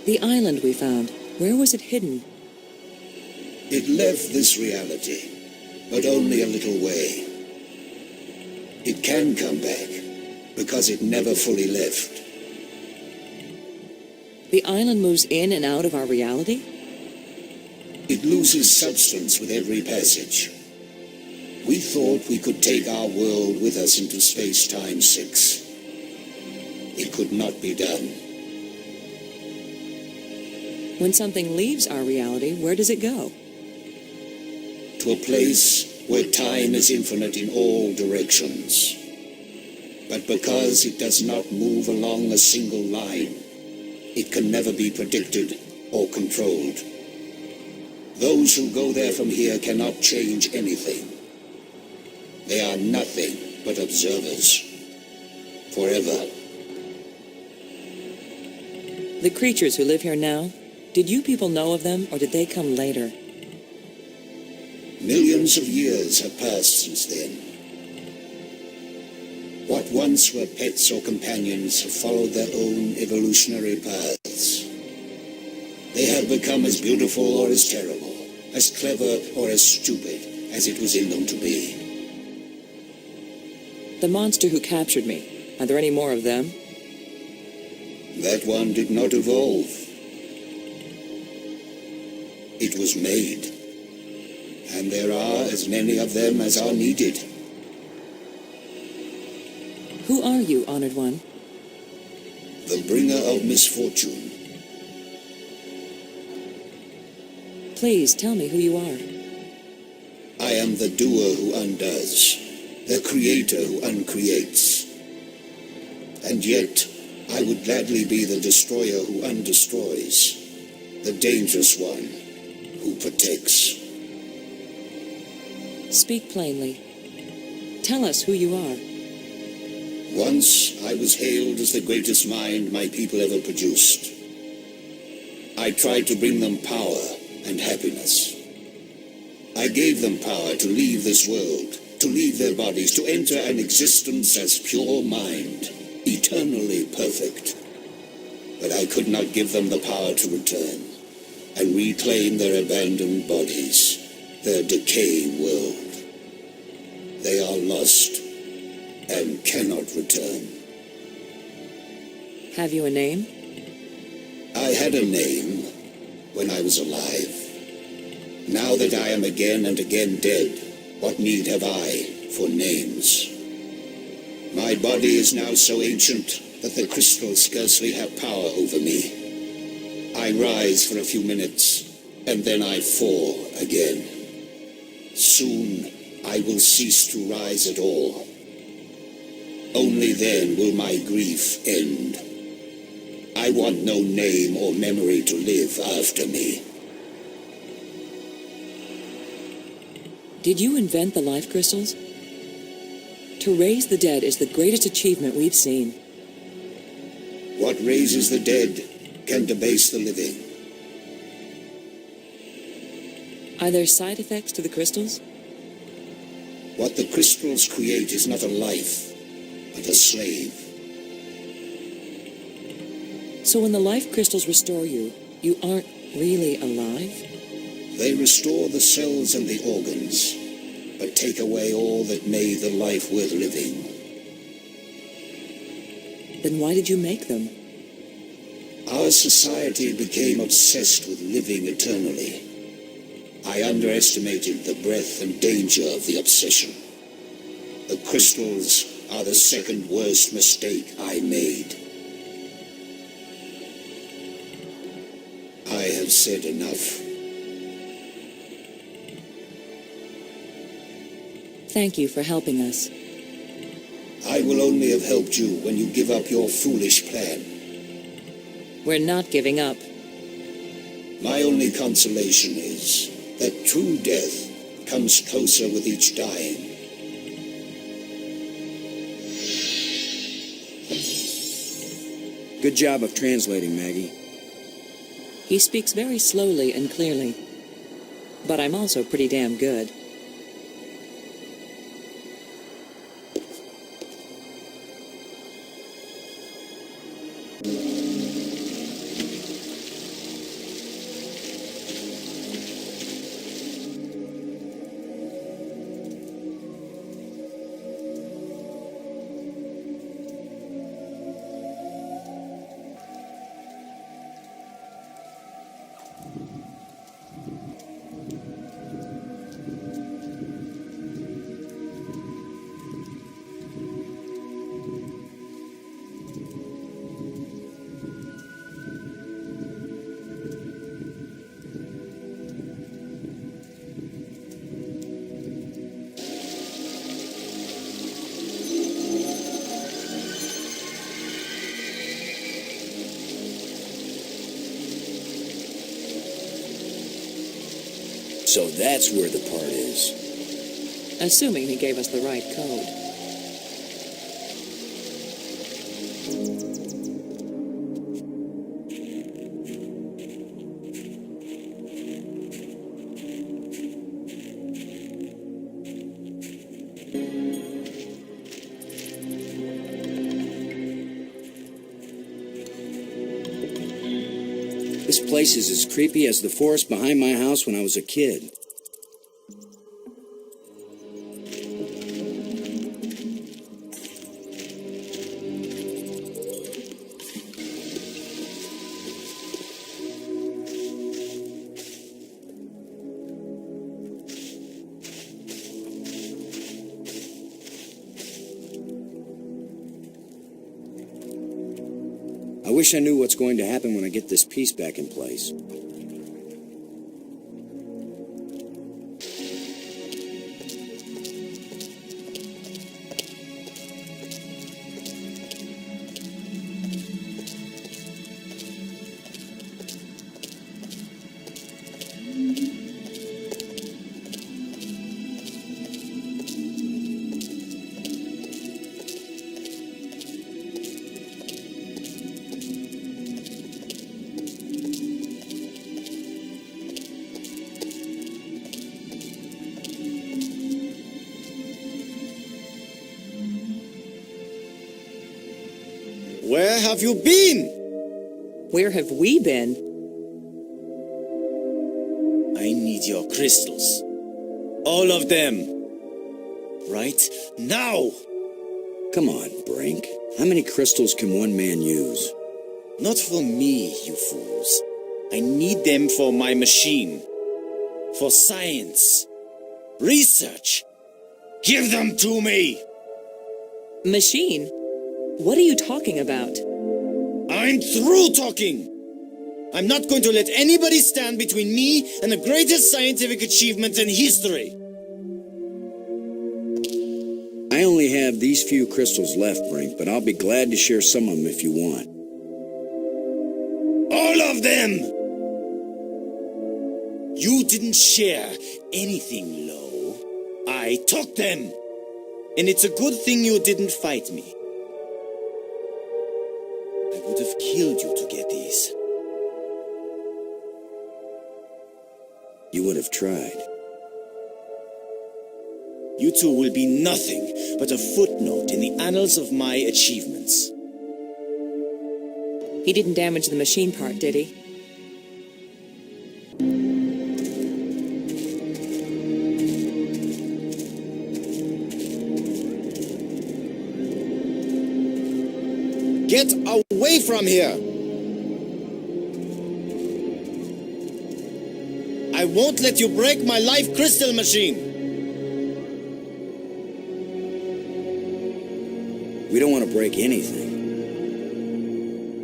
The island we found, where was it hidden? It left this reality, but only a little way. It can come back, because it never fully left. The island moves in and out of our reality? It loses substance with every passage. We thought we could take our world with us into space-time 6. It could not be done. When something leaves our reality, where does it go? To a place where time is infinite in all directions. But because it does not move along a single line, it can never be predicted or controlled. Those who go there from here cannot change anything. They are nothing but observers. Forever. The creatures who live here now, did you people know of them, or did they come later? Millions of years have passed since then. What once were pets or companions have followed their own evolutionary paths. They have become as beautiful or as terrible, as clever or as stupid as it was in them to be. The monster who captured me, are there any more of them? That one did not evolve. It was made. And there are as many of them as are needed. Who are you, Honored One? The bringer of misfortune. Please tell me who you are. I am the doer who undoes, the creator who uncreates. And yet, I would gladly be the destroyer who undestroys, the dangerous one who protects. Speak plainly. Tell us who you are. Once I was hailed as the greatest mind my people ever produced. I tried to bring them power and happiness. I gave them power to leave this world, to leave their bodies, to enter an existence as pure mind, eternally perfect. But I could not give them the power to return and reclaim their abandoned bodies, their decaying world. They are lost and cannot return. Have you a name? I had a name when I was alive. Now that I am again and again dead, what need have I for names? My body is now so ancient that the crystals scarcely have power over me. I rise for a few minutes, and then I fall again. Soon I will cease to rise at all. Only then will my grief end. I want no name or memory to live after me. Did you invent the life crystals? To raise the dead is the greatest achievement we've seen. What raises the dead can debase the living. Are there side effects to the crystals? What the crystals create is not a life, but a slave. So when the life crystals restore you, you aren't really alive? They restore the cells and the organs, but take away all that made the life worth living. Then why did you make them? Our society became obsessed with living eternally. I underestimated the breadth and danger of the obsession. The crystals are the second worst mistake I made. I have said enough. Thank you for helping us. I will only have helped you when you give up your foolish plan. We're not giving up. My only consolation is that true death comes closer with each dying. Good job of translating, Maggie. He speaks very slowly and clearly. But I'm also pretty damn good. So that's where the part is. Assuming he gave us the right code. This place is as creepy as the forest behind my house when I was a kid. I wish I knew what's going to happen when I get this piece back in place. Where have you been? Where have we been? I need your crystals. All of them. Right now. Come on, Brink. How many crystals can one man use? Not for me, you fools. I need them for my machine. For science. Research. Give them to me! Machine? What are you talking about? I'm through talking! I'm not going to let anybody stand between me and the greatest scientific achievement in history. I only have these few crystals left, Brink, but I'll be glad to share some of them if you want. All of them! You didn't share anything, Lo. I took them! And it's a good thing you didn't fight me. I would have killed you to get these. You would have tried. You two will be nothing but a footnote in the annals of my achievements. He didn't damage the machine part, did he? Get away from here! I won't let you break my life crystal machine! We don't want to break anything.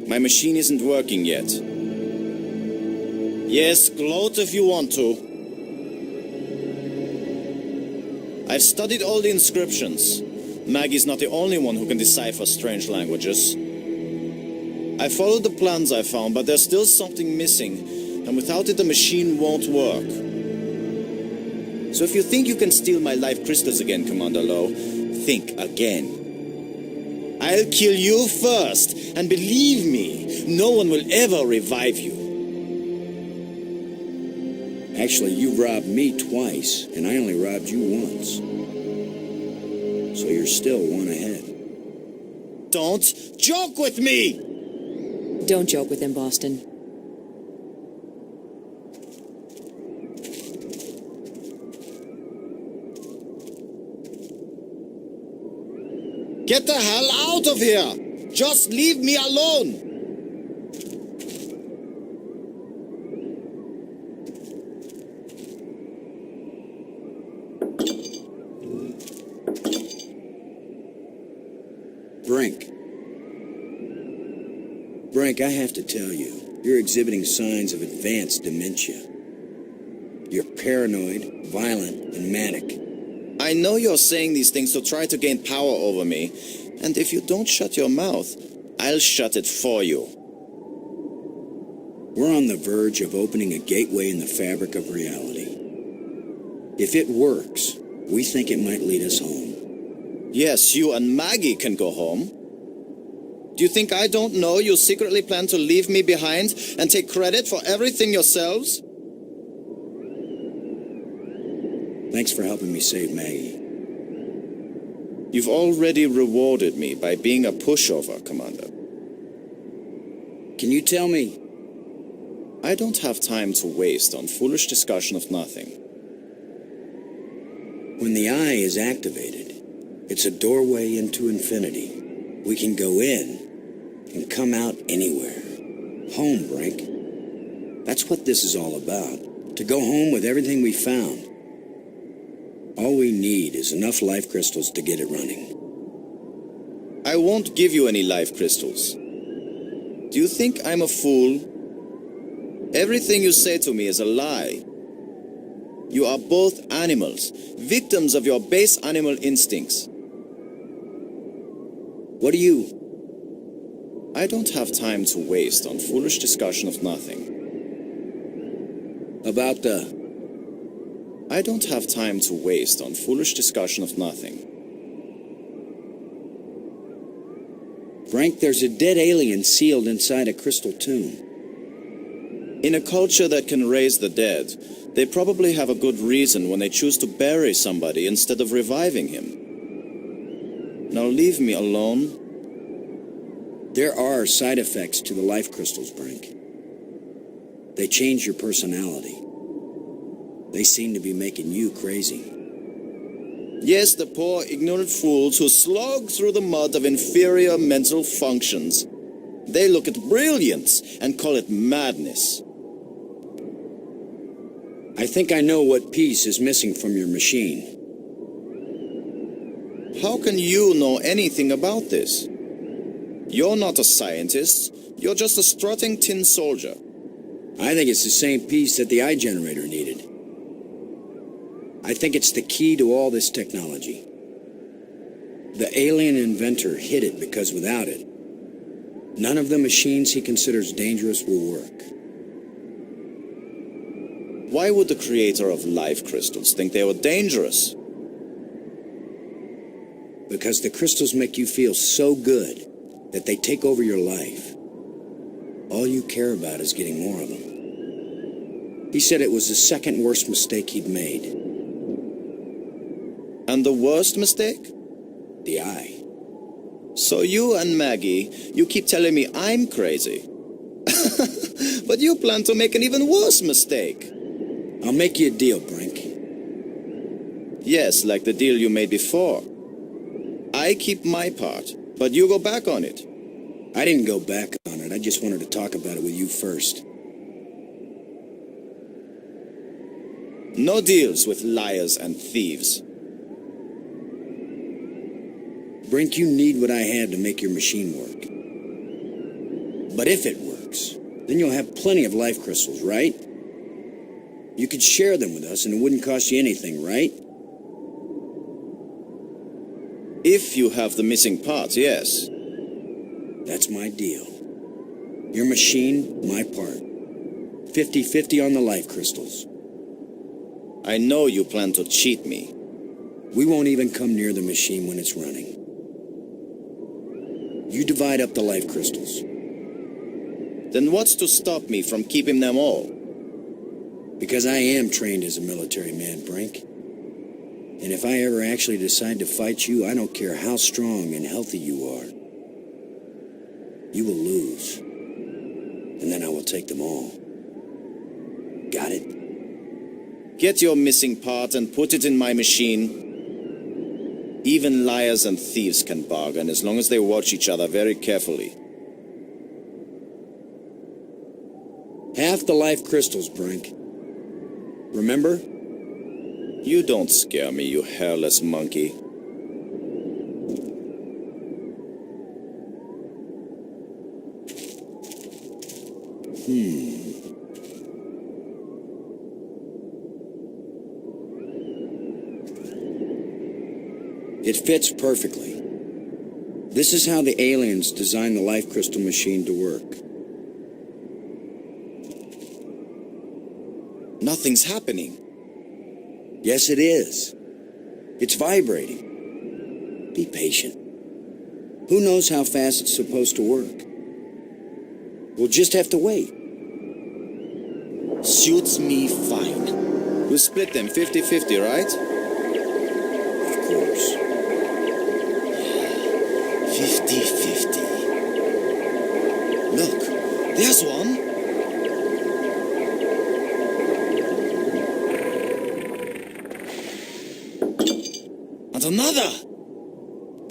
My machine isn't working yet. Yes, gloat if you want to. I've studied all the inscriptions. Maggie's not the only one who can decipher strange languages. I followed the plans I found, but there's still something missing, and without it the machine won't work. So if you think you can steal my life crystals again, Commander Lowe, think again. I'll kill you first, and believe me, no one will ever revive you. Actually, you robbed me twice, and I only robbed you once. So you're still one ahead. Don't joke with me! Don't joke with him, Boston. Get the hell out of here! Just leave me alone! Brink, I have to tell you, you're exhibiting signs of advanced dementia. You're paranoid, violent, and manic. I know you're saying these things to try to gain power over me, and if you don't shut your mouth, I'll shut it for you. We're on the verge of opening a gateway in the fabric of reality. If it works, we think it might lead us home. Yes, you and Maggie can go home. Do you think I don't know you secretly plan to leave me behind and take credit for everything yourselves? Thanks for helping me save Maggie. You've already rewarded me by being a pushover, Commander. Can you tell me? I don't have time to waste on foolish discussion of nothing. When the eye is activated, it's a doorway into infinity. We can go in and come out anywhere. Home, Brink. That's what this is all about. To go home with everything we found. All we need is enough life crystals to get it running. I won't give you any life crystals. Do you think I'm a fool? Everything you say to me is a lie. You are both animals, victims of your base animal instincts. What are you? I don't have time to waste on foolish discussion of nothing. About I don't have time to waste on foolish discussion of nothing. Frank, there's a dead alien sealed inside a crystal tomb. In a culture that can raise the dead, they probably have a good reason when they choose to bury somebody instead of reviving him. Now leave me alone. There are side effects to the life crystals, Brink. They change your personality. They seem to be making you crazy. Yes, the poor, ignorant fools who slog through the mud of inferior mental functions. They look at brilliance and call it madness. I think I know what piece is missing from your machine. How can you know anything about this? You're not a scientist. You're just a strutting tin soldier. I think it's the same piece that the eye generator needed. I think it's the key to all this technology. The alien inventor hid it because without it, none of the machines he considers dangerous will work. Why would the creator of life crystals think they were dangerous? Because the crystals make you feel so good that they take over your life. All you care about is getting more of them. He said it was the second worst mistake he'd made. And the worst mistake? The eye. So you and Maggie, you keep telling me I'm crazy. But you plan to make an even worse mistake. I'll make you a deal, Brink. Yes, like the deal you made before. I keep my part, but you go back on it. I didn't go back on it. I just wanted to talk about it with you first. No deals with liars and thieves. Brink, you need what I have to make your machine work. But if it works, then you'll have plenty of life crystals, right? You could share them with us and it wouldn't cost you anything, right? If you have the missing parts, yes. That's my deal. Your machine, my part. 50-50 on the life crystals. I know you plan to cheat me. We won't even come near the machine when it's running. You divide up the life crystals. Then what's to stop me from keeping them all? Because I am trained as a military man, Brink. And if I ever actually decide to fight you, I don't care how strong and healthy you are. You will lose. And then I will take them all. Got it? Get your missing part and put it in my machine. Even liars and thieves can bargain as long as they watch each other very carefully. Half the life crystals, Brink. Remember? You don't scare me, you hairless monkey. It fits perfectly. This is how the aliens designed the life crystal machine to work. Nothing's happening. Yes, it is. It's vibrating. Be patient. Who knows how fast it's supposed to work? We'll just have to wait. Suits me fine. We'll split them 50-50, right? Of course. 50-50. Look, there's one. And another.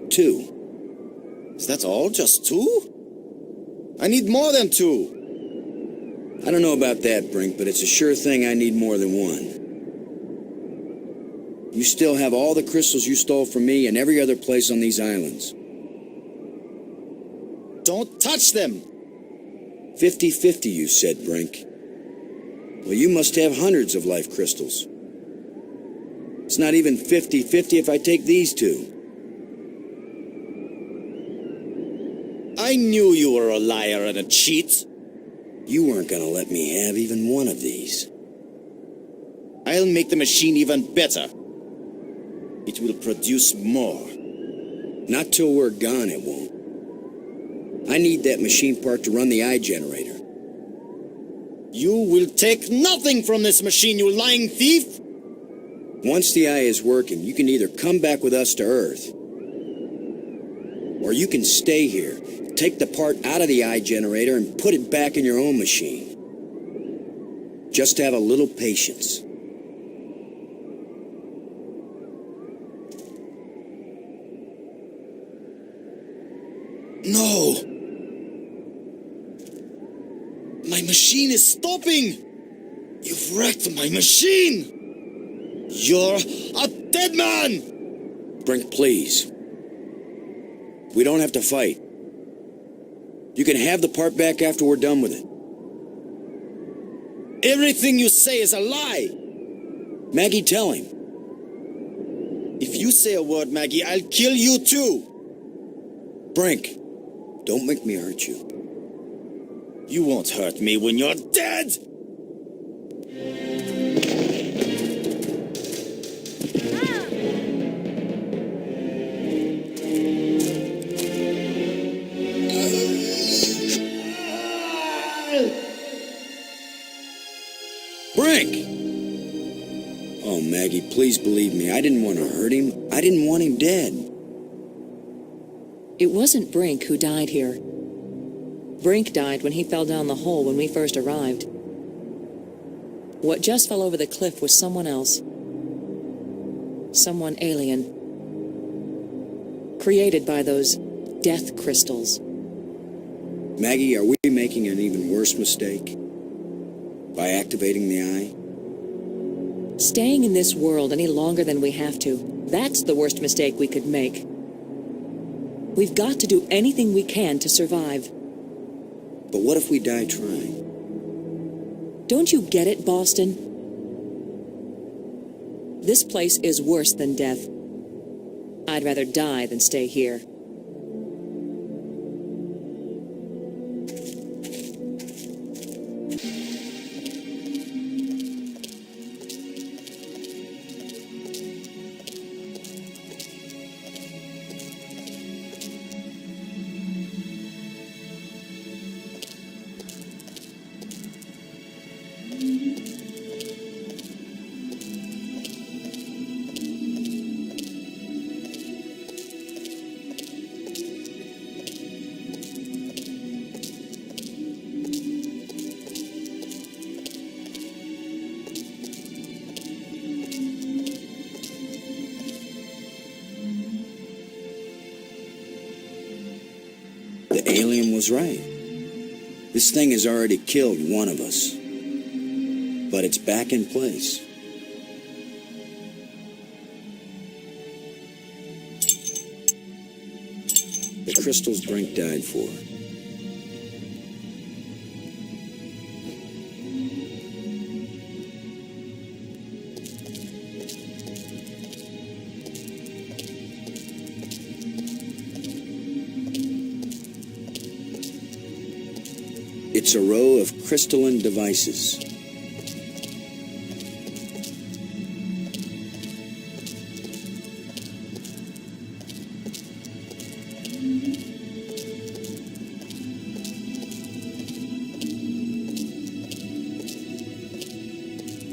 2. Is that all? Just 2? I need more than 2. I don't know about that, Brink, but it's a sure thing I need more than 1. You still have all the crystals you stole from me and every other place on these islands. Don't touch them! 50-50, you said, Brink. Well, you must have hundreds of life crystals. It's not even 50-50 if I take these 2. I knew you were a liar and a cheat. You weren't gonna let me have even one of these. I'll make the machine even better. It will produce more. Not till we're gone, it won't. I need that machine part to run the eye generator. You will take nothing from this machine, you lying thief! Once the eye is working, you can either come back with us to Earth, or you can stay here, take the part out of the eye generator and put it back in your own machine. Just have a little patience. No! My machine is stopping! You've wrecked my machine! You're a dead man! Brink, please. We don't have to fight. You can have the part back after we're done with it. Everything you say is a lie! Maggie, tell him. If you say a word, Maggie, I'll kill you too! Brink, don't make me hurt you. You won't hurt me when you're dead! Brink! Oh, Maggie, please believe me. I didn't want to hurt him. I didn't want him dead. It wasn't Brink who died here. Brink died when he fell down the hole when we first arrived. What just fell over the cliff was someone else. Someone alien. Created by those death crystals. Maggie, are we making an even worse mistake by activating the eye? Staying in this world any longer than we have to, that's the worst mistake we could make. We've got to do anything we can to survive. But what if we die trying? Don't you get it, Boston? This place is worse than death. I'd rather die than stay here. The alien was right. This thing has already killed one of us. But it's back in place. The crystals Brink died for. It's a row of crystalline devices.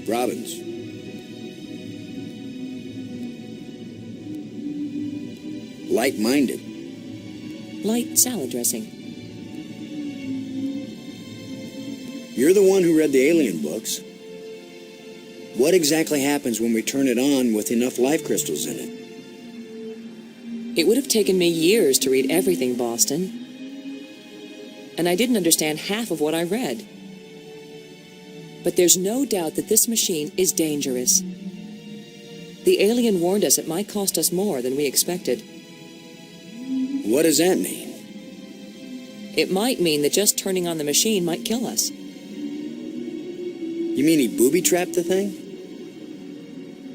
Robbins. Light-minded. Light salad dressing. You're the one who read the alien books. What exactly happens when we turn it on with enough life crystals in it? It would have taken me years to read everything, Boston. And I didn't understand half of what I read. But there's no doubt that this machine is dangerous. The alien warned us it might cost us more than we expected. What does that mean? It might mean that just turning on the machine might kill us. You mean he booby-trapped the thing?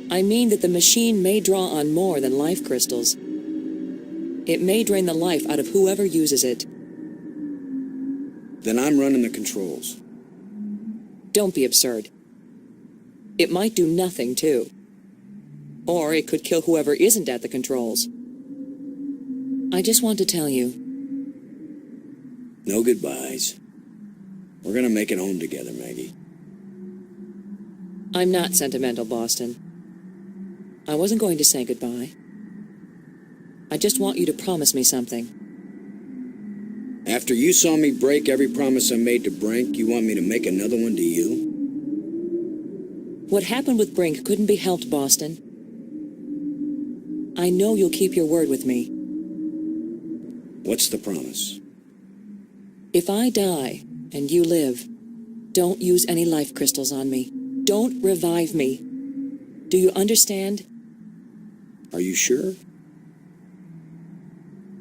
I mean that the machine may draw on more than life crystals. It may drain the life out of whoever uses it. Then I'm running the controls. Don't be absurd. It might do nothing, too. Or it could kill whoever isn't at the controls. I just want to tell you. No goodbyes. We're gonna make it home together, Maggie. I'm not sentimental, Boston. I wasn't going to say goodbye. I just want you to promise me something. After you saw me break every promise I made to Brink, you want me to make another one to you? What happened with Brink couldn't be helped, Boston. I know you'll keep your word with me. What's the promise? If I die and you live, don't use any life crystals on me. Don't revive me. Do you understand? Are you sure?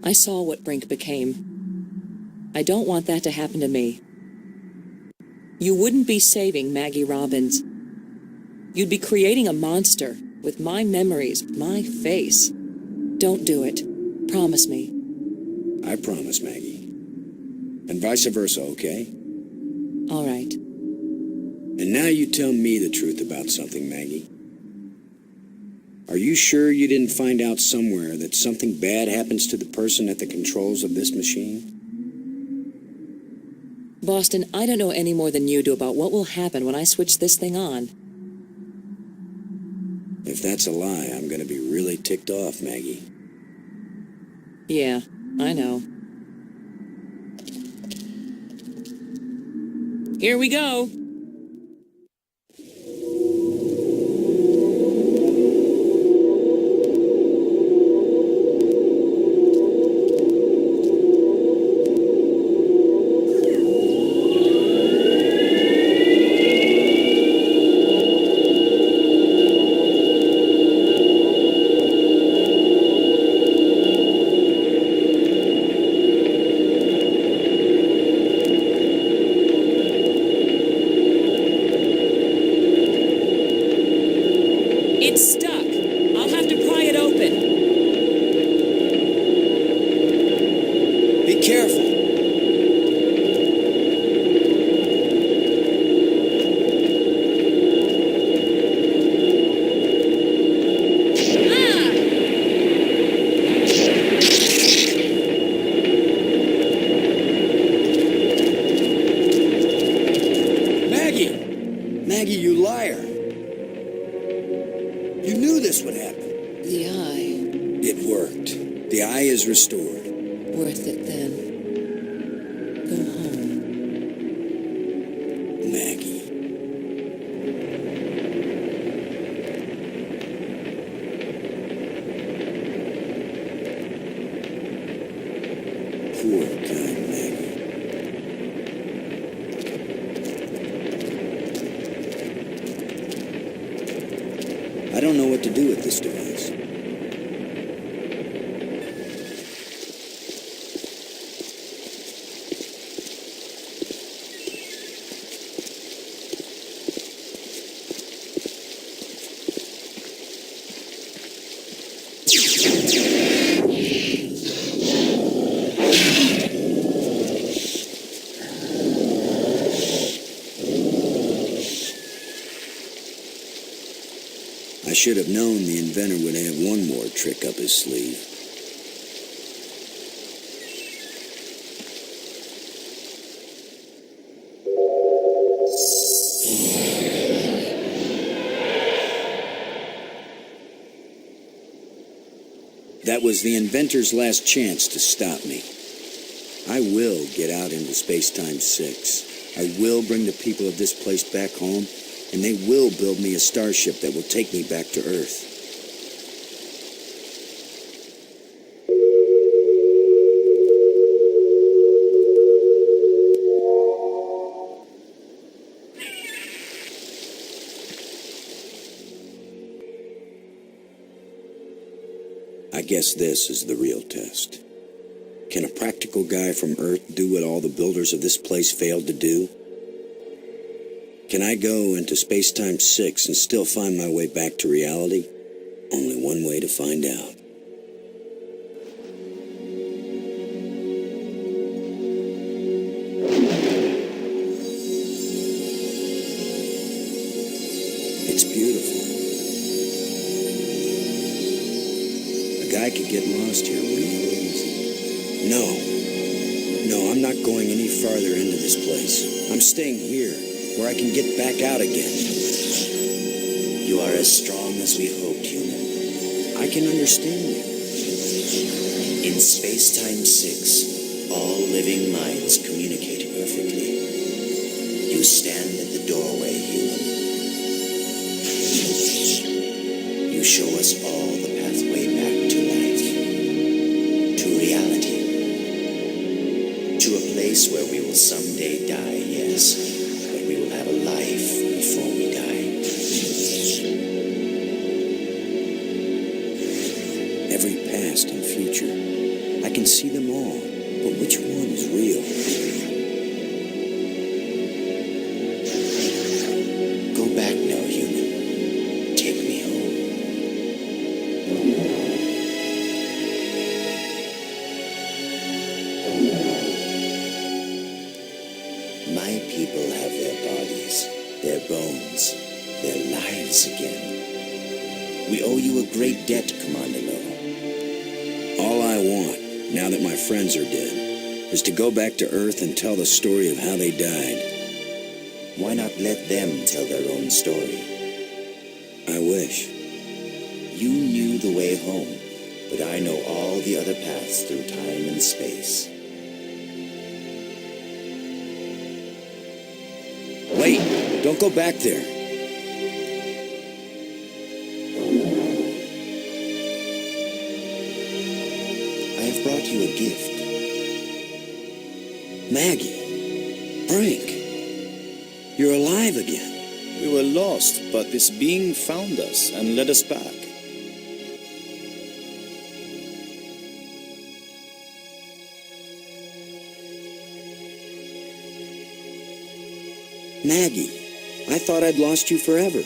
I saw what Brink became. I don't want that to happen to me. You wouldn't be saving Maggie Robbins. You'd be creating a monster with my memories, my face. Don't do it. Promise me. I promise, Maggie. And vice versa, okay? All right. And now you tell me the truth about something, Maggie. Are you sure you didn't find out somewhere that something bad happens to the person at the controls of this machine? Boston, I don't know any more than you do about what will happen when I switch this thing on. If that's a lie, I'm gonna be really ticked off, Maggie. Yeah, I know. Here we go. It's stuck. I'll have to pry it open. Be careful. Maggie, you liar. You knew this would happen. The eye. It worked. The eye is restored. Worth it then. Go home. Maggie. Poor kind Maggie. I don't know what to do with this device. I should have known the inventor would have one more trick up his sleeve. That was the inventor's last chance to stop me. I will get out into Space-Time 6. I will bring the people of this place back home, and they will build me a starship that will take me back to Earth. I guess this is the real test. Can a practical guy from Earth do what all the builders of this place failed to do? Can I go into Space-Time 6 and still find my way back to reality? Only one way to find out. It's beautiful. A guy could get lost here real easy. No, I'm not going any farther into this place. I'm staying here, where I can get back out again. You are as strong as we hoped, human. I can understand you. In Space-Time 6, all living minds communicate perfectly. You stand at the doorway, human. You show us all the pathway back to life, to reality, to a place where we will someday die, yes, but we will have a life before we die. Every past and future, I can see them all, but which one is real? Go back now, human. Take me home. My people have their bodies, their bones, their lives again. We owe you a great debt, Commander Lowe. All I want, now that my friends are dead, is to go back to Earth and tell the story of how they died. Why not let them tell their own story? I wish. You knew the way home, but I know all the other paths through time and space. Wait! Don't go back there! I have brought you a gift. Maggie. Frank. You're alive again. We were lost, but this being found us and led us back. Maggie, I thought I'd lost you forever.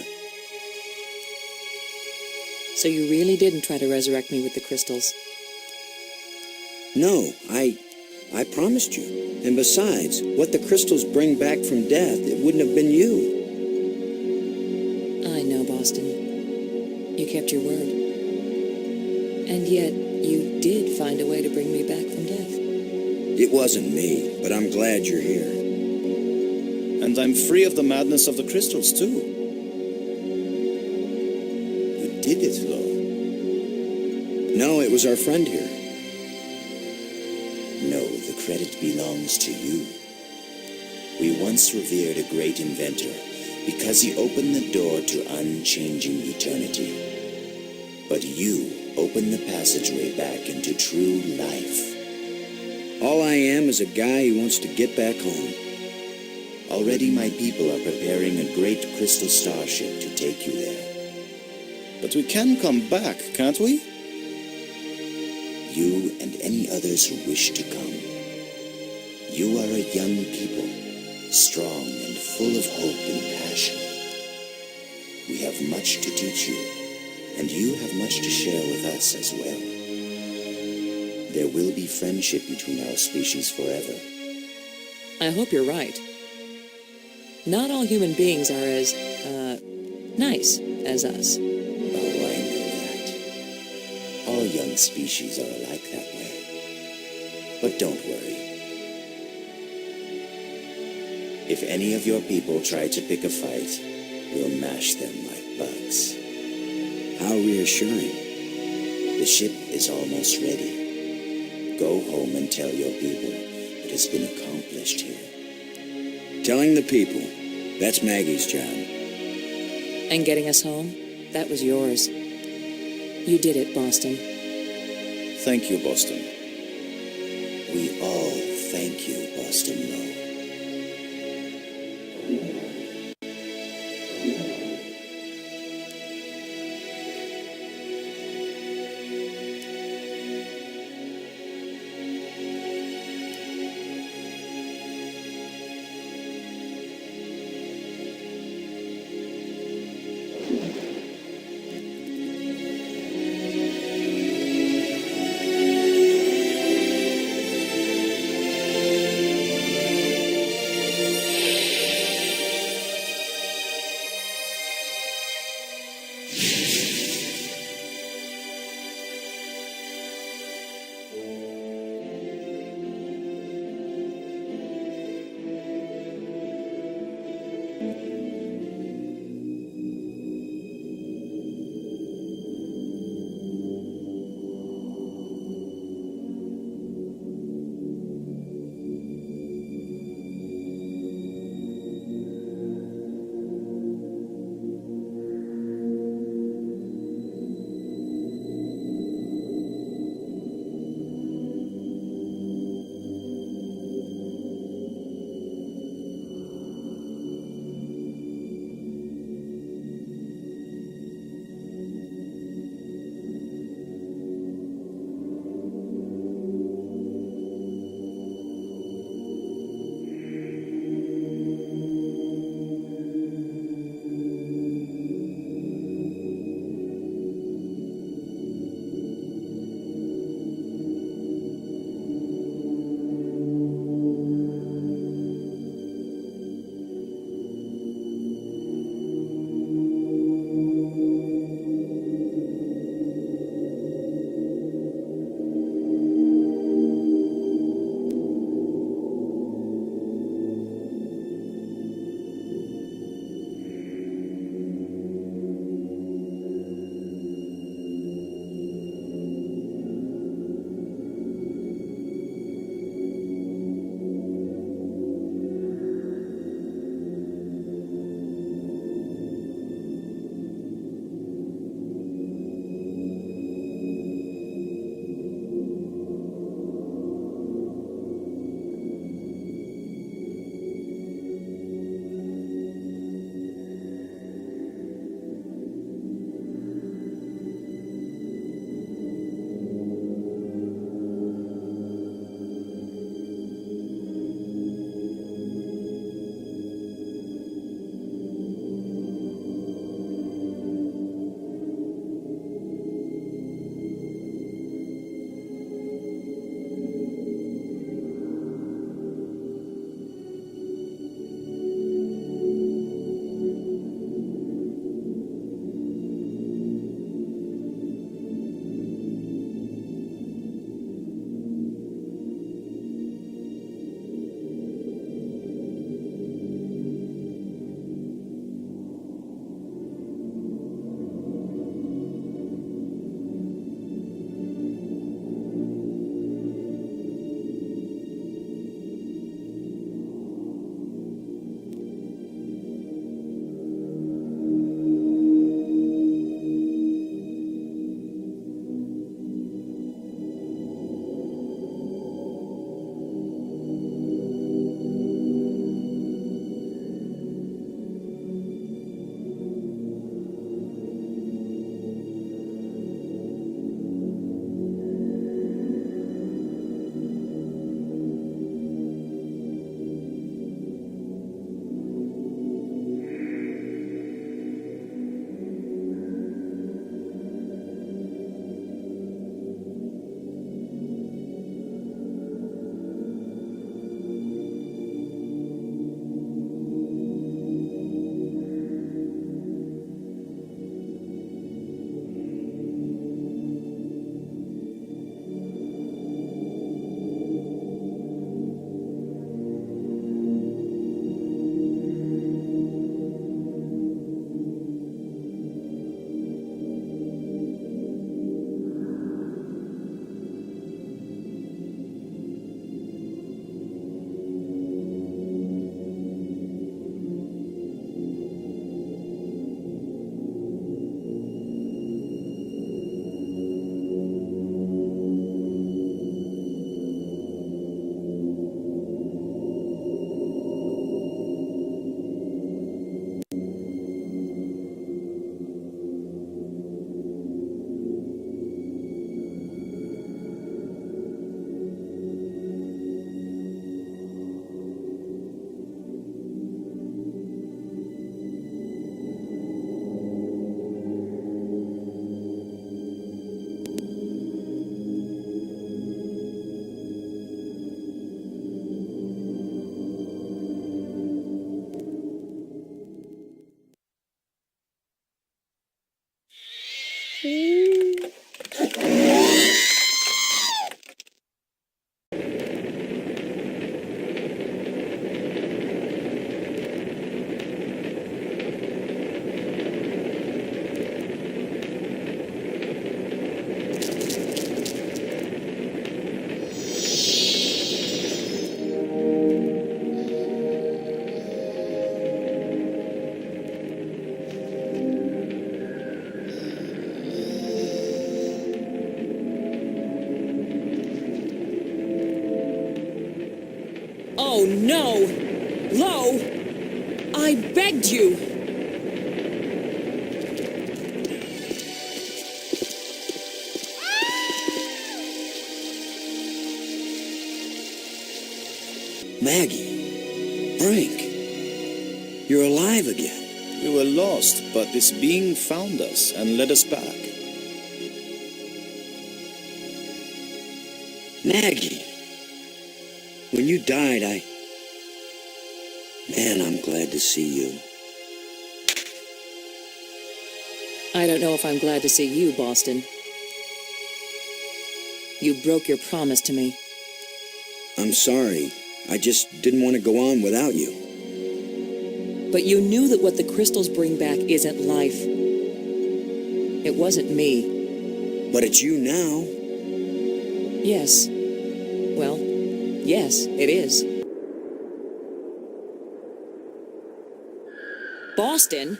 So you really didn't try to resurrect me with the crystals? No, I promised you. And besides, what the crystals bring back from death, it wouldn't have been you. I know, Boston. You kept your word. And yet, you did find a way to bring me back from death. It wasn't me, but I'm glad you're here. And I'm free of the madness of the crystals, too. You did it, Lo. No, it was our friend here. No, the credit belongs to you. We once revered a great inventor because he opened the door to unchanging eternity. But you opened the passageway back into true life. All I am is a guy who wants to get back home. Already my people are preparing a great crystal starship to take you there. But we can come back, can't we? You and any others who wish to come. You are a young people, strong and full of hope and passion. We have much to teach you, and you have much to share with us as well. There will be friendship between our species forever. I hope you're right. Not all human beings are as, nice as us. Oh, I know that. All young species are alike that way. But don't worry. If any of your people try to pick a fight, we'll mash them like bugs. How reassuring. The ship is almost ready. Go home and tell your people what has been accomplished here. Telling the people, that's Maggie's job. And getting us home, that was yours. You did it, Boston. Thank you, Boston. We all thank you, Boston Low. Oh, no! Lo! I begged you! Maggie, Frank, you're alive again. We were lost, but this being found us and led us back. Maggie, when you died, Man, I'm glad to see you. I don't know if I'm glad to see you, Boston. You broke your promise to me. I'm sorry. I just didn't want to go on without you. But you knew that what the crystals bring back isn't life. It wasn't me. But it's you now. Yes. Well, yes, it is. Boston?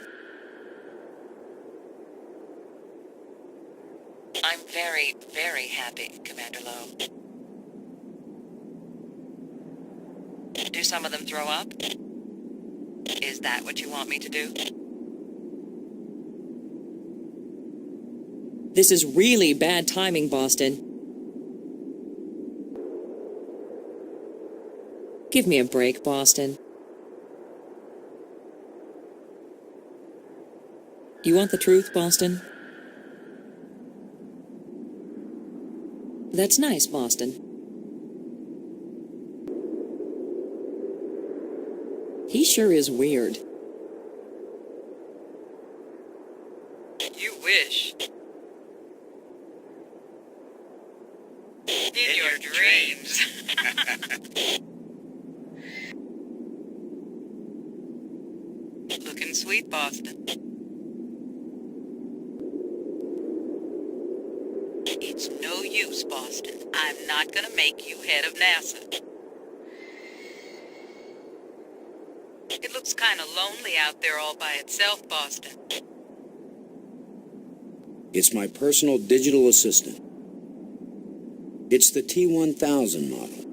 I'm very, very happy, Commander Lowe. Do some of them throw up? Is that what you want me to do? This is really bad timing, Boston. Give me a break, Boston. You want the truth, Boston? That's nice, Boston. He sure is weird. You wish. In your dreams. Looking sweet, Boston. It's no use, Boston. I'm not gonna make you head of NASA. It looks kind of lonely out there all by itself, Boston. It's my personal digital assistant. It's the T-1000 model.